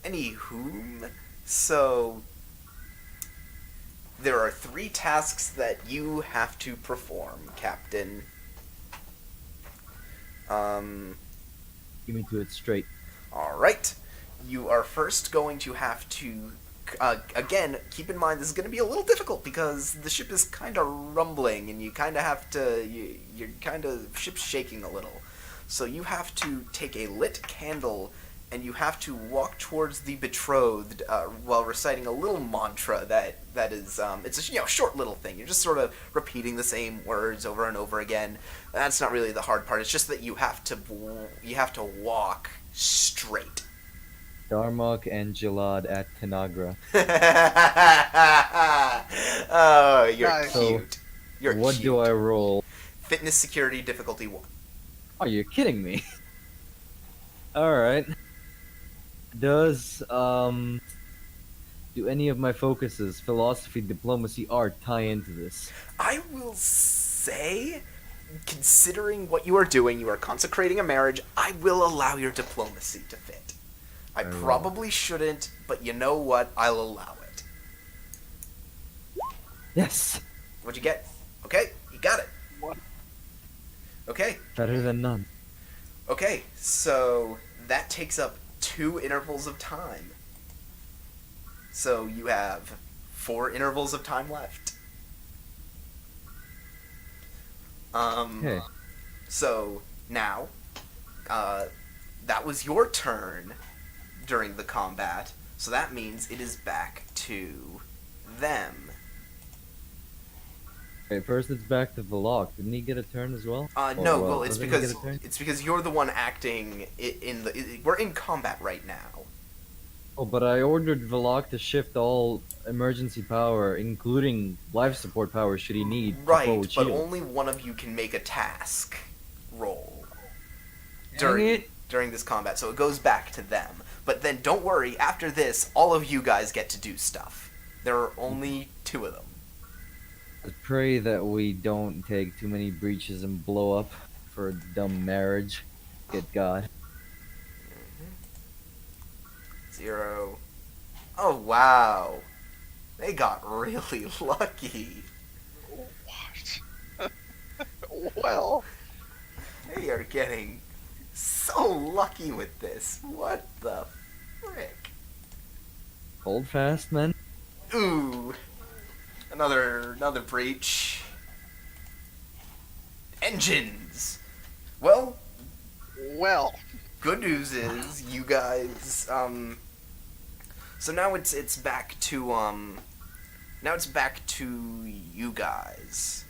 Anywho, so there are 3 tasks that you have to perform, Captain. Give me to it straight. Alright. You are first going to have to... again, keep in mind this is going to be a little difficult because the ship is kind of rumbling and you kind of have to... You're kind of... Ship's shaking a little. So you have to take a lit candle and you have to walk towards the betrothed while reciting a little mantra that is... it's a short little thing. You're just sort of repeating the same words over and over again. That's not really the hard part. It's just that you have to walk straight. Darmok and Jalad at Tanagra. Oh, you're Nice. cute. You're What cute. do I roll? Fitness security difficulty 1. Oh, you're kidding me. Alright. Does, do any of my focuses, philosophy, diplomacy, art, tie into this? I will say, considering what you are doing, you are consecrating a marriage, I will allow your diplomacy to fit. I Very well. probably shouldn't, but you know what? I'll allow it. Yes! What'd you get? Okay, you got it. What? Okay, Better than none. okay, so that takes up 2 intervals of time. So you have 4 intervals of time left. Okay. So now, that was your turn during the combat. So that means it is back to them. Okay, first it's back to Volok. Didn't he get a turn as well? No, Or, well, it's doesn't he because get a turn? you're the one acting we're in combat right now. Oh, but I ordered Velok to shift all emergency power, including life support power, should he need, to Right, forward but shield. only one of you can make a task roll Dang it! during this combat, so it goes back to them. But then don't worry, after this, all of you guys get to do stuff. There are only 2 of them. I pray that we don't take too many breaches and blow up for a dumb marriage. Get God. 0. Oh, wow. They got really lucky. What? Well, They are getting so lucky with this. What the frick? Hold fast, men. Ooh. Another breach. Engines. Well, good news is you guys so now it's back to you guys.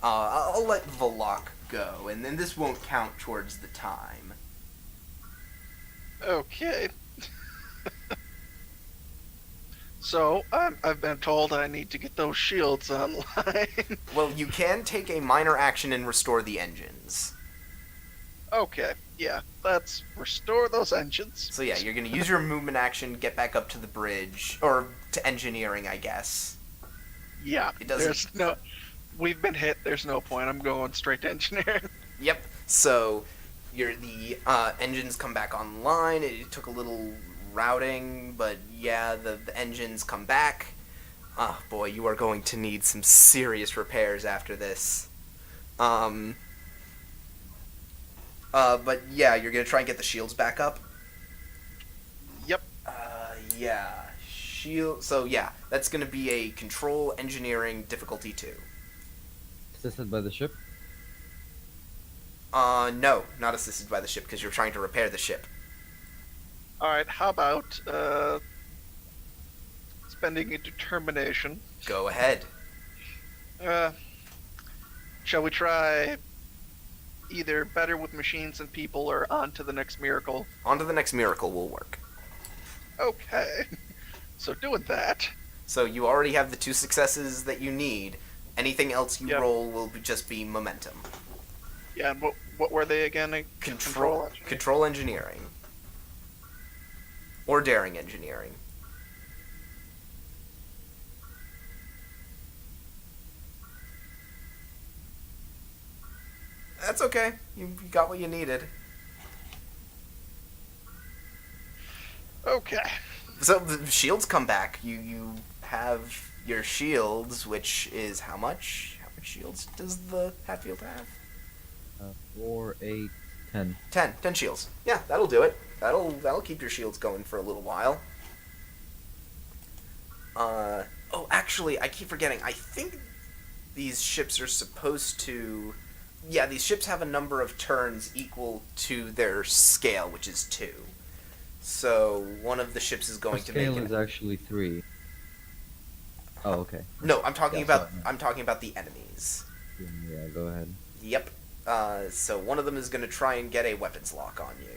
I'll let Velok go, and then this won't count towards the time. okay. So, I've been told I need to get those shields online. Well, you can take a minor action and restore the engines. Okay, yeah, let's restore those engines. So yeah, you're gonna use your movement action, get back up to the bridge, or to engineering, I guess. Yeah, It doesn't- there's no... We've been hit, there's no point, I'm going straight to engineering. Yep. So the engines come back online. It took a little routing, but yeah, the engines come back. Oh boy, you are going to need some serious repairs after this. But yeah, you're gonna try and get the shields back up. Yep. Yeah, shield. So yeah, that's gonna be a control engineering difficulty 2. Assisted by the ship. No, not assisted by the ship because you're trying to repair the ship. Alright, how about, spending a determination? Go ahead. Shall we try either better with machines and people or on to the next miracle? On to the next miracle will work. Okay. So doing that. So you already have the 2 successes that you need. Anything else you Yep. roll will just be momentum. Yeah, and what were they again? Control engineering. Or daring engineering. That's okay. You got what you needed. Okay. So the shields come back. You have your shields, which is how much? How much shields does the Hadfield have? 4, 8, 10. 10 shields. Yeah, that'll do it. That'll keep your shields going for a little while. Oh, actually, I keep forgetting. I think these ships are supposed to... Yeah, these ships have a number of turns equal to their scale, which is 2. So one of the ships is going Our to make scale is actually 3. Oh, okay. No, I'm talking Yeah, about sorry. I'm talking about the enemies. Yeah, go ahead. Yep. So one of them is going to try and get a weapons lock on you.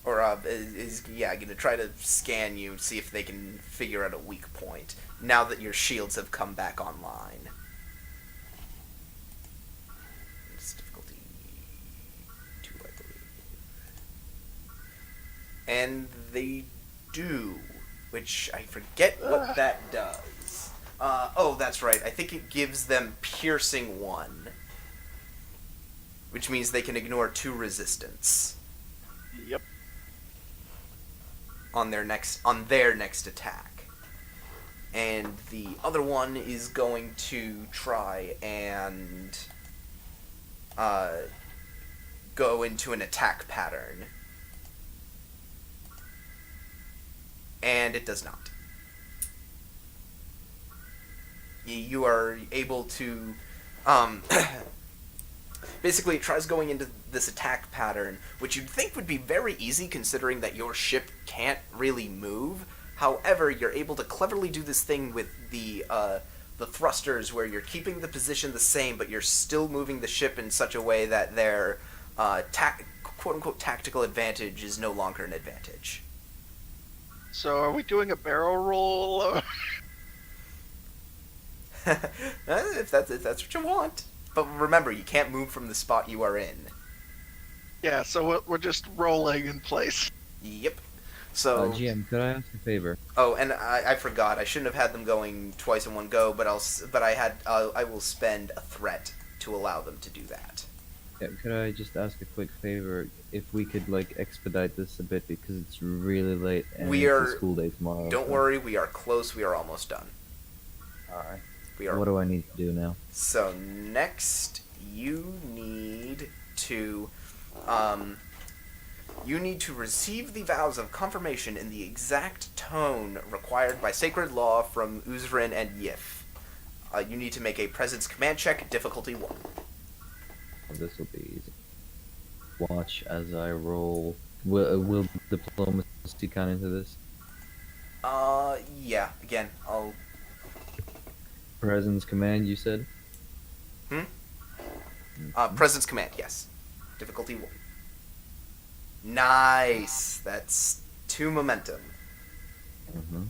Or is going to try to scan you, see if they can figure out a weak point, now that your shields have come back online. It's difficulty 2, I believe. And they do, which I forget what that does. Oh, that's right. I think it gives them piercing 1, which means they can ignore 2 resistance Yep. on their next attack. And the other one is going to try and go into an attack pattern. And it does not. You are able to basically it tries going into this attack pattern, which you'd think would be very easy considering that your ship can't really move. However, you're able to cleverly do this thing with the thrusters where you're keeping the position the same, but you're still moving the ship in such a way that they're quote-unquote tactical advantage is no longer an advantage. So are we doing a barrel roll? if that's what you want. But remember, you can't move from the spot you are in. Yeah, so we're just rolling in place. Yep. So, GM, could I ask a favor? oh, and I forgot. I shouldn't have had them going twice in one go, but I will spend a threat to allow them to do that. Yeah, could I just ask a quick favor? If we could like expedite this a bit because it's really late and We it's are- a school day tomorrow. Don't so- worry, we are close. We are almost done. Alright. We are. What do I need to do now? So next, you need to receive the vows of confirmation in the exact tone required by sacred law from Uzrin and Yif. You need to make a presence command check, difficulty 1. Oh, this will be easy. Watch as I roll. Will diplomacy count into this? Yeah. Again, I'll. Presence command, you said? Presence command, yes. Difficulty 1. Nice. That's 2 momentum. Mm-hmm.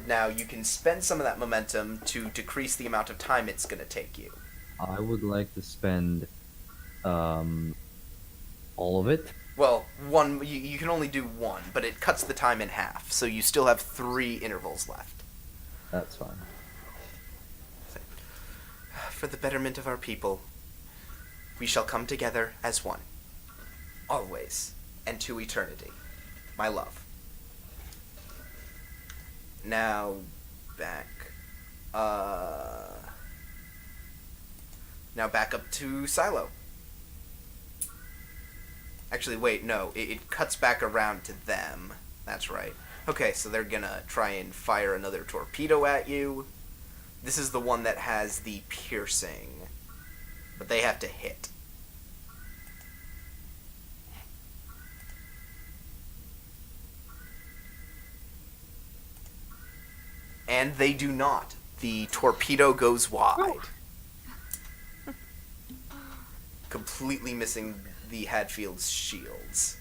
Now you can spend some of that momentum to decrease the amount of time it's going to take you. I would like to spend, all of it. Well, one you can only do 1, but it cuts the time in half, so you still have 3 intervals left. That's fine. For the betterment of our people, we shall come together as one. Always, and to eternity. My love. Now, back. Now back up to Silo. Actually, wait, no. It cuts back around to them. That's right. Okay, so they're gonna try and fire another torpedo at you. This is the one that has the piercing. But they have to hit. And they do not. The torpedo goes wide. Completely missing the Hadfield's shields.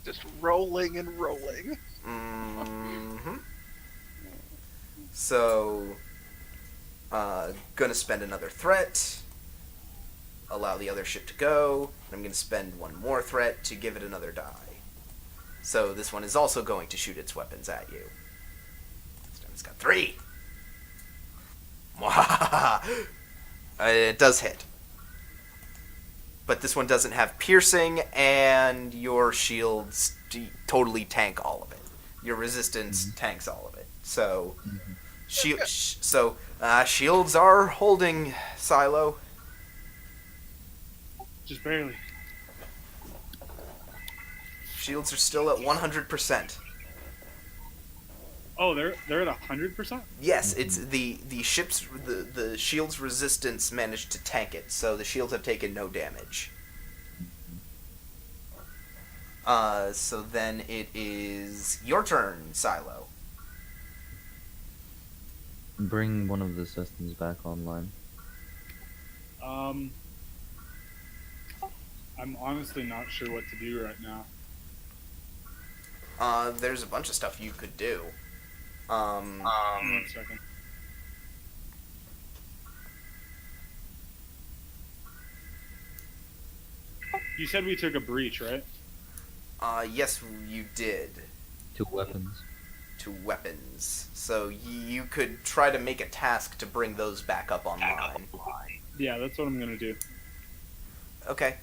Just rolling and rolling. Mm-hmm. So, gonna spend another threat. Allow the other ship to go. And I'm gonna spend 1 more threat to give it another die. So this one is also going to shoot its weapons at you. This time it's got 3. It does hit. But this one doesn't have piercing, and your shields totally tank all of it. Your resistance tanks all of it. So, shields are holding, Silo. Just barely. Shields are still at 100%. Oh, they're at 100%. Yes, it's the ship's the shield's resistance managed to tank it, so the shields have taken no damage. So then it is your turn, Silo. Bring one of the systems back online. I'm honestly not sure what to do right now. There's a bunch of stuff you could do. 1 second. You said we took a breach, right? Yes, you did. 2 weapons. To weapons. So you could try to make a task to bring those back up online. Yeah, that's what I'm gonna do. Okay.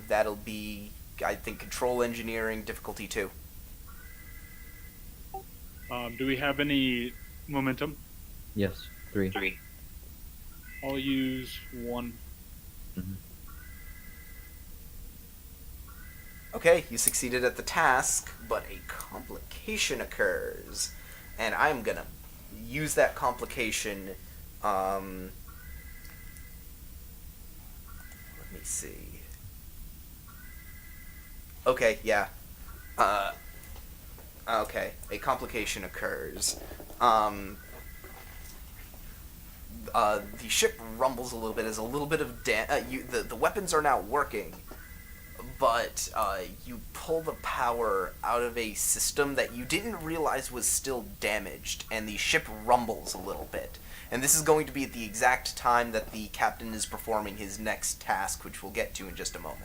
That'll be, I think, control engineering difficulty 2. Do we have any momentum? Yes, 3. I'll use 1. Mm-hmm. Okay, you succeeded at the task, but a complication occurs. And I'm gonna use that complication, let me see. Okay, yeah. Okay, a complication occurs. The ship rumbles a little bit as a little bit of the weapons are now working, but you pull the power out of a system that you didn't realize was still damaged, and the ship rumbles a little bit. And this is going to be at the exact time that the captain is performing his next task, which we'll get to in just a moment.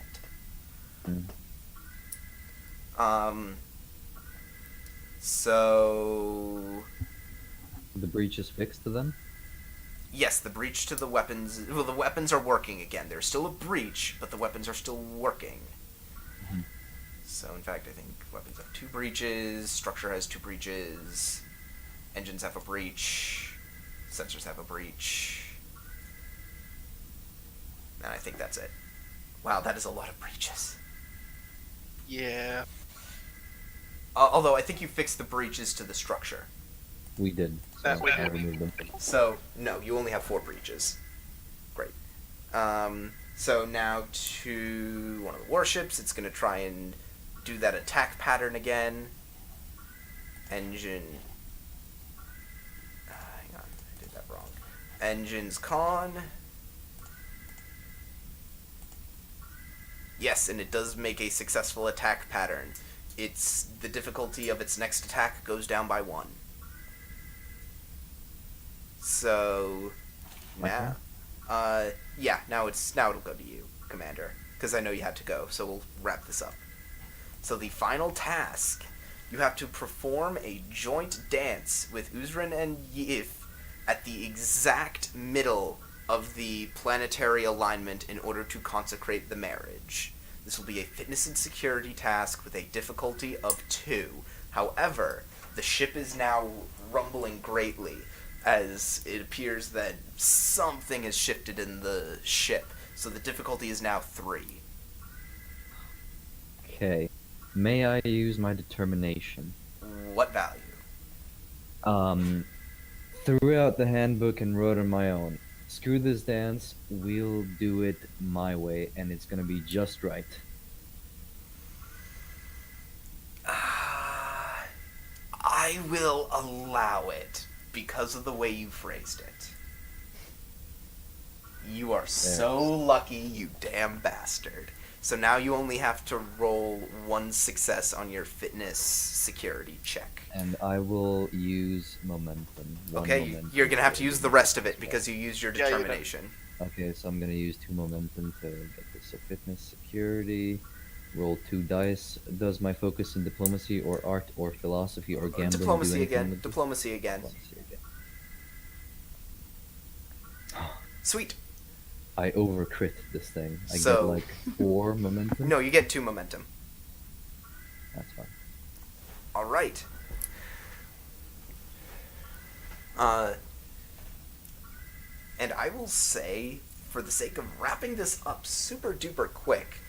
So... The breach is fixed to them? Yes, the breach to the weapons... Well, the weapons are working again. There's still a breach, but the weapons are still working. So, in fact, I think weapons have 2 breaches, structure has 2 breaches, engines have a breach, sensors have a breach, and I think that's it. Wow, that is a lot of breaches. Yeah. Although, I think you fixed the breaches to the structure. We did. That So we I did. removed them. So, no, you only have 4 breaches. Great. So now to one of the warships, it's going to try and do that attack pattern again. Engine... hang on, I did that wrong. Engines con. Yes, and it does make a successful attack pattern. It's the difficulty of its next attack goes down by 1. So now, yeah, now it'll go to you, Commander, because I know you had to go. So we'll wrap this up. So the final task, you have to perform a joint dance with Uzran and Yif at the exact middle of the planetary alignment in order to consecrate the marriage. This will be a fitness and security task with a difficulty of 2. However, the ship is now rumbling greatly, as it appears that something has shifted in the ship. So the difficulty is now 3. Okay. May I use my determination? What value? Throughout the handbook and wrote on my own. Screw this dance, we'll do it my way, and it's gonna be just right. I will allow it because of the way you phrased it. You are so lucky, you damn bastard. So now you only have to roll 1 success on your fitness security check. And I will use momentum. Okay, you're gonna have to use the rest of it because you used your Yeah, you determination. Okay, so I'm gonna use 2 momentum to get this. So fitness, security, roll 2 dice. Does my focus in diplomacy or art or philosophy or gambling Diplomacy do anything again. with this? Diplomacy again. Diplomacy again. Sweet. I overcrit this thing. I So- get like 4 momentum. No, you get 2 momentum. That's fine. All right. And I will say, for the sake of wrapping this up super duper quick,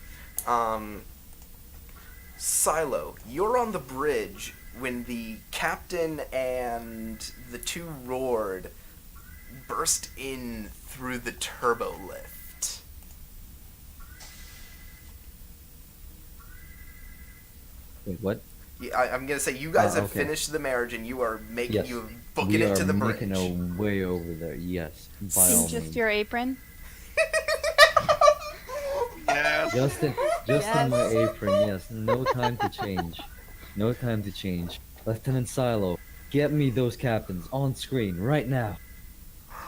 Silo, you're on the bridge when the captain and the 2 Roared burst in through the turbo lift. Wait, what? Yeah, I'm gonna say you guys have okay. finished the marriage and you are making Yes. you booking We it to are the bridge. making our way over there. Yes, by all In just means. your apron. Yes. Just in Yes. my apron. Yes. No time to change. No time to change. Lieutenant Silo, get me those captains on screen right now.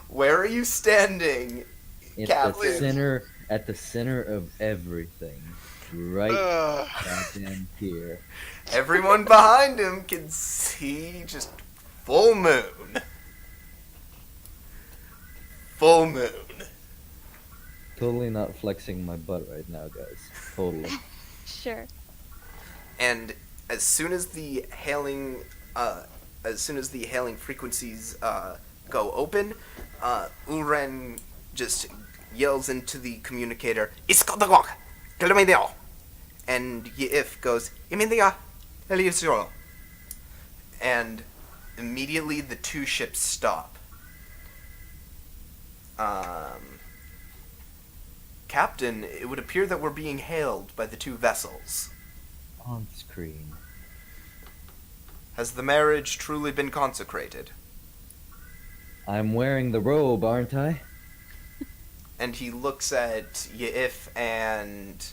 Where are you standing? At Captain. the center of everything. Right goddamn here. Everyone behind him can see just full moon. Full moon. Totally not flexing my butt right now, guys. Totally. Sure. And as soon as the hailing frequencies go open, Uren just yells into the communicator, "Iskadagok, Kalamideo," and Yif goes, "Imindia, Eliusro," and immediately the 2 ships stop. Captain, it would appear that we're being hailed by the 2 vessels. On screen. Has the marriage truly been consecrated? I'm wearing the robe, aren't I? And he looks at Yif and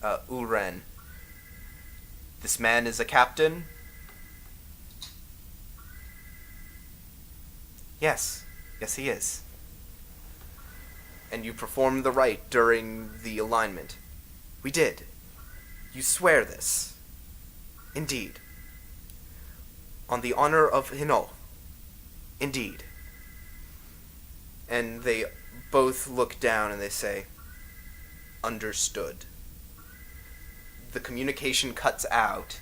Ulren, this man is a captain? Yes. Yes, he is. And you performed the rite during the alignment. We did. You swear this. Indeed. On the honor of Hino. Indeed. And they both look down and they say, understood. The communication cuts out,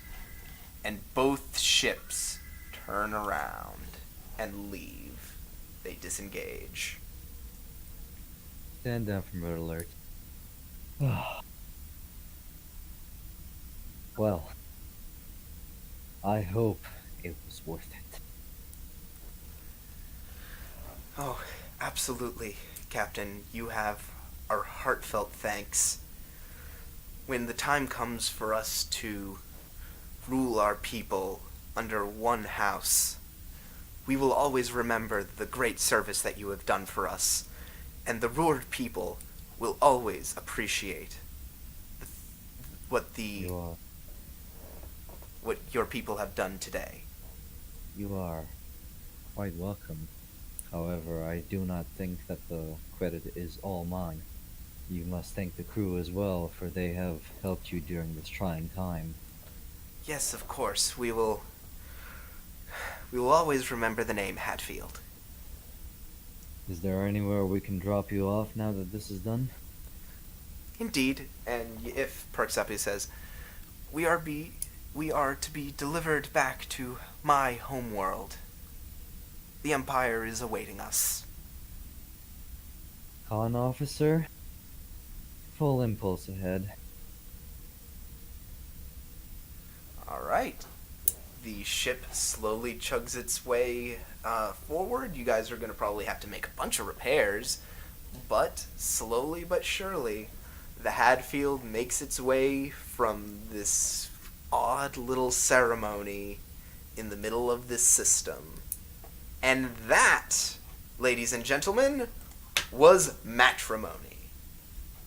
and both ships turn around and leave. They disengage. Stand down from red alert. Well, I hope it was worth it. Oh, absolutely, Captain. You have our heartfelt thanks. When the time comes for us to rule our people under one house, we will always remember the great service that you have done for us, and the Ruhr people will always appreciate what your people have done today. You are quite welcome. However, I do not think that the credit is all mine. You must thank the crew as well, for they have helped you during this trying time. Yes, of course. We will always remember the name Hadfield. Is there anywhere we can drop you off now that this is done? Indeed, and if Perksepi says, we are to be delivered back to my homeworld. The Empire is awaiting us. Con officer? Full impulse ahead. Alright. The ship slowly chugs its way forward. You guys are going to probably have to make a bunch of repairs, but slowly but surely, the Hadfield makes its way from this odd little ceremony in the middle of this system. And that, ladies and gentlemen, was Matrimony.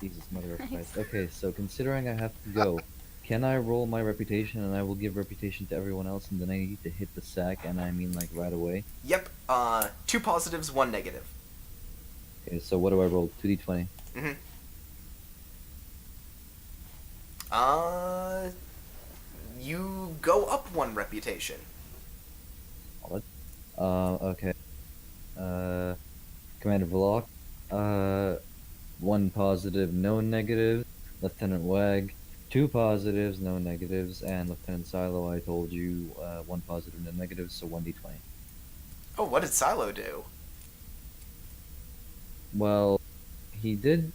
Jesus, mother of Nice. Christ. Okay, so considering I have to go, can I roll my reputation and I will give reputation to everyone else and then I need to hit the sack and I mean like right away? Yep, 2 positives, 1 negative. Okay, so what do I roll? 2d20. Mm-hmm. You go up 1 reputation. Solid. Okay. Commander Vlok. 1 positive, no negatives. Lieutenant Wag. 2 positives, no negatives. And Lieutenant Silo, I told you, 1 positive, no negatives, so 1d20. Oh, what did Silo do? Well, he did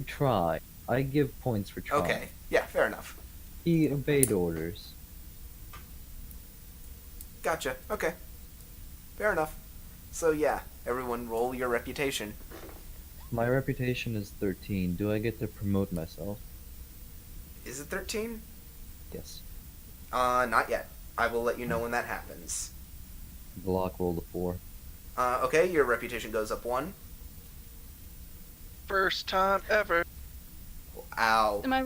try. I give points for trying. Okay, yeah, fair enough. He obeyed orders. Gotcha, okay. Fair enough. So yeah, everyone roll your reputation. My reputation is 13. Do I get to promote myself? Is it 13? Yes. Not yet. I will let you know when that happens. Block rolled a 4. Okay, your reputation goes up 1. First time ever. Ow. Am I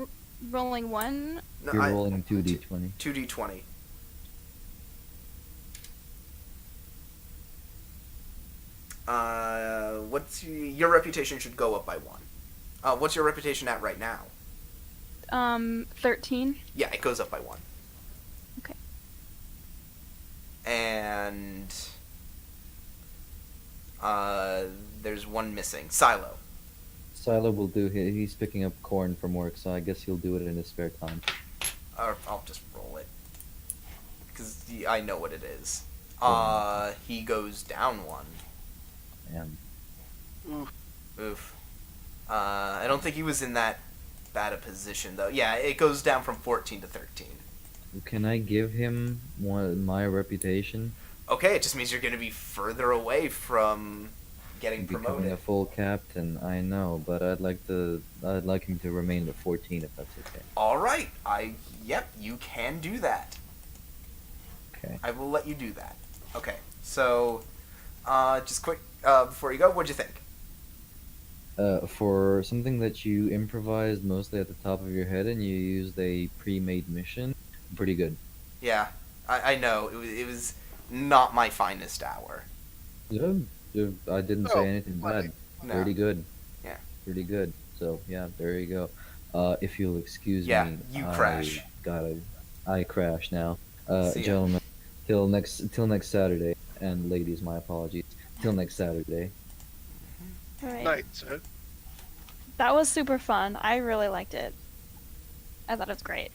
rolling 1? No, You're rolling 2d20. 2d20. Your reputation should go up by 1. What's your reputation at right now? 13. Yeah, it goes up by 1. Okay. And there's 1 missing. Silo. Silo will do. He's picking up corn from work, so I guess he'll do it in his spare time. Or I'll just roll it, because I know what it is. He goes down 1. And Oof. I don't think he was in that bad a position, though. Yeah, it goes down from 14 to 13. can I give him my reputation? Okay, it just means you're going to be further away from getting Becoming promoted. a full captain, I know, but I'd like him to remain at 14 if that's okay. All right. Yep, you can do that. Okay. I will let you do that. Okay. So, just quick before you go, what'd you think? For something that you improvised mostly at the top of your head and you used a pre-made mission, pretty good. Yeah, I know it was not my finest hour. Yeah, yeah, I didn't Oh, say anything plenty. bad. No. Pretty good. Yeah. Pretty good. So yeah, there you go. If you'll excuse Yeah, me, you crash. I crash now. See ya. Gentlemen, till next Saturday, and ladies, my apologies. Till next Saturday. All right. Night, sir. That was super fun. I really liked it. I thought it was great.